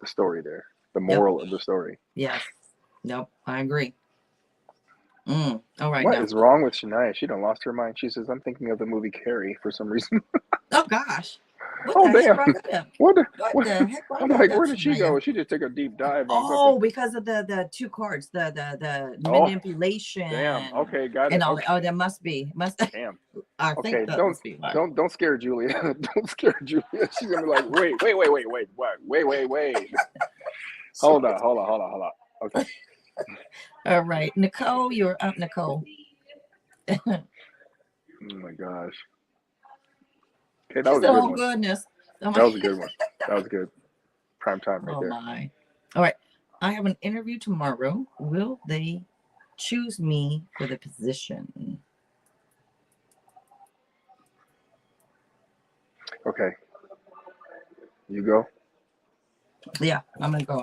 story there, the Yep. moral of the story. Yes. Nope. I agree. All right What now. is wrong with Shania? She done lost her mind. She says, I'm thinking of the movie Carrie for some reason. Oh gosh. What Oh, the heck damn. brought that up? What What the heck brought I'm that like, up, where did she Shania? go? She just took a deep dive on something. Oh, because of the two cards, the Oh, manipulation damn. Okay, got and it. all. Okay. Oh, there must be. Damn. I think Okay, that must be right. don't scare Julia. Don't scare Julia. She's gonna be like, wait. Hold on. Okay. All right, Nicole, you're up, Nicole. Oh my gosh. Okay, that She was a said, good "Oh one. goodness." That was a good one. That was good. Prime time right Oh there. my. All right. I have an interview tomorrow. Will they choose me for the position? Okay. You go. Yeah, I'm gonna go.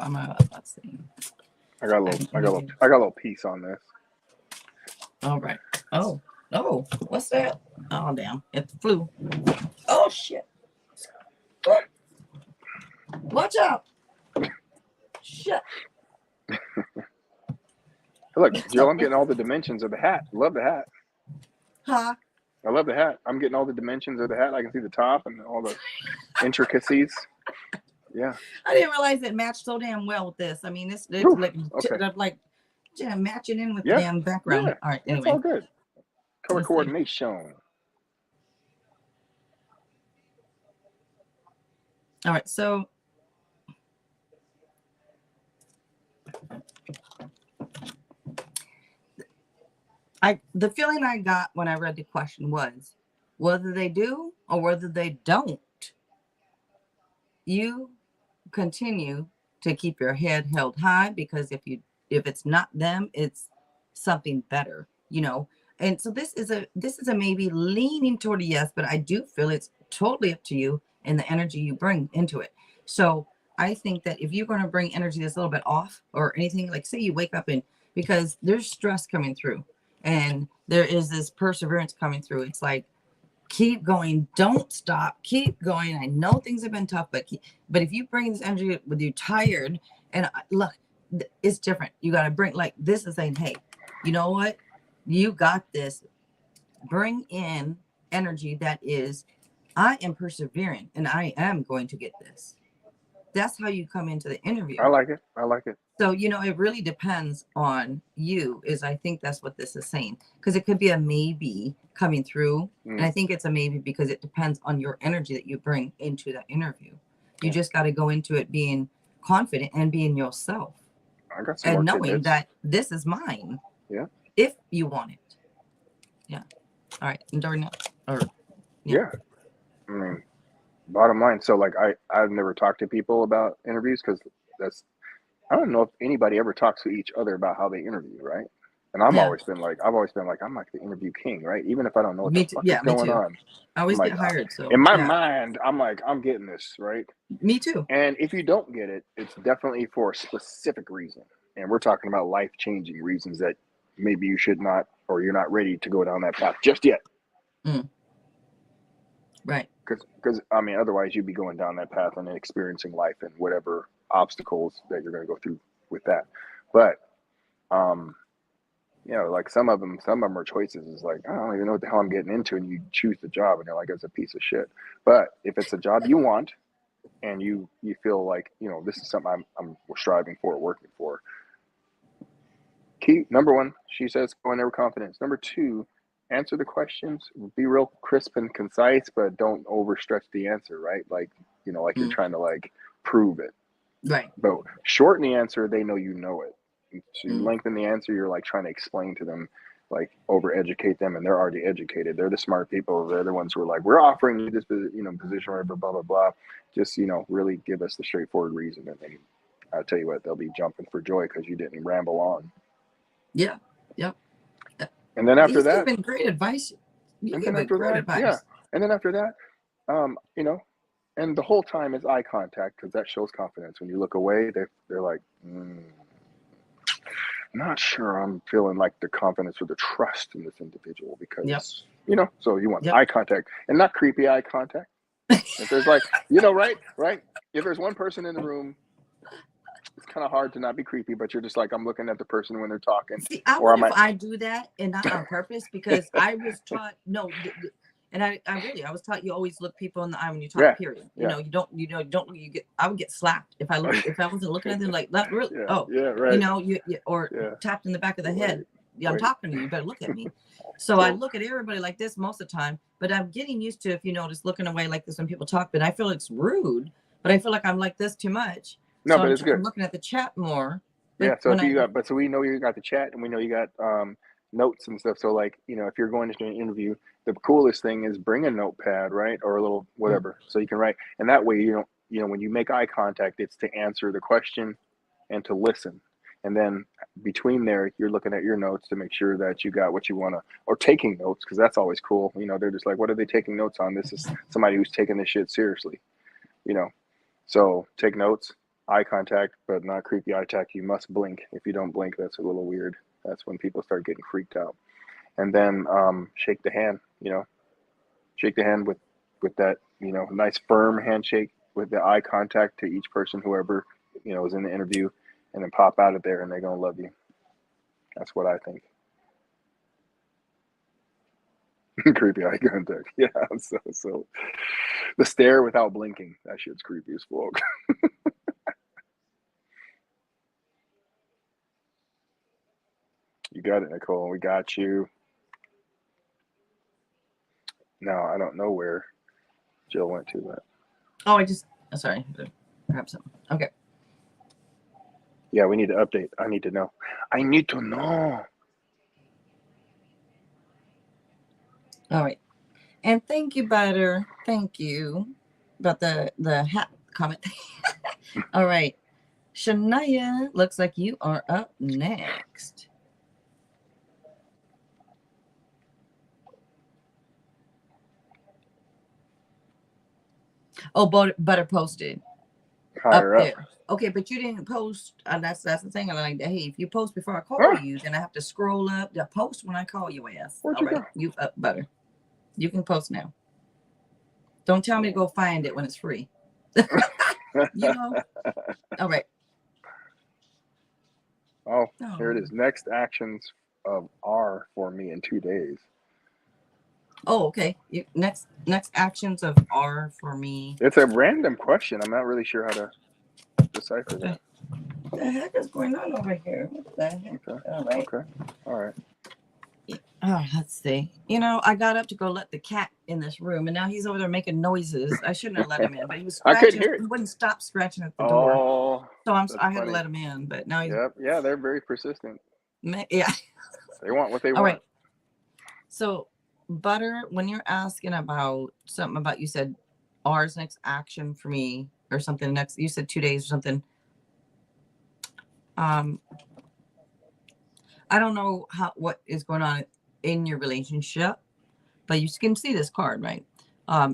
Let's see. I got a little piece on this. All right. Oh, what's that? Oh damn. It flew. Oh shit. Oh, watch out. Shit. Look, Jill, I'm getting all the dimensions of the hat. Love the hat. Huh? I love the hat. I'm getting all the dimensions of the hat. I can see the top and all the intricacies. Yeah. I didn't realize it matched so damn well with this. I mean, it's Whew. like Okay. matching in with the Yeah. damn background. Yeah. All right. It's Anyway, all good. Color let's see. coordination. All right. So the feeling I got when I read the question was whether they do or whether they don't, you continue to keep your head held high, because if it's not them, it's something better, And so this is a maybe leaning toward a yes, but I do feel it's totally up to you and the energy you bring into it. So I think that if you're going to bring energy that's a little bit off or anything, like say you wake up and because there's stress coming through and there is this perseverance coming through, it's like, keep going, don't stop, keep going. I know things have been tough, but if you bring this energy with you tired, and look, it's different. You got to bring, like, this is saying, hey, you know what? You got this. Bring in energy that is, I am persevering and I am going to get this. That's how you come into the interview. I like it. So, it really depends on you, I think that's what this is saying. Because it could be a maybe coming through. And I think it's a maybe because it depends on your energy that you bring into that interview. You just got to go into it being confident and being yourself. I got some and more knowing tidbits. that this is mine. Yeah. If you want it. Yeah. All right. And Darnel. Yeah. I mean, bottom line. So, like, I've never talked to people about interviews because I don't know if anybody ever talks to each other about how they interview, right? And I've Yeah. always been like, I'm like the interview king, right? Even if I don't know what Me the too. fuck is Yeah, me going too. on, I I'm always like, get hired. So in my yeah, mind, I'm like, I'm getting this, right? me too. And if you don't get it, it's definitely for a specific reason. And we're talking about life-changing reasons that maybe you should not, or you're not ready to go down that path just yet. Mm. Right. Because I mean, otherwise you'd be going down that path and experiencing life and whatever obstacles that you're going to go through with that. But you know, like some of them are choices. Is like, I don't even know what the hell I'm getting into, and you choose the job, and you're like, it's a piece of shit. But if it's a job you want, and you feel like, you know, this is something I'm striving for, working for. Key number one, she says, go in there with confidence. Number two, answer the questions. Be real crisp and concise, but don't overstretch the answer, right? Like, you know, like you're trying to like prove it. Right. But shorten the answer, they know you know it. So you lengthen the answer, you're like trying to explain to them, like over educate them, and they're already educated. They're the smart people. They're the ones who are like, we're offering you this, you know, position, whatever, blah blah blah. Just, you know, really give us the straightforward reason, and then I'll tell you what, they'll be jumping for joy because you didn't ramble on. Yeah. Yep. And then after He's that, given great advice. You give it great advice. yeah, and then after that, you know, and the whole time is eye contact because that shows confidence. When you look away, they're like, not sure I'm feeling like the confidence or the trust in this individual because, Yep. you know, so you want Yep. eye contact and not creepy eye contact. If there's like, you know, right. If there's one person in the room, it's kind of hard to not be creepy, but you're just like, I'm looking at the person when they're talking. See, I Or wonder if I do that and not on purpose because I was taught and I was taught you always look people in the eye when you talk. Yeah, period. yeah. I would get slapped if I wasn't looking at them like not really. Yeah, Oh, yeah, right. you know, or tapped in the back of the head. Yeah, I'm talking to you. You better look at me. So I look at everybody like this most of the time, but I'm getting used to, if you notice, looking away like this when people talk. But I feel it's rude. But I feel like I'm like this too much. No, So but it's good. I'm looking at the chat more. Yeah, so if you got, but so we know you got the chat, and we know you got notes and stuff. So like, you know, if you're going into an interview, the coolest thing is bring a notepad, right, or a little whatever, so you can write, and that way you don't, you know, when you make eye contact, it's to answer the question and to listen, and then between there, you're looking at your notes to make sure that you got what you want to, or taking notes, because that's always cool. You know, they're just like, what are they taking notes on? This is somebody who's taking this shit seriously, you know. So take notes. Eye contact, but not creepy eye contact. You must blink. If you don't blink, that's a little weird. That's when people start getting freaked out. And then shake the hand. You know, shake the hand with that, you know, nice firm handshake with the eye contact to each person, whoever, you know, is in the interview, and then pop out of there, and they're gonna love you. That's what I think. Creepy eye contact. Yeah. So the stare without blinking. That shit's creepy as fuck. You got it, Nicole. We got you. Now, I don't know where Jill went to, but. Oh, sorry. Grab something. Okay. Yeah, we need to update. I need to know. I need to know. All right. And thank you, Butter. Thank you about the hat comment. All right. Shania, looks like you are up next. Oh, Butter posted Higher up up. there. Okay, but you didn't post. That's the thing. I'm like, hey, if you post before I call you, then I have to scroll up to post when I call you ass. Where'd All you right, go? you up, Butter. You can post now. Don't tell me to go find it when it's free. You know. All right. Oh, here it is. Next actions of R for me in 2 days. Oh, okay. Next actions of R for me. It's a random question. I'm not really sure how to decipher that. What the heck is going on over here? What the heck? Okay. All right. Okay. All right. Oh, let's see. You know, I got up to go let the cat in this room, and now he's over there making noises. I shouldn't have let him in, but he was scratching. I couldn't hear it. He wouldn't stop scratching at the door. Oh. So I had to let him in, but now he's. Yep. Yeah, they're very persistent. Yeah. They want what they want. All right. So, Butter, when you're asking about something about, you said R's next action for me or something next, you said 2 days or something. I don't know what is going on in your relationship, but you can see this card, right?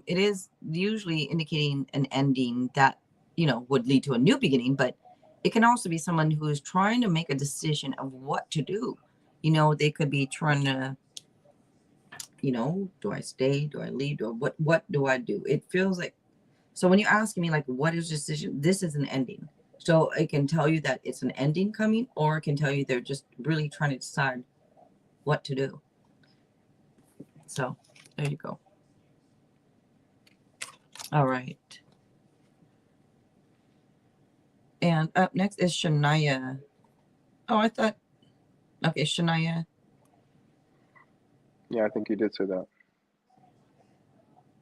It is usually indicating an ending that, would lead to a new beginning, but it can also be someone who is trying to make a decision of what to do. They could be trying to, do I stay? Do I leave? Or what do I do? It feels like, so when you're asking me like, what is decision? This is an ending. So it can tell you that it's an ending coming, or it can tell you they're just really trying to decide what to do. So there you go. All right. And up next is Shania. Oh, I thought, okay, Shania. Yeah, I think you did say that.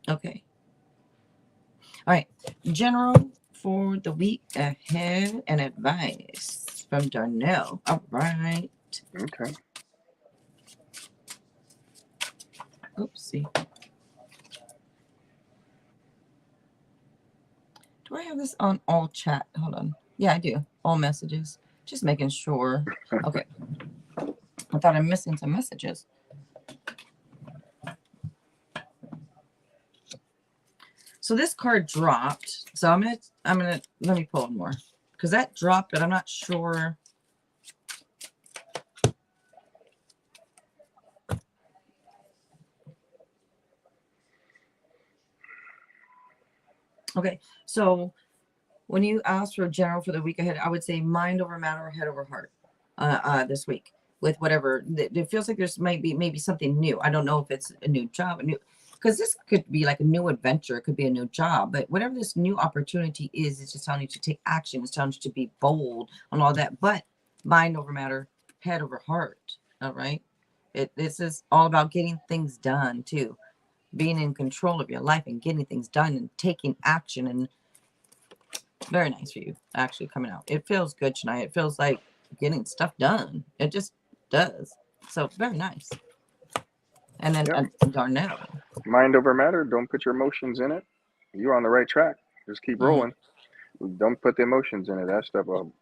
Okay. All right. General for the week ahead and advice from Darnel. All right. Okay. Oopsie. Do I have this on all chat? Hold on. Yeah, I do. All messages. Just making sure. Okay. I thought I'm missing some messages. So this card dropped. So I'm gonna let me pull one more because that dropped, but I'm not sure. Okay, so when you ask for a general for the week ahead, I would say mind over matter or head over heart this week with whatever. It feels like there's maybe something new. I don't know if it's a new job, because this could be like a new adventure. It could be a new job, but whatever this new opportunity is, it's just telling you to take action. It's telling you to be bold on all that, but mind over matter, head over heart. All right. This is all about getting things done too, being in control of your life and getting things done and taking action. And very nice for you actually coming out. It feels good tonight. It feels like getting stuff done. It just does. So very nice. And then Yep. Darnell. Mind over matter. Don't put your emotions in it. You're on the right track. Just keep rolling. Don't put the emotions in it. That stuff will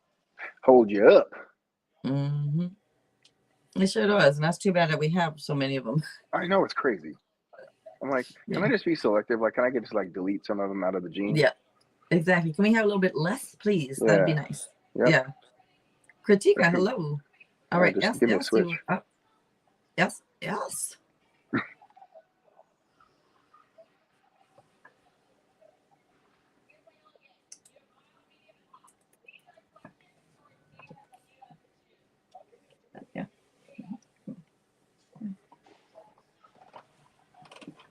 hold you up. Mm-hmm. It sure does. And that's too bad that we have so many of them. I know, it's crazy. I'm like, can I just be selective? Like, can I just like delete some of them out of the gene? Yeah, exactly. Can we have a little bit less, please? That'd be Yeah. nice. Yep. Yeah. Kritika, hello. All right. Just Yes, give me a yes, switch. you were up. Yes, yes. Yeah.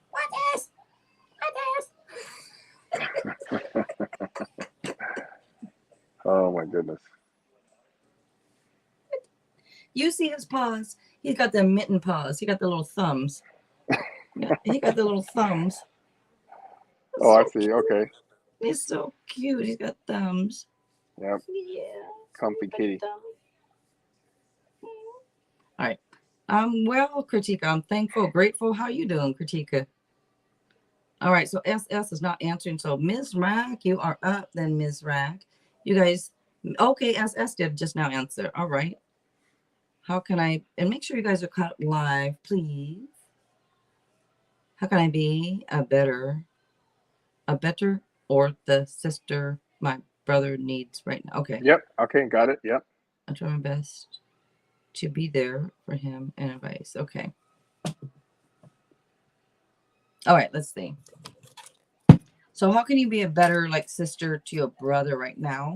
What is? Oh my goodness. You see his paws. He's got the mitten paws. He got the little thumbs. Yeah, he got the little thumbs. Oh, I So see. cute. Okay. He's so cute. He's got thumbs. Yep. Yeah. Comfy kitty. All right. Well, Kritika, I'm thankful, grateful. How you doing, Kritika? All right. So SS is not answering. So Ms. Rack, you are up. Then Ms. Rack, you guys. Okay, SS did just now answer. All right. How can I? And make sure you guys are caught live, please. How can I be a better or the sister my brother needs right now? Okay. Yep. Okay. Got it. Yep. I'll try my best to be there for him and advice. Okay. All right, let's see. So how can you be a better like sister to your brother right now?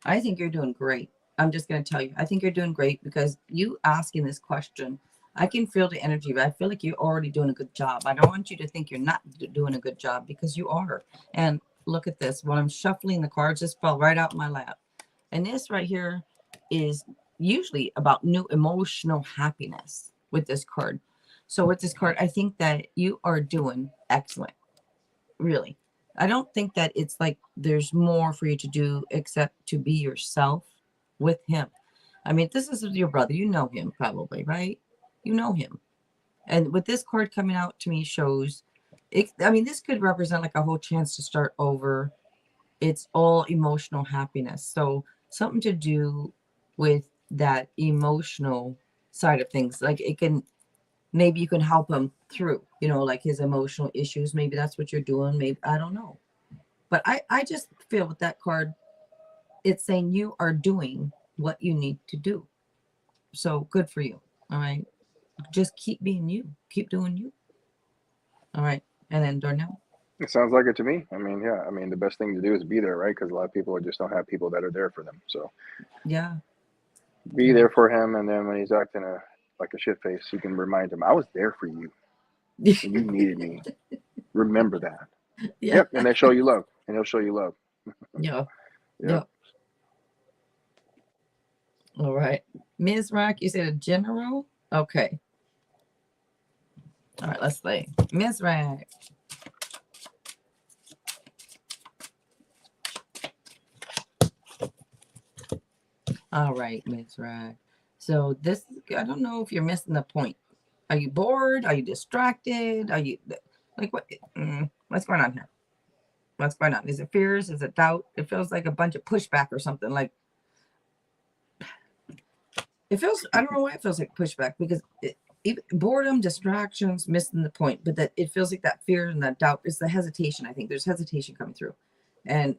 I think you're doing great. I'm just going to tell you. I think you're doing great because you asking this question, I can feel the energy, but I feel like you're already doing a good job. I don't want you to think you're not doing a good job because you are. And look at this. When I'm shuffling the cards, just fell right out my lap. And this right here is usually about new emotional happiness with this card. So with this card, I think that you are doing excellent. Really. I don't think that it's like there's more for you to do except to be yourself with him. I mean, this is your brother. You know him probably, right? You know him. And with this card coming out to me shows it, I mean, this could represent like a whole chance to start over. It's all emotional happiness. So something to do with that emotional side of things. Like it can, maybe you can help him through, like his emotional issues. Maybe that's what you're doing. Maybe, I don't know. But I just feel with that card, it's saying you are doing what you need to do. So good for you. All right. Just keep being you. Keep doing you. All right. And then Darnell. It sounds like it to me. I mean, yeah. I mean, the best thing to do is be there, right? Because a lot of people just don't have people that are there for them. So Yeah. be there for him, and then when he's acting like a shit face, you can remind him, "I was there for you. When you needed me. Remember that." Yeah. Yep. And they show you love, and he'll show you love. Yeah. Yep. Yeah. All right. Ms. Rock, you said a general? Okay. All right, let's see. Ms. Rock. All right, Ms. Rock. So this, I don't know if you're missing the point. Are you bored? Are you distracted? Are you, like, what's going on here? What's going on? Is it fears? Is it doubt? It feels like a bunch of pushback or something. Like, it feels, I don't know why it feels like pushback, because boredom, distractions, missing the point, but that it feels like that fear and that doubt is the hesitation. I think there's hesitation coming through, and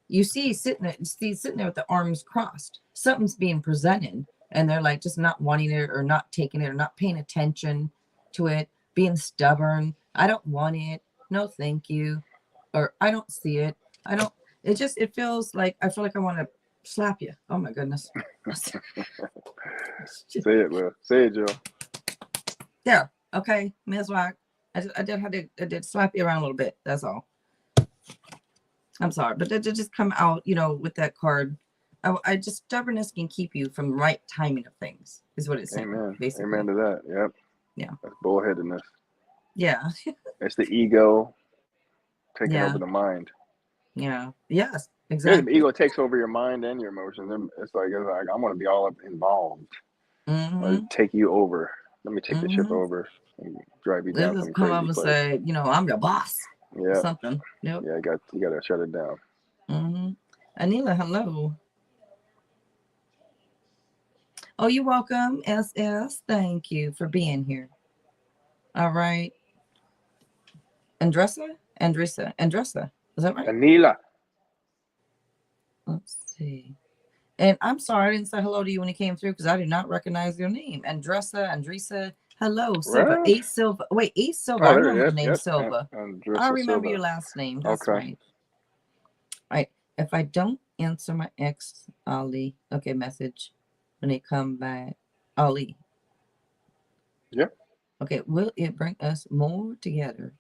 you see sitting there with the arms crossed. Something's being presented, and they're like just not wanting it or not taking it or not paying attention to it, being stubborn. I don't want it. No, thank you. Or I don't see it. I don't. It feels like I feel like I want to slap you. Oh my goodness. Say it, Will. Say it, Joe. There. Okay, Ms. Rock. I did slap you around a little bit. That's all. I'm sorry, but it just come out, with that card. I just, stubbornness can keep you from right timing of things, is what it's saying. Amen. Basically. Amen to that. Yep. Yeah. That's bullheadedness. Yeah. It's the ego taking Yeah. over the mind. Yeah. Yes. Yeah, Exactly. the ego takes over your mind and your emotions. And it's like I'm going to be all up involved. Let it take you over. Let me take the ship over and drive you down This is some come up crazy and place. say, I'm your boss. Yeah. Something. Yep. Yeah, you got to shut it down. Anila, hello. Oh, you're welcome, SS. Thank you for being here. All right. Andressa. Is that right? Anila. Let's see. And I'm sorry I didn't say hello to you when you came through because I did not recognize your name. Andressa. Hello, Silva. Right? Ace Silva. Wait, Ace Silva. Oh, I there remember it the is. name Yep. Silva. Andressa I remember Silva. your last name. That's Okay. right. All right. If I don't answer my ex, Ali, okay, message when they come back. Ali. Yep. Okay, will it bring us more together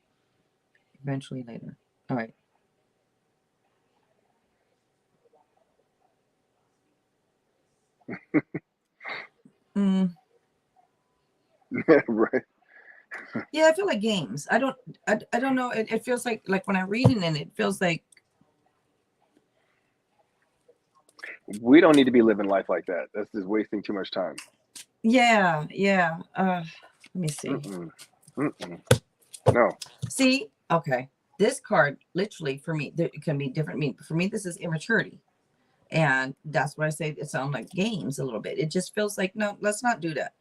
eventually later? All right. Right. Yeah, I feel like games. I don't know. It feels like when I'm reading it, it feels like We don't need to be living life like that. That's just wasting too much time. yeah. Let me see. No. See, okay. This card, literally, for me, there can be different meaning. For me, this is immaturity. And that's why I say it sounds like games a little bit. It just feels like, no, let's not do that.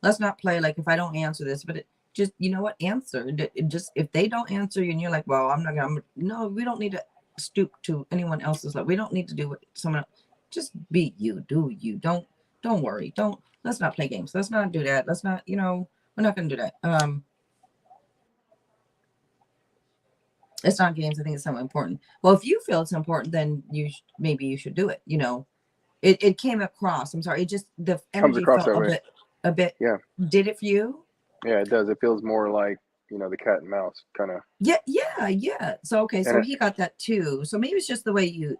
Let's not play like if I don't answer this, but it just, what, answer. It just, if they don't answer you and you're like, well, I'm not going to, no, we don't need to stoop to anyone else's level. We don't need to do what someone else, just be you, do you. Don't worry. Let's not play games. Let's not do that. Let's not, we're not going to do that. It's not games. I think it's something important. Well, if you feel it's important, then maybe you should do it. It came across. I'm sorry. It just, the Comes energy across felt that way. a bit. Yeah. Did it for you? Yeah, it does. It feels more like, the cat and mouse kind of. Yeah. So, okay. So he got that too. So maybe it's just the way the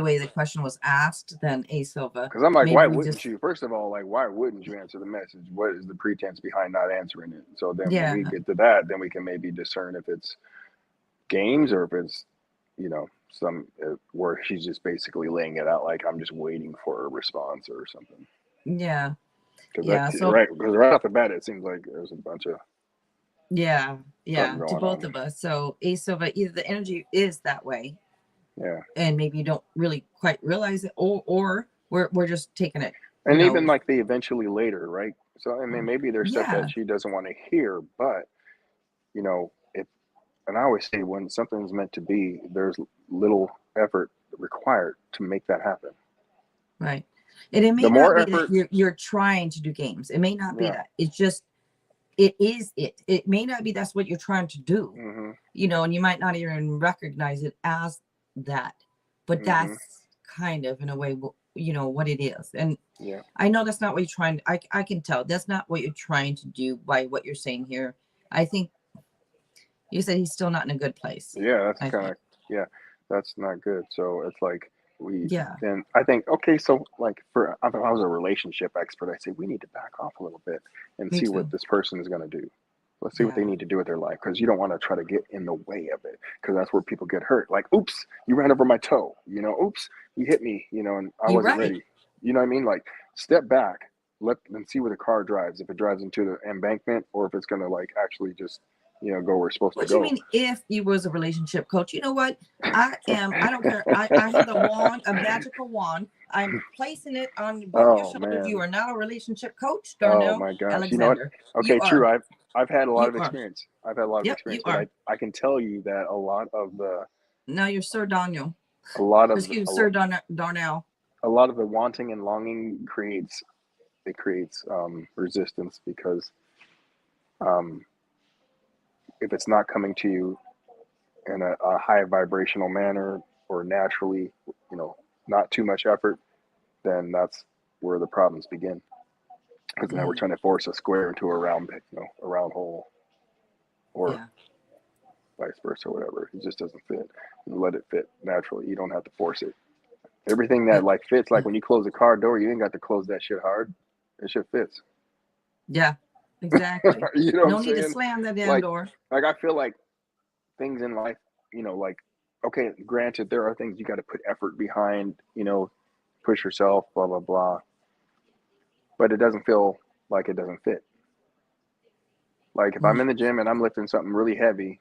way the question was asked then, A Silva. Because I'm like, maybe why wouldn't you? First of all, like, why wouldn't you answer the message? What is the pretense behind not answering it? So then when we get to that, then we can maybe discern if it's games or if it's, some where she's just basically laying it out like I'm just waiting for a response or something. Yeah. Because So right off the bat, it seems like there's a bunch of to both of us. So A Silva, either the energy is that way, yeah, and maybe you don't really quite realize it, or We're just taking it, And even like the eventually later, right? So I mean, maybe there's stuff yeah, that she doesn't want to hear, but if and I always say when something's meant to be, there's little effort required to make that happen. right. And it The may not more be effort, that you're trying to do games. It may not be yeah. that. It's just it may not be that's what you're trying to do, Hmm. and you might not even recognize it as that, but Hmm. that's kind of in a way what it is. And Yeah. I know that's not what you're trying to, I can tell that's not what you're trying to do by what you're saying here. I think you said he's still not in a good place. Yeah, that's I kind think. of, yeah, that's not good. So it's like Yeah, then I think, okay, so like if I was a relationship expert, I'd say we need to back off a little bit and me see what too. this person is going to do. Let's see what they Yeah, need to do with their life, because you don't want to try to get in the way of it, because that's where people get hurt. Like, oops, you ran over my toe, oops, you hit me, and I you're wasn't right. ready. You know what I mean? Like, step back, let them see where the car drives, if it drives into the embankment or if it's going to like actually just, go where it's supposed to What do you go. mean if you was a relationship coach? You know what? I don't care. I have the wand, a magical wand. I'm placing it on both your Oh shoulders. You man. are now a relationship coach, Oh Darnel my gosh. You know what? Alexander. You Okay, true. are. I've had a lot You of are. experience. I've had a lot of Yep, you experience, but are. I can tell you that Now you're Sir Daniel. a lot of Excuse Sir Darnell. a lot of the wanting and longing creates resistance, because um, if it's not coming to you in a high vibrational manner or naturally, not too much effort, then that's where the problems begin. Because now we're Mm, trying to force a square into a round, a round hole, or yeah. vice versa, whatever. It just doesn't fit. You let it fit naturally. You don't have to force it. Everything that like fits, like when you close a car door, you ain't got to close that shit hard. It shit fits. Yeah. Exactly. You know what I'm No need to saying? slam that damn Like, door. I feel like things in life, like, okay, granted, there are things you got to put effort behind, push yourself, blah blah blah. But it doesn't feel like it doesn't fit. Like if I'm Mm, in the gym and I'm lifting something really heavy,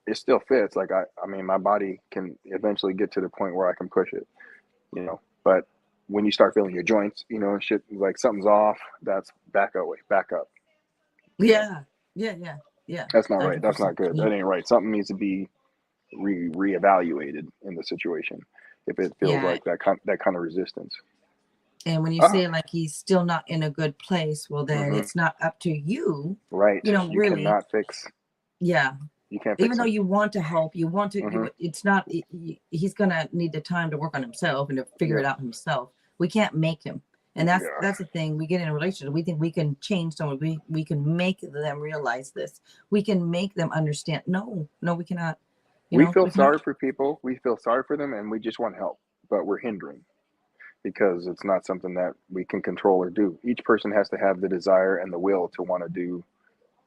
it still fits. Like I mean, my body can eventually get to the point where I can push it, But when you start feeling your joints, and shit, like something's off, that's back away, back up. You know, yeah. Yeah. Yeah. Yeah. that's not right. That's 100%. not good. That ain't right. Something needs to be reevaluated in the situation if it feels Yeah. like that kind of resistance. And when you Ah, say like he's still not in a good place, well, then mm-hmm. it's not up to you, Right. You really. cannot fix. Yeah. You can't Even fix though them. you want to help, you want to, Mm-hmm. it's not, he's going to need the time to work on himself and to figure Yeah. it out himself. We can't make him. And Yeah. that's the thing. We get in a relationship. We think we can change someone. We can make them realize this. We can make them understand. No, we cannot. We feel We cannot. sorry for people. We feel sorry for them, and we just want help, but we're hindering, because it's not something that we can control or do. Each person has to have the desire and the will to want to do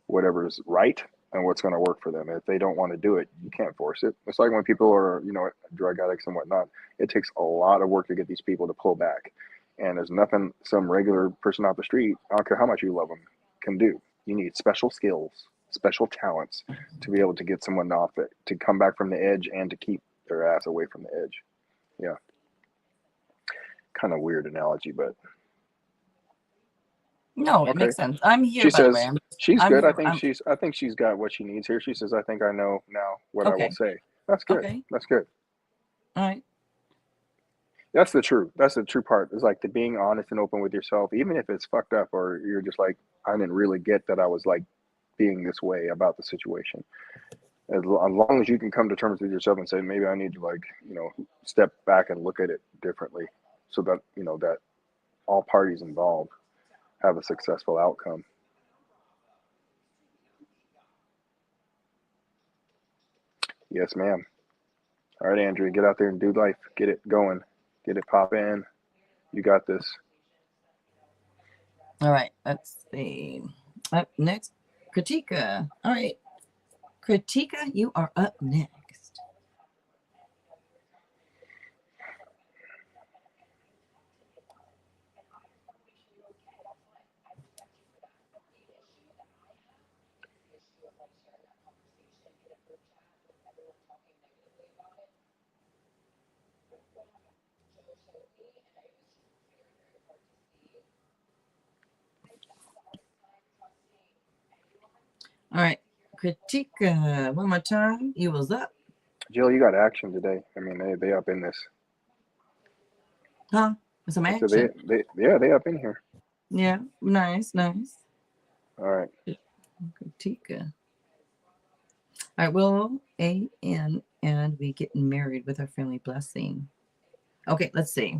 whatever's right and what's going to work for them. If they don't want to do it, you can't force it. It's like when people are, drug addicts and whatnot. It takes a lot of work to get these people to pull back. And there's nothing some regular person off the street, I don't care how much you love them, can do. You need special skills, special talents to be able to get someone off it, to come back from the edge and to keep their ass away from the edge. Yeah. Kind of weird analogy, but No, it okay. makes sense. I'm here, She by the way. says she's I'm good. here. I think she's got what she needs here. She says, I think I know now what I will Okay. say. That's good. Okay. That's good. All right. That's the truth. That's the true part. Is like the being honest and open with yourself, even if it's fucked up or you're just like, I didn't really get that I was like being this way about the situation. As long as you can come to terms with yourself and say, maybe I need to like, step back and look at it differently, so that that all parties involved have a successful outcome. Yes, ma'am. All right, Andrea, get out there and do life. Get it going. Get it pop in. You got this. All right. Let's see. Up next, Kritika. All right. Kritika, you are up next. All right. Kritika, one more time. You was up. Jill, you got action today. I mean, they up in this. Huh? Some I said action. they up in here. Yeah. Nice. Nice. All right. Kritika. All right. Well, A-N, and we getting married with our family blessing. Okay. Let's see.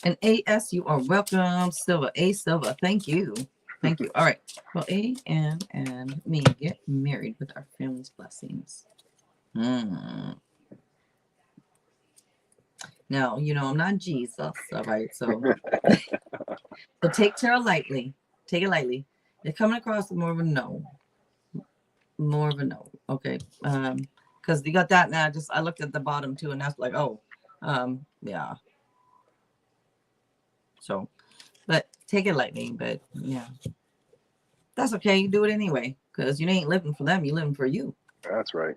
And A.S., you are welcome. Silva. A. Silva. Thank you. Thank you. All right. Well, A-N and me get married with our family's blessings. Now, I'm not Jesus. All right. So take tarot lightly. Take it lightly. They're coming across more of a no. More of a no. Okay. Because you got that now. I looked at the bottom too, and that's like, oh, yeah. So, but take it lightly. But yeah, that's okay. You do it anyway, because you ain't living for them. You're living for you. That's right.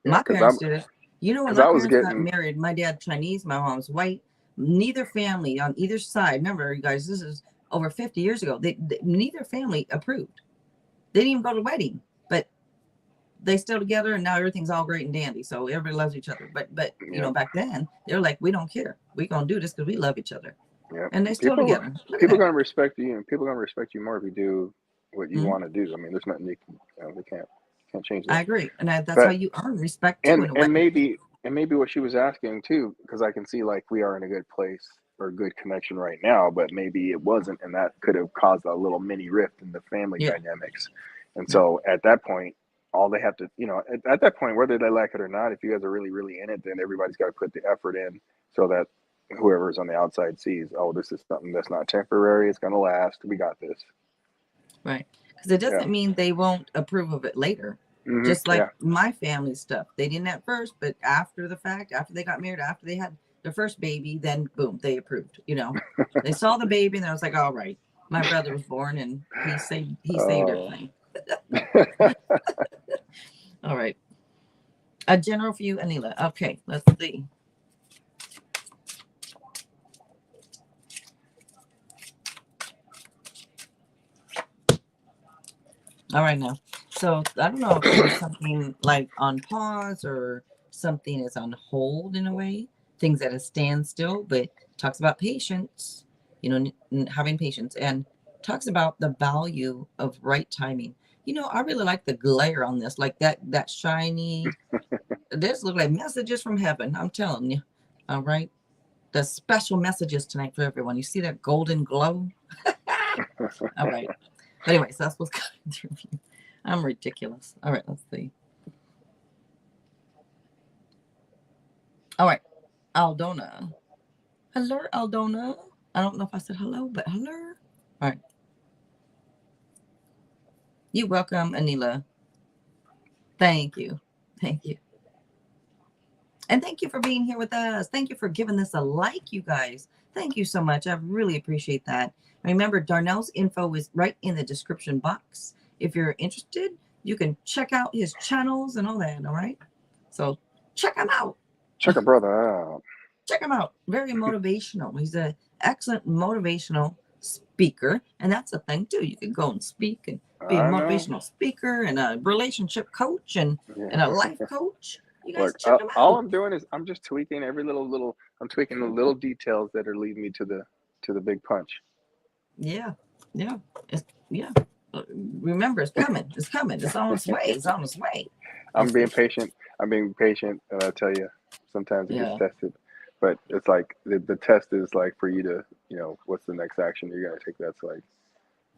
Yeah, My parents did it. When my parents got married, my dad Chinese, my mom's white. Neither family on either side. Remember, you guys, this is over 50 years ago. Neither family approved. They didn't even go to the wedding, but they still together, and now everything's all great and dandy. So everybody loves each other. But back then they were like, we don't care. We're gonna do this because we love each other. Yeah. And they still together. People are gonna respect you, and people are gonna respect you more if you do what you want to do. I mean, there's nothing they can't change that. I agree, and that's how you earn respect too. And maybe what she was asking too, because I can see like we are in a good place or a good connection right now, but maybe it wasn't, and that could have caused a little mini rift in the family dynamics. And so at that point, all they have to, at that point, whether they like it or not, if you guys are really, really in it, then everybody's got to put the effort in so that whoever's on the outside sees, oh, this is something that's not temporary. It's going to last. We got this. Right. Because it doesn't mean they won't approve of it later. Just like my family stuff. They didn't at first, but after the fact, after they got married, after they had their first baby, then boom, they approved. They saw the baby and I was like, all right, my brother was born and he saved everything. All right. A general for you, Anila. Okay, let's see. All right now. So I don't know if there's something like on pause or something is on hold in a way, things at a standstill, but talks about patience, having patience, and talks about the value of right timing. I really like the glare on this, like that shiny. This look like messages from heaven. I'm telling you. All right. The special messages tonight for everyone. You see that golden glow? All right. But anyways, that's what's coming through you. I'm ridiculous. All right, let's see. All right, Aldona. Hello, Aldona. I don't know if I said hello, but hello. All right. You're welcome, Anila. Thank you. Thank you. And thank you for being here with us. Thank you for giving this a like, you guys. Thank you so much. I really appreciate that. Remember, Darnell's info is right in the description box. If you're interested, you can check out his channels and all that, all right? So check him out. Check a brother out. Check him out. Very motivational. He's an excellent motivational speaker. And that's a thing, too. You can go and speak and be a motivational speaker and a relationship coach and a life coach. You guys check him out. All I'm doing is I'm just tweaking I'm tweaking the little details that are leading me to the big punch. Yeah. Remember, it's coming. It's coming. It's on its way. It's on its way. I'm being patient. And I tell you, sometimes it gets tested. But it's like the test is like for you to, what's the next action you're gonna take that's like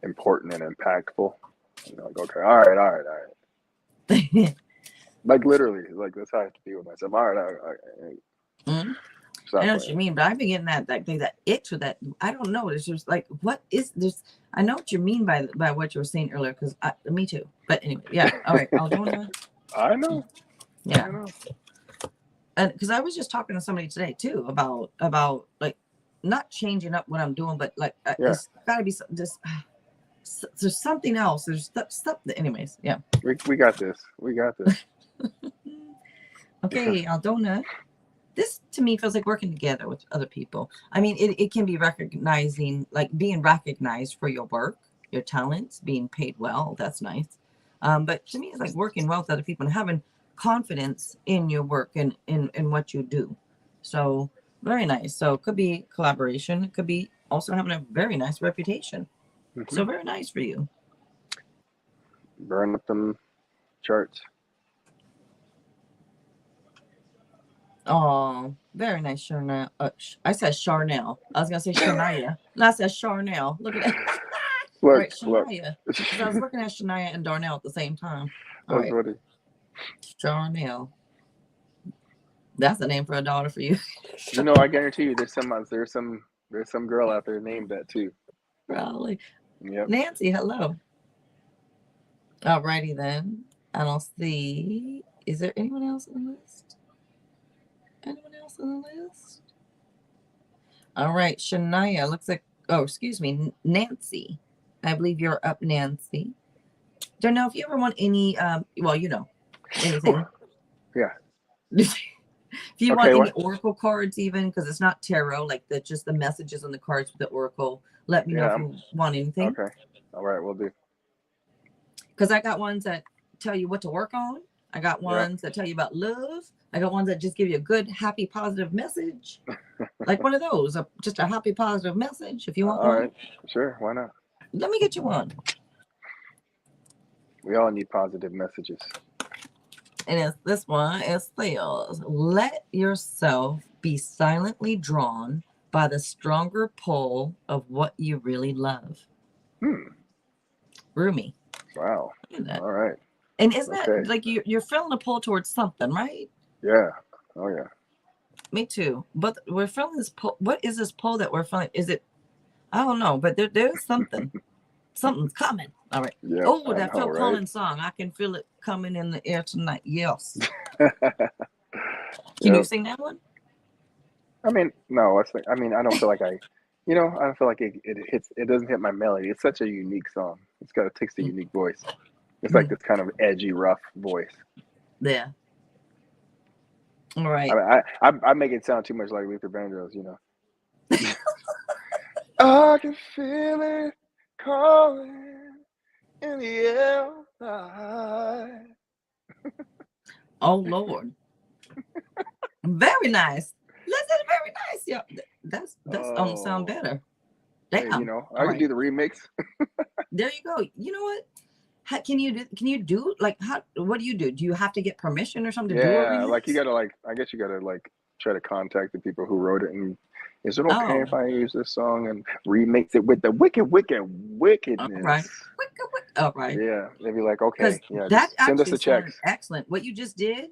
important and impactful. Like, okay, all right. Like literally, like that's how I have to deal with myself. All right. Mm-hmm. I know what you mean, but I've been getting that itch with that. I don't know. It's just like, what is this? I know what you mean by what you were saying earlier, because me too. But anyway, yeah. All right, I know. Yeah. And because I was just talking to somebody today too about like not changing up what I'm doing, but like there's got to be there's something else. There's stuff. Anyways, yeah. We got this. We got this. Okay, Aldona. This to me feels like working together with other people. I mean, it can be recognizing, like being recognized for your work, your talents, being paid well. That's nice. But to me, it's like working well with other people and having confidence in your work and in what you do. So very nice. So it could be collaboration. It could be also having a very nice reputation. So very nice for you. Burn up them charts. Oh, very nice, Charnel. I said Charnel. I was gonna say Shania. No, I said Charnel. Look at that. All Look, right, look. Shania. Because I was looking at Shania and Darnell at the same time. All That's right, funny. Charnel. That's the name for a daughter for you. You know, I guarantee you, there's some girl out there named that too. Probably. Yep. Nancy, hello. Alrighty then. I don't see. Is there anyone else on the list? Anyone else on the list? All right, Shania. Looks like. Oh, excuse me, Nancy. I believe you're up, Nancy. Don't know if you ever want any. Well, you know, anything. Yeah. If you Okay, want any what? oracle cards, even because it's not tarot, like just the messages on the cards with the oracle. Let me know Yeah. if you want anything. Okay. All right, we'll do. Because I got ones that tell you what to work on. I got ones that tell you about love. I got ones that just give you a good, happy, positive message. Like one of those, just a happy, positive message. If you want All one, right. Sure. Why not? let me get you one. We all need positive messages. And it's this one. It says, "Let yourself be silently drawn by the stronger pull of what you really love." Rumi. Wow. Look at that. All right. And isn't Okay. that like you're feeling a pull towards something, right? Yeah. Oh yeah. Me too. But we're feeling this pull. What is this pull that we're feeling? Is it? I don't know. But there's something. Something's coming. All right. Yeah. Oh, I that know, Phil right? Collins song. I can feel it coming in the air tonight. Yes. Yep. Can you sing that one? I mean, no. I mean, I don't feel like I don't feel like it hits. It doesn't hit my melody. It's such a unique song. It takes a unique voice. It's like this kind of edgy, rough voice. Yeah. All right. I make it sound too much like Luther Vandross, you know. I can feel it calling in the air. Oh Lord. Very nice. Listen, very nice. Yeah, that's sound better. Hey, Damn. you know, I All can right. do the remix. There you go. You know what? Can you do like what do you do? Do you have to get permission or something to do a Yeah, remix? like you gotta I guess you gotta try to contact the people who wrote it, and is it okay if I use this song and remix it with the wickedness? All right. All right. Yeah, they'd be like, okay, yeah, that just send us actually the checks. excellent. What you just did.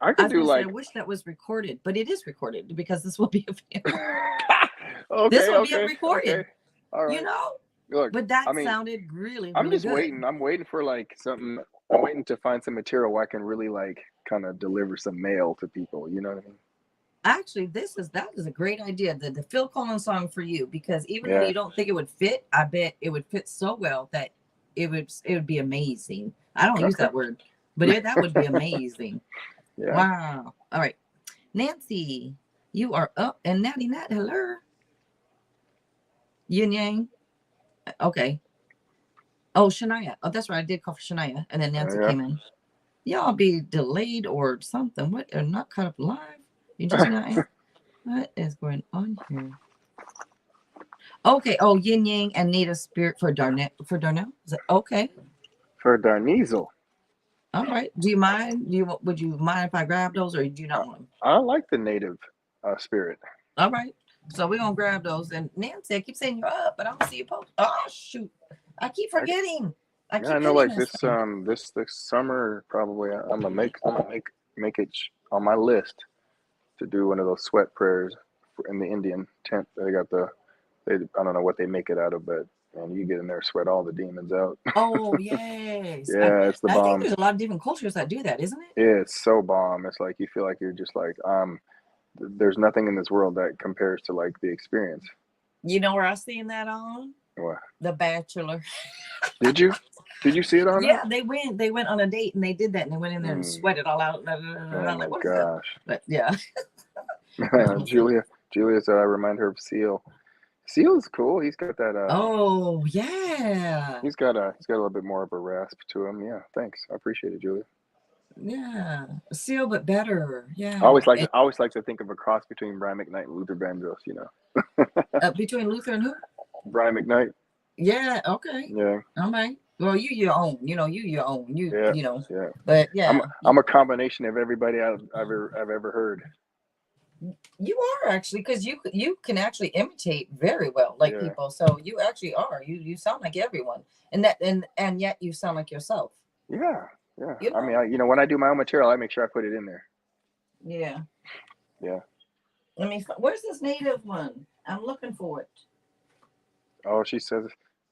I could do I wish that was recorded, but it is recorded because this will be available. Okay, This will be okay, recorded. okay. All right. You know. Look, But that I mean, sounded really, I'm really just good. waiting. I'm waiting for something. I'm waiting to find some material where I can really kind of deliver some mail to people. You know what I mean? Actually, that is a great idea. The Phil Collins song for you, because even though Yeah. you don't think it would fit, I bet it would fit so well that it would be amazing. I don't use that word, but that would be amazing. Yeah. Wow. All right. Nancy, you are up, and Natty Nat, hello. Yin Yang. Okay. Oh, Shania. Oh, that's right. I did call for Shania, and then Nancy came in. Y'all be delayed or something. What? Are not caught up live? You just not. What is going on here? Okay. Oh, Yin Yang and Native Spirit for Darnel. Is it okay? For Darnezel. All right. Do you mind? Would you mind if I grab those, or do you not want them? I like the native spirit. All right. So we're gonna grab those. And Nancy, I keep saying you're up, but I don't see you post. Oh shoot! I keep forgetting. I know, like this summer probably I'm gonna make it on my list to do one of those sweat prayers in the Indian tent. They got I don't know what they make it out of, but man, you get in there, sweat all the demons out. Oh yes. Yeah, it's the bomb. I think there's a lot of different cultures that do that, isn't it? Yeah, it's so bomb. It's like you feel like you're just like there's nothing in this world that compares to like the experience. You know where I seen that on? What? The Bachelor. Did you see it on? Yeah, they went on a date and they did that, and they went in there and sweated all out. Oh my gosh. But yeah. Julia said I remind her of Seal. Seal's cool. He's got that Oh yeah, he's got a little bit more of a rasp to him. Yeah, thanks. I appreciate it, Julia. yeah. Seal, but better. I always Yeah. like And, to, I always like to think of a cross between Brian McKnight and Luther Vandross, you know. between Luther and who? Brian McKnight. Yeah. Okay. Yeah. All right. Well, you your own. You know, you your own. Yeah. You know. Yeah. But yeah, I'm a combination of everybody I've ever heard. you are actually, because you can actually imitate very well, like Yeah. people. So you actually are. You sound like everyone, and yet you sound like yourself. Yeah. Yeah. You I know. mean, when I do my own material, I make sure I put it in there. Yeah. Yeah. Where's this native one? I'm looking for it. Oh, she says,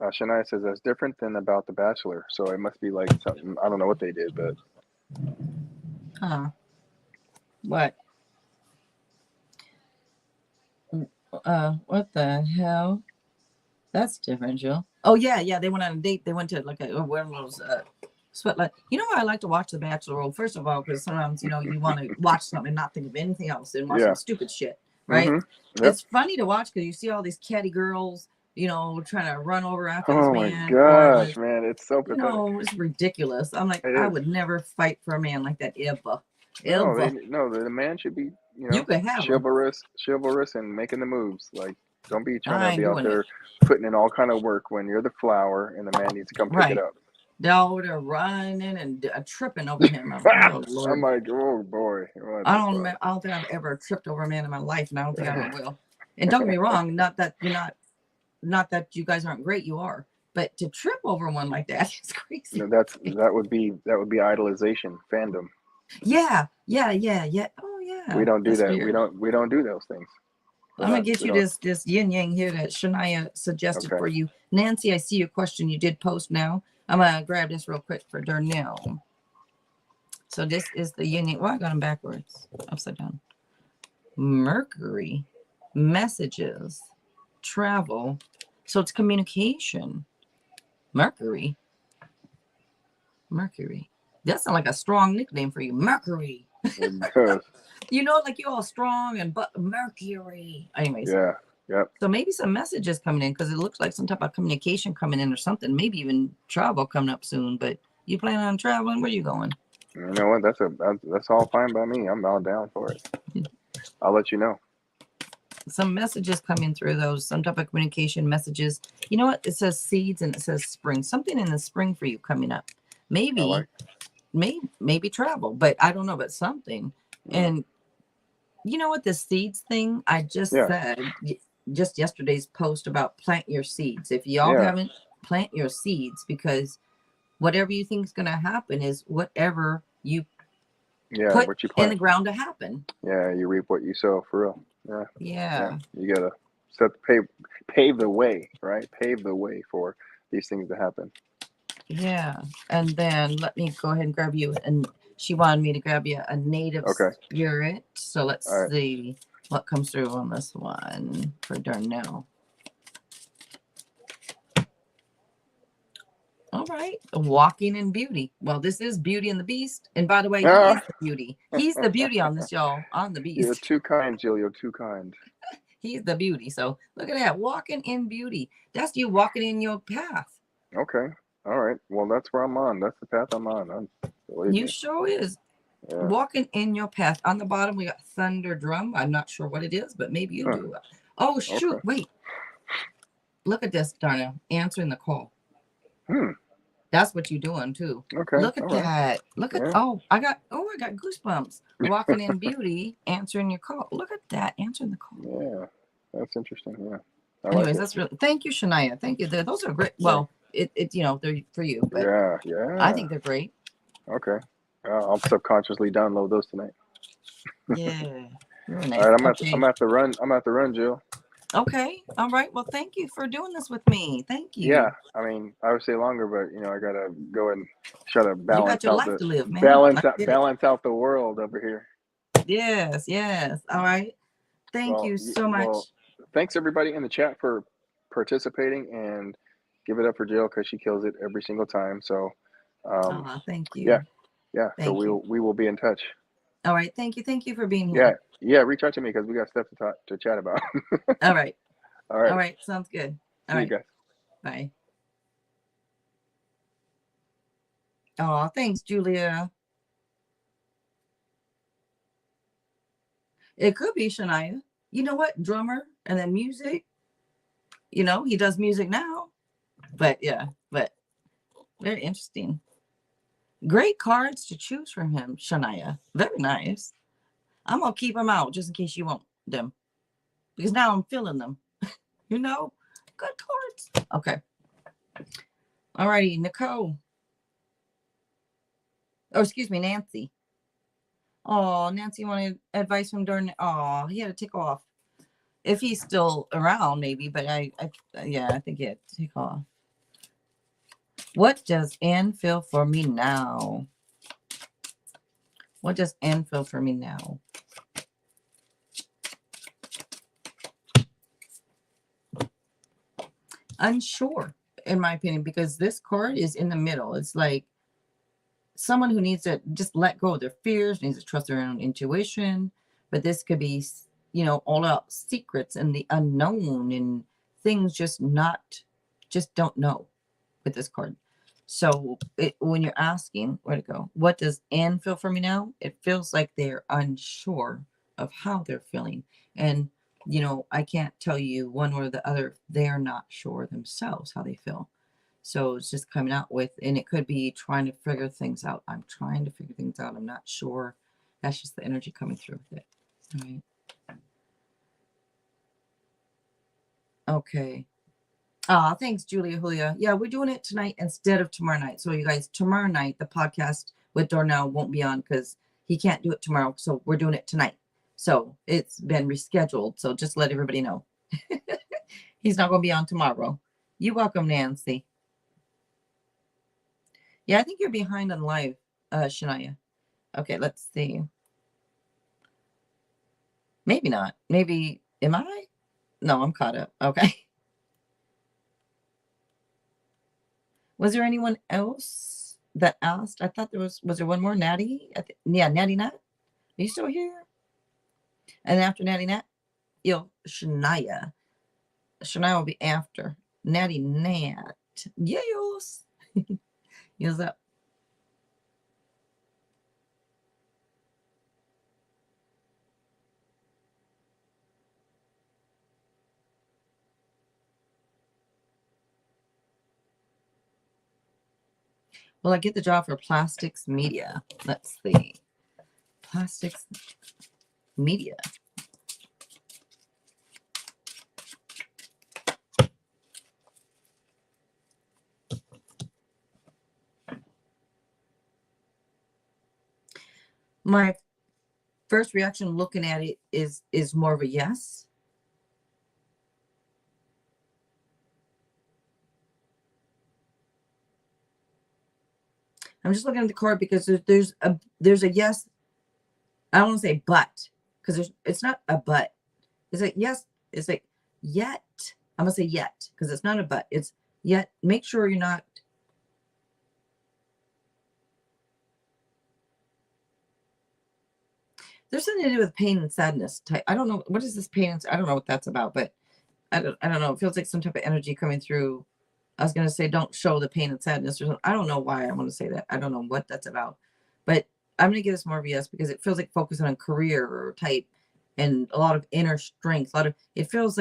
Shania says that's different than about The Bachelor. So it must be like something, I don't know what they did, but. Huh. What? What the hell? That's different, Jill. Oh yeah, yeah. They went on a date. They went to like one of those sweat. You know what I like to watch The Bachelor? Well, first of all, because sometimes you want to watch something and not think of anything else and watch Yeah. some stupid shit, right? Yep. It's funny to watch because you see all these catty girls, trying to run over after this Oh my man, or gosh, man, it's so pathetic. it's ridiculous. I'm like, It I is. would never fight for a man like that ever, No, ever. the man should be, You could have him. chivalrous and making the moves. Like, don't be trying I to ain't be out doing there it. putting in all kind of work when you're the flower and the man needs to come pick it Right. up. They're running and tripping over him. I'm like, oh I'm Lord. like, oh boy, what I the don't. fuck? I don't think I've ever tripped over a man in my life, and I don't think I ever will. And don't get me wrong, not that you're not that you guys aren't great, you are. But to trip over one like that is crazy. No, that would be idolization, fandom. Yeah. Oh yeah. We don't do That's that. fair. We don't do those things. I'm gonna get We you don't. this yin yang here that Shania suggested Okay. for you. Nancy, I see your question. You did post now. I'm gonna grab this real quick for Darnel. So this is the yin yang. Well, I got them backwards, upside down. Mercury, messages, travel. So it's communication. Mercury. That sounds like a strong nickname for you. Mercury. It does. Like you're all strong but Mercury. Anyways. Yeah. Yep. So maybe some messages coming in because it looks like some type of communication coming in or something. Maybe even travel coming up soon. But you plan on traveling? Where you going? You know what? That's all fine by me. I'm all down for it. I'll let you know. Some messages coming through those, some type of communication messages. You know what? It says seeds and it says spring. Something in the spring for you coming up. Maybe, maybe travel, but I don't know, but something. And you know what? The seeds thing, I just said just yesterday's post about plant your seeds. If y'all haven't, plant your seeds, because whatever you think is going to happen is whatever you put what you in plant the ground to happen. Yeah, you reap what you sow, for real. Yeah. You gotta pave the way, right? Pave the way for these things to happen. Yeah. And then let me go ahead and grab you. And she wanted me to grab you a native spirit. So let's see what comes through on this one for Darnell. All right. Walking in beauty. Well, this is Beauty and the Beast. And by the way, he is the beauty. He's the beauty on this, y'all, on the Beast. You're too kind, Jill. You're too kind. He's the beauty. So look at that. Walking in beauty. That's you walking in your path. Okay. All right. Well, that's where I'm on. That's the path I'm on. You sure is. Yeah. Walking in your path. On the bottom, we got thunder drum. I'm not sure what it is, but maybe you do. Oh, shoot. Okay. Wait. Look at this, Darnell. Answering the call. That's what you're doing too. Okay. Look at that. Look at I got goosebumps. Walking in beauty, answering your call. Look at that, answering the call. Yeah, that's interesting. Yeah. Anyways, that's really. Thank you, Shania. Thank you. Those are great. Well, they're for you. But yeah. I think they're great. Okay. I'll subconsciously download those tonight. Yeah. Really nice. All right, I'm at the run, Jill. Okay. All right. Well, thank you for doing this with me. Thank you. Yeah. I mean, I would say longer, but I gotta go and try to balance you got your out life to live, man. balance out the world over here. Yes. All right. Thank you so much. Well, thanks everybody in the chat for participating, and give it up for Jill because she kills it every single time. So thank you. Yeah. So we will be in touch. All right. Thank you. Thank you for being Yeah, here. yeah. Reach out to me because we got stuff to talk to chat about. All right. All All right. right. Sounds good. All See you right. guys. Bye. Oh, thanks, Julia. It could be Shania. You know what? Drummer and then music. You know, he does music now. But yeah, but very interesting. Great cards to choose from him, Shania. Very nice. I'm gonna keep them out just in case you want them. Because now I'm feeling them. You know? Good cards. Okay. All righty, Nicole. Oh, excuse me, Nancy. Oh, Nancy wanted advice from Darnel. Oh, he had to take off. If he's still around, maybe, but yeah, I think he had to take off. What does Anne feel for me now? What does Anne feel for me now? Unsure, in my opinion, because this card is in the middle. It's like someone who needs to just let go of their fears, needs to trust their own intuition. But this could be, you know, all out secrets and the unknown and things just don't know with this card. So when you're asking, where to go, what does Anne feel for me now? It feels like they're unsure of how they're feeling. And, you know, I can't tell you one or the other. They're not sure themselves how they feel. So it's just coming out with, and it could be trying to figure things out. I'm trying to figure things out. I'm not sure. That's just the energy coming through with it. All right. Okay. Thanks, Julia Julia. Yeah, we're doing it tonight instead of tomorrow night. So you guys, tomorrow night, the podcast with Darnel won't be on because he can't do it tomorrow. So we're doing it tonight. So it's been rescheduled. So just let everybody know. He's not going to be on tomorrow. You're welcome, Nancy. Yeah, I think you're behind on live, Shania. Okay, let's see. Maybe not. Maybe, am I? No, I'm caught up. Okay. Was there anyone else that asked? I thought there was there one more? Natty? Yeah, Natty Nat. Are you still here? And after Natty Nat, Shania. Shania will be after. Natty Nat. Yes. Yes, up. Well, I get the job for plastics media. Let's see. Plastics media. My first reaction looking at it is more of a yes. I'm just looking at the card because there's a yes. I don't want to say but because it's not a but. It's like yes. It's like yet. I'm gonna say yet because it's not a but. It's yet. Make sure you're not. There's something to do with pain and sadness. I don't know what is this pain. I don't know what that's about, but I don't know. It feels like some type of energy coming through. I was gonna say don't show the pain and sadness or something. I don't know why I want to say that. I don't know what that's about, but I'm gonna give this more of a yes because it feels like focusing on career type and a lot of inner strength. A lot of it feels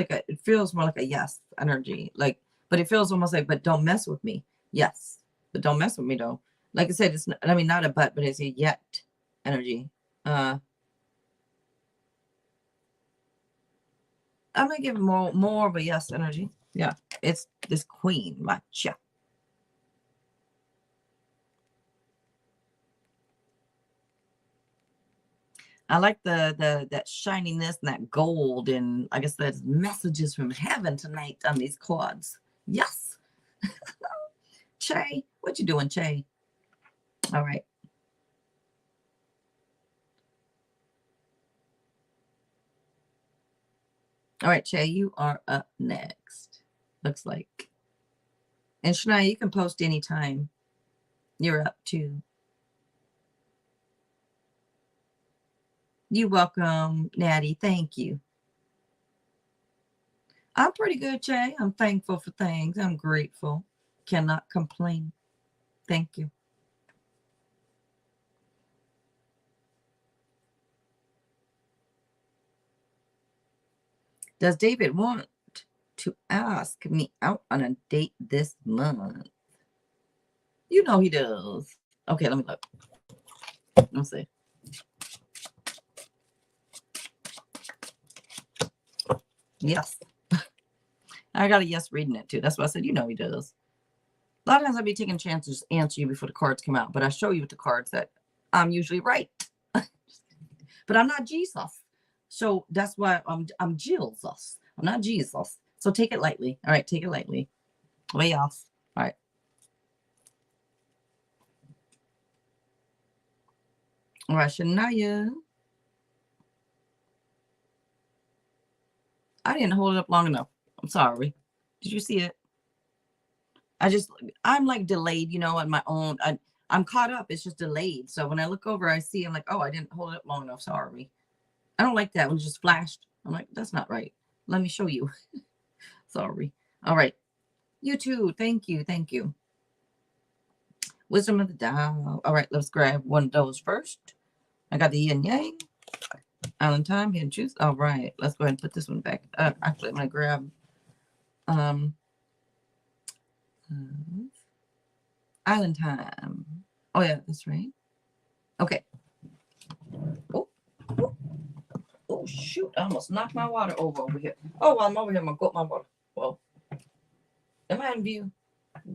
more like a yes energy. Like, but it feels almost like, but don't mess with me. Yes, but don't mess with me though. Like I said, it's not, I mean not a but it's a yet energy. I'm gonna give it more of a yes energy. Yeah, it's this queen matcha. I like the that shininess and that gold, and I guess there's messages from heaven tonight on these cards. Yes. Che, what you doing, Che? All right. All right, Che, you are up next. Looks like. And Shania, you can post anytime. You're up too. You're welcome, Natty. Thank you. I'm pretty good, Jay. I'm thankful for things. I'm grateful. Cannot complain. Thank you. Does David want to ask me out on a date this month? You know he does. Okay, let me look. Let's see. Yes. I got a yes reading it too. That's why I said, you know he does. A lot of times I'll be taking chances to answer you before the cards come out, but I show you with the cards that I'm usually right. But I'm not Jesus. So that's why I'm Jesus. I'm not Jesus. So take it lightly. All right, take it lightly. Way off. All right. All right, Shania. I didn't hold it up long enough. I'm sorry. Did you see it? I'm like delayed, you know, on my own. I'm caught up. It's just delayed. So when I look over, I see, I'm like, oh, I didn't hold it up long enough. Sorry. I don't like that when it just flashed. I'm like, that's not right. Let me show you. Sorry. All right. You too. Thank you. Thank you. Wisdom of the Tao. All right. Let's grab one of those first. I got the yin yang. Island time. Hidden truth. All right. Let's go ahead and put this one back. Actually, I'm going to grab Island time. Oh, yeah. That's right. Okay. Oh, oh, oh, shoot. I almost knocked my water over here. Oh, while I'm over here, I'm going to go up my water. Well, am I in view?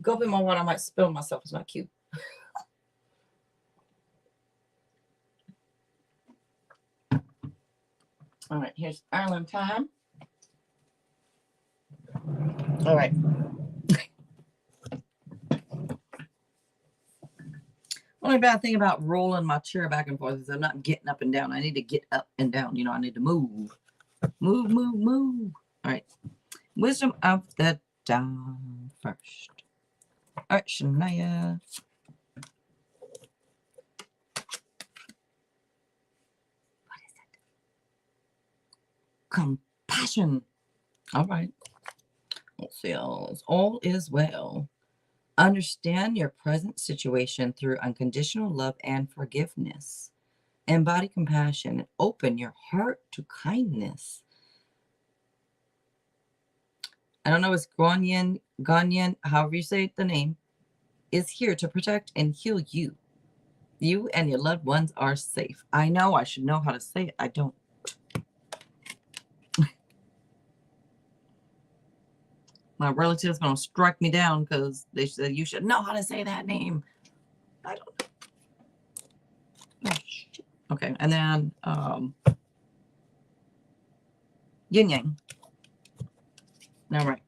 Gulping my water, I might spill myself. It's not cute. All right, here's Island time. All right. Only bad thing about rolling my chair back and forth is I'm not getting up and down. I need to get up and down. You know, I need to move. Move, move, move. All right. Wisdom of the Tao first. All right, Shania. What is it? Compassion. All right. Let's see. All is well. Understand your present situation through unconditional love and forgiveness. Embody compassion and open your heart to kindness. I don't know, it's Ganyan, however you say the name, is here to protect and heal you. You and your loved ones are safe. I know I should know how to say it. I don't. My relative's going to strike me down because they said you should know how to say that name. I don't. Oh, shit. Okay, and then yin yang. All right.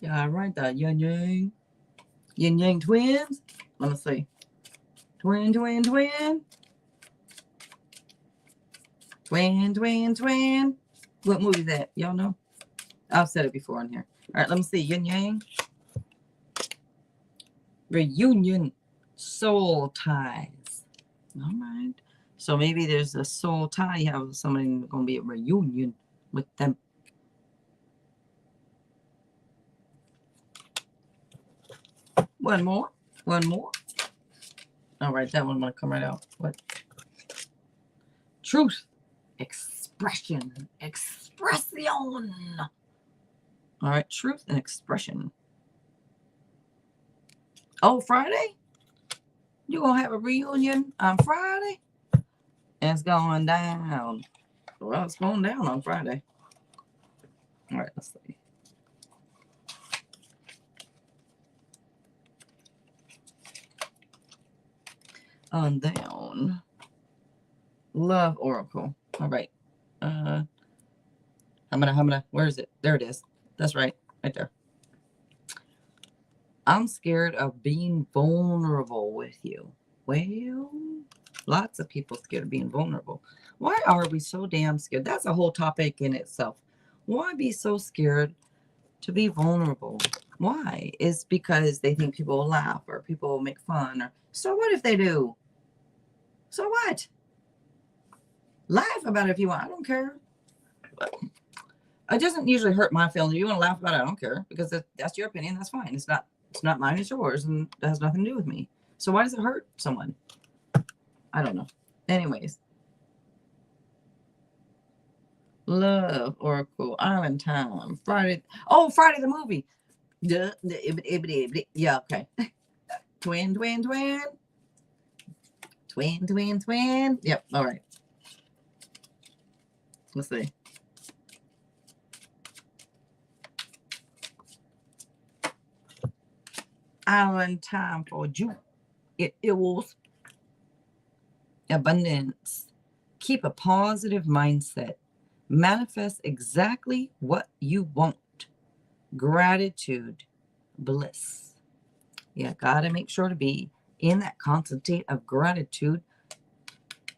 Yeah, all right. The yin yang. Yin yang twins. Let me see. Twin, twin, twin. Twin, twin, twin. What movie is that? Y'all know? I've said it before on here. All right, let me see. Yin yang. Reunion. Soul ties. All right. So maybe there's a soul tie. You have somebody going to be a reunion with them. One more. One more. All right, that one going to come right out. What? Truth. Expression. Expression. All right, truth and expression. Oh, Friday? You gonna have a reunion on Friday? It's going down. Well, it's going down on Friday. All right, let's see. On down. Love Oracle. All right. Hamana. Where is it? There it is. That's right. Right there. I'm scared of being vulnerable with you. Well, lots of people scared of being vulnerable. Why are we so damn scared? That's a whole topic in itself. Why be so scared to be vulnerable? Why? It's because they think people will laugh or people will make fun. Or so what if they do? So what? Laugh about it if you want. I don't care. But it doesn't usually hurt my feelings. If you want to laugh about it, I don't care, because that's your opinion. That's fine. It's not mine. It's yours, and it has nothing to do with me. So why does it hurt someone? I don't know. Anyways, Love Oracle Island Time Friday. Oh, Friday the movie. Yeah. Okay. Twin. Yep. All right. Let's see. Island time for you. It was abundance. Keep a positive mindset. Manifest exactly what you want. Gratitude. Bliss. Yeah, gotta make sure to be in that constant state of gratitude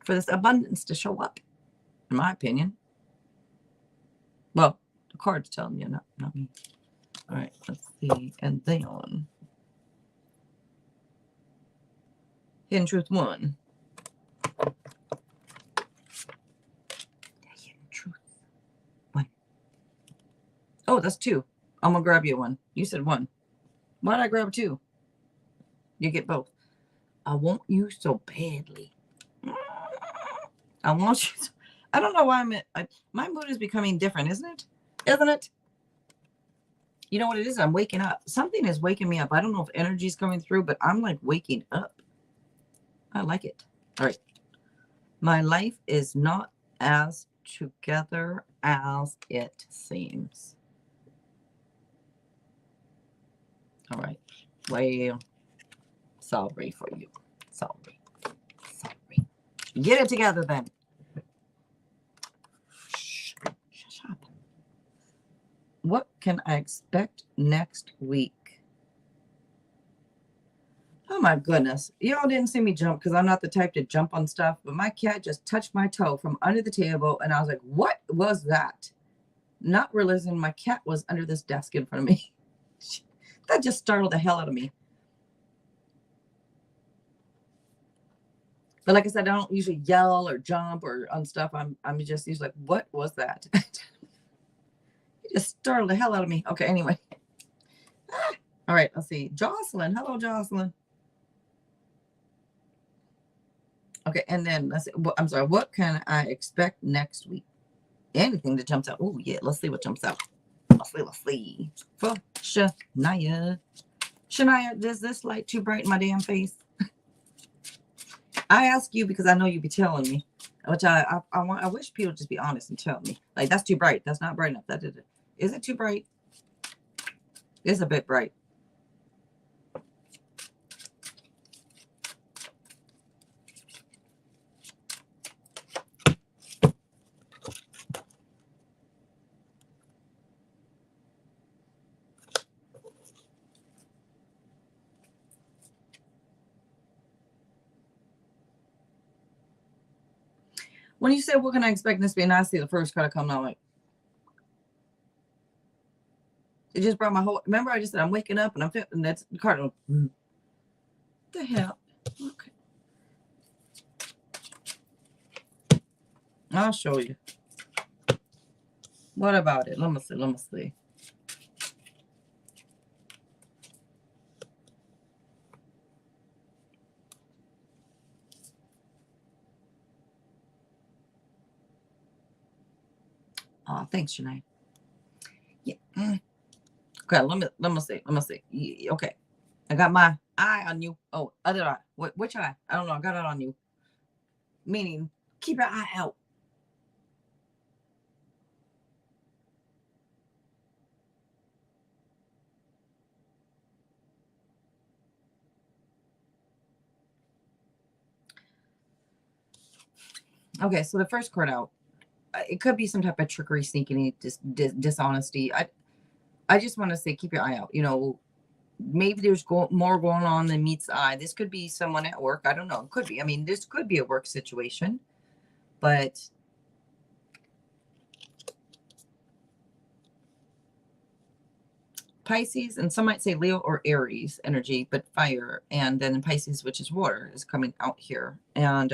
for this abundance to show up, in my opinion. Well, the card's telling you, not me. All right, let's see. And then Hidden Truth 1. Hidden Truth 1. Oh, that's 2. I'm gonna grab you 1. You said 1. Why did I grab 2? You get both. I want you so badly. I want you. I don't know why my mood is becoming different, isn't it? Isn't it? You know what it is? I'm waking up. Something is waking me up. I don't know if energy is coming through, but I'm like waking up. I like it. All right. My life is not as together as it seems. All right. Well, sorry for you. Sorry. Get it together then. Shut up. What can I expect next week? Oh my goodness. Y'all didn't see me jump because I'm not the type to jump on stuff, but my cat just touched my toe from under the table and I was like, what was that? Not realizing my cat was under this desk in front of me. That just startled the hell out of me. But like I said, I don't usually yell or jump or on stuff. I'm just usually like, what was that? It just startled the hell out of me. Okay, anyway. All right, let's see. Jocelyn. Hello, Jocelyn. Okay, and then let's see. I'm sorry. What can I expect next week? Anything that jumps out. Oh, yeah. Let's see what jumps out. Let's see. For Shania. Shania, does this light too bright in my damn face? I ask you because I know you be telling me, which I wish people would just be honest and tell me. Like, that's too bright. That's not bright enough. Is it too bright? It's a bit bright. When you said, what can I expect this to be? And I see the first card coming out, like, it just brought my whole, remember I just said, I'm waking up and I'm feeling, and that's the card. What the hell? Okay. I'll show you. What about it? Let me see. Oh, thanks, Shanae. Yeah. Okay, let me see. Okay. I got my eye on you. Oh, other eye. Which eye? I don't know. I got it on you. Meaning, keep your eye out. Okay, so the first card out, it could be some type of trickery, sneaking, dishonesty. I just want to say, keep your eye out. You know, maybe there's more going on than meets the eye. This could be someone at work. I don't know. It could be. I mean, this could be a work situation, but Pisces, and some might say Leo or Aries energy, but fire. And then Pisces, which is water, is coming out here. And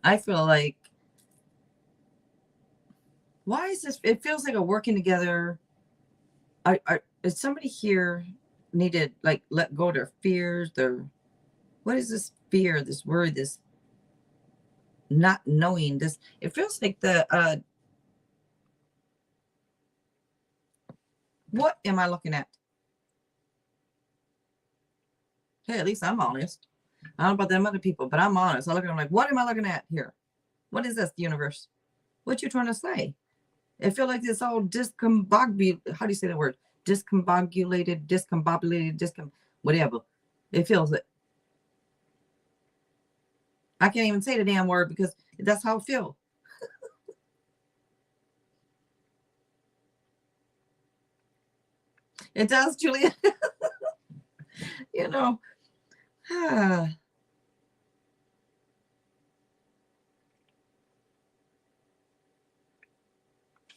I feel like, why is this? It feels like a working together. Is somebody here needed like let go of their fears? What is this fear? This worry? This not knowing? This. It feels like the. What am I looking at? Hey, at least I'm honest. I don't know about them other people, but I'm honest. I look at them like, what am I looking at here? What is this, universe? What you trying to say? It feels like it's all discombobulated. How do you say the word? Discombobulated, whatever. It feels it. I can't even say the damn word because that's how I feel. It does, Julia. You know.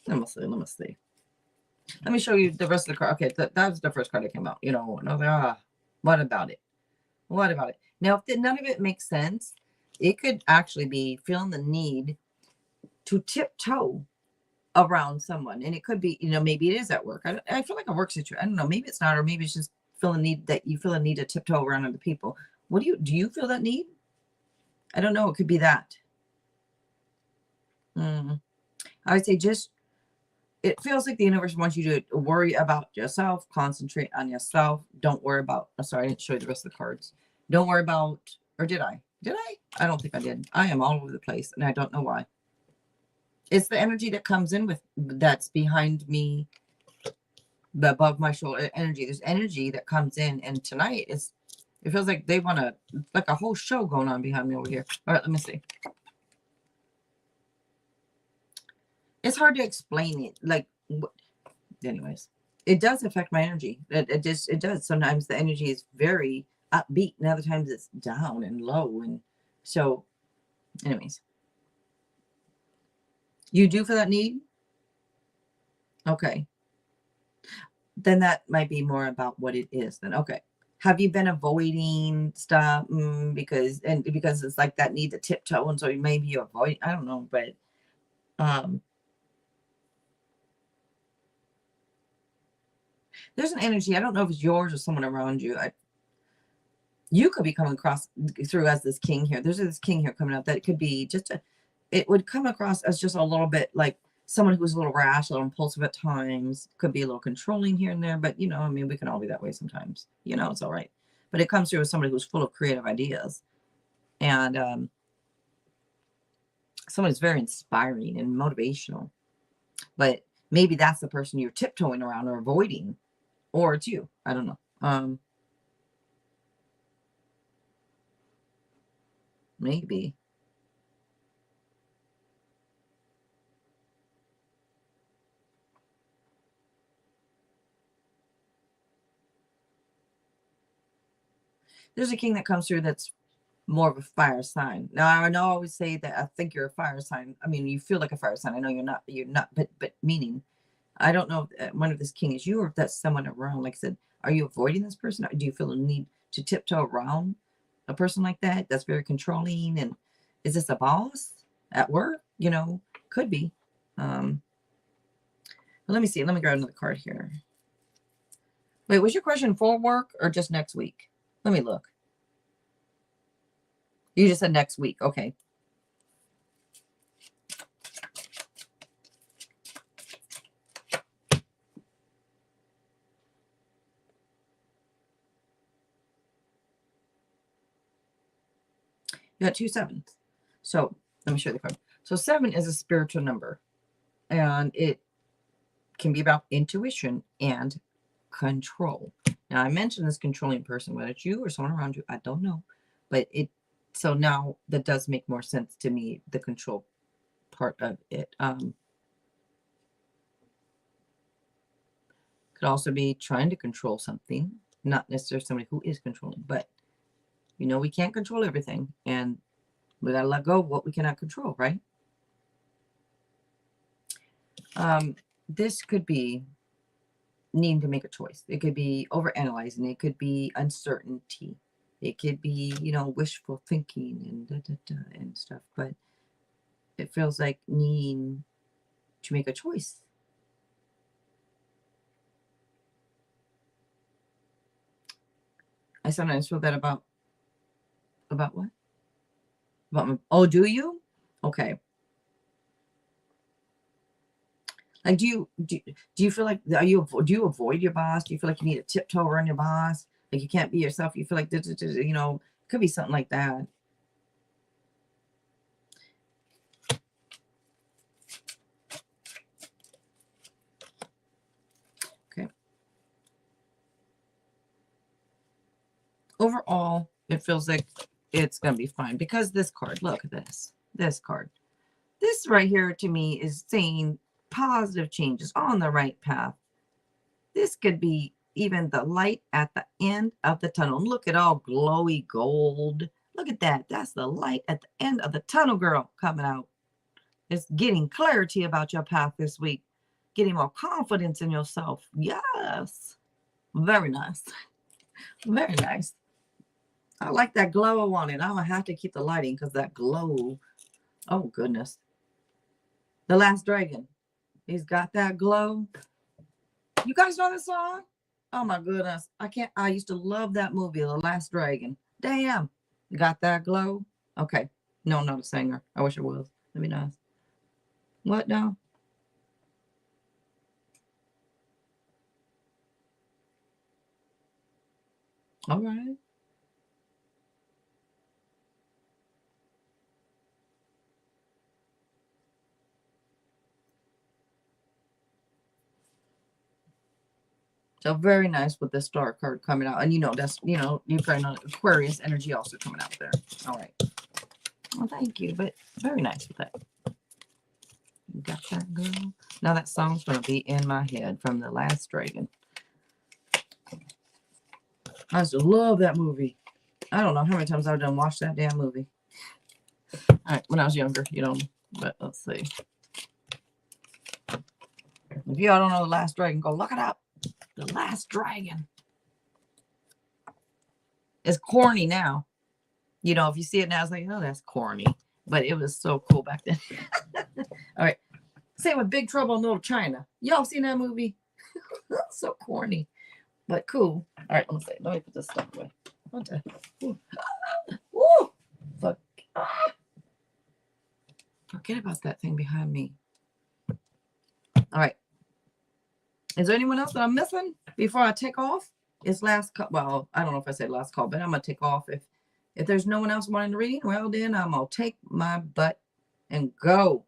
Let me see. Let me show you the rest of the card. Okay, that was the first card that came out. You know, and I was like, what about it? What about it? Now, if none of it makes sense, it could actually be feeling the need to tiptoe around someone. And it could be, you know, maybe it is at work. I feel like a work situation. I don't know. Maybe it's not, or maybe it's just feeling need that you feel a need to tiptoe around other people. What do you feel that need? I don't know. It could be that. I would say just, it feels like the universe wants you to worry about yourself, concentrate on yourself. Don't worry about, oh, sorry, I didn't show you the rest of the cards. Don't worry about, or did I? Did I? I don't think I did. I am all over the place and I don't know why. It's the energy that comes in with, that's behind me, the above my shoulder energy. There's energy that comes in, and tonight it feels like they want to, like a whole show going on behind me over here. All right, let me see. It's hard to explain it. Like, anyways, it does affect my energy. It does. Sometimes the energy is very upbeat, and other times it's down and low. And so, anyways, you do feel that need? Okay. Then that might be more about what it is then. Okay. Have you been avoiding stuff? Because it's like that need to tiptoe. And so maybe you avoid, I don't know, but, there's an energy. I don't know if it's yours or someone around you. You could be coming across through as this king here. There's this king here coming up that it could be just it would come across as just a little bit like someone who's a little rash, a little impulsive at times, could be a little controlling here and there. But, you know, I mean, we can all be that way sometimes. You know, it's all right. But it comes through as somebody who's full of creative ideas. And someone who's very inspiring and motivational. But maybe that's the person you're tiptoeing around or avoiding. Or it's you. I don't know. Maybe. There's a king that comes through that's more of a fire sign. Now, I know I always say that I think you're a fire sign. I mean, you feel like a fire sign. I know you're not, but meaning, I don't know if one of this king is you or if that's someone around. Like I said, are you avoiding this person? Or do you feel a need to tiptoe around a person like that? That's very controlling. And is this a boss at work? You know, could be. Well, let me see. Let me grab another card here. Wait, was your question for work or just next week? Let me look. You just said next week. Okay. You got 2 7s. So let me show you the card. So 7 is a spiritual number, and it can be about intuition and control. Now, I mentioned this controlling person, whether it's you or someone around you, I don't know. But so now that does make more sense to me, the control part of it. Could also be trying to control something, not necessarily somebody who is controlling, but you know, we can't control everything, and we got to let go of what we cannot control, right? This could be needing to make a choice. It could be overanalyzing. It could be uncertainty. It could be, you know, wishful thinking and and stuff. But it feels like needing to make a choice. I sometimes feel that about what? About my, oh, do you? Okay. Like, do you feel like, do you avoid your boss? Do you feel like you need to tiptoe around your boss? Like you can't be yourself. You feel like, you know, it could be something like that. Okay. Overall, it feels like it's going to be fine because this card, look at this card. This right here to me is saying positive changes on the right path. This could be even the light at the end of the tunnel. Look at all glowy gold. Look at that. That's the light at the end of the tunnel, girl, coming out. It's getting clarity about your path this week. Getting more confidence in yourself. Yes. Very nice. Very nice. I like that glow on it. I'm going to have to keep the lighting because that glow. Oh, goodness. The Last Dragon. He's got that glow. You guys know this song? Oh, my goodness. I used to love that movie, The Last Dragon. Damn. Got that glow? Okay. No, I'm not a singer. I wish I was. That'd be nice. What now? All right. So very nice with the star card coming out. And you know, that's, you know, you probably know Aquarius energy also coming out there. All right. Well, thank you. But very nice with that. You got that, girl? Now that song's going to be in my head from The Last Dragon. I used to love that movie. I don't know how many times I've done watched that damn movie. All right, when I was younger, you know, but let's see. If y'all don't know The Last Dragon, go look it up. The Last Dragon. It's corny now. You know, if you see it now, it's like, oh, that's corny. But it was so cool back then. All right. Same with Big Trouble in Little China. Y'all seen that movie? So corny, but cool. All right, let me put this stuff away. What the? Ooh. Ooh. Fuck. Forget about that thing behind me. All right. Is there anyone else that I'm missing before I take off? It's last call. Well, I don't know if I said last call, but I'm gonna take off. If there's no one else wanting to read, well then I'm gonna take my butt and go.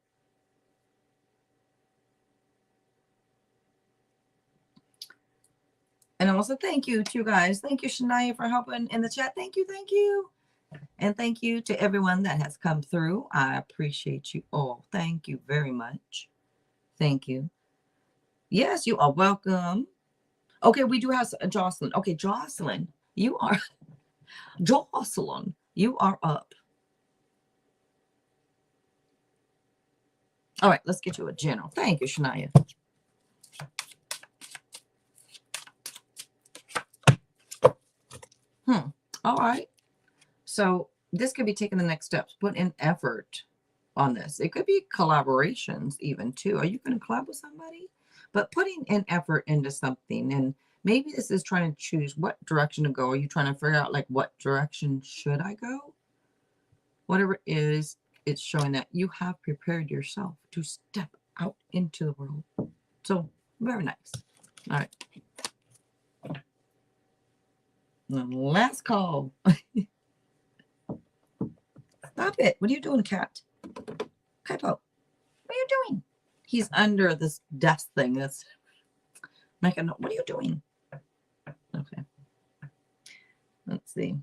And also thank you to you guys. Thank you, Shania, for helping in the chat. Thank you, thank you. And thank you to everyone that has come through. I appreciate you all. Thank you very much. Thank you. Yes, you are welcome. Okay, we do have Jocelyn. Okay, Jocelyn, you are Jocelyn, you are up. All right, let's get you a general. Thank you, Shania. All right. So this could be taking the next steps. Put in effort on this. It could be collaborations even too. Are you going to collab with somebody? But putting in effort into something, and maybe this is trying to choose what direction to go. Are you trying to figure out like what direction should I go? Whatever it is, it's showing that you have prepared yourself to step out into the world. So very nice. All right. Last call. Stop it. What are you doing, cat? Kaipo, what are you doing? He's under this desk thing. That's making. What are you doing? Okay. Let's see.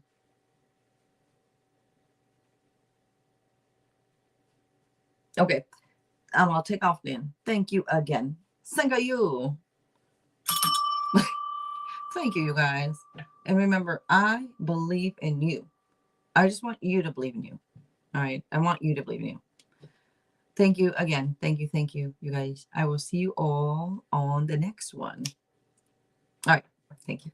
Okay. I'll take off then. Thank you again. Thank you. Thank you, you guys. And remember, I believe in you. I just want you to believe in you. All right. I want you to believe in you. Thank you again. Thank you, you guys. I will see you all on the next one. All right. Thank you.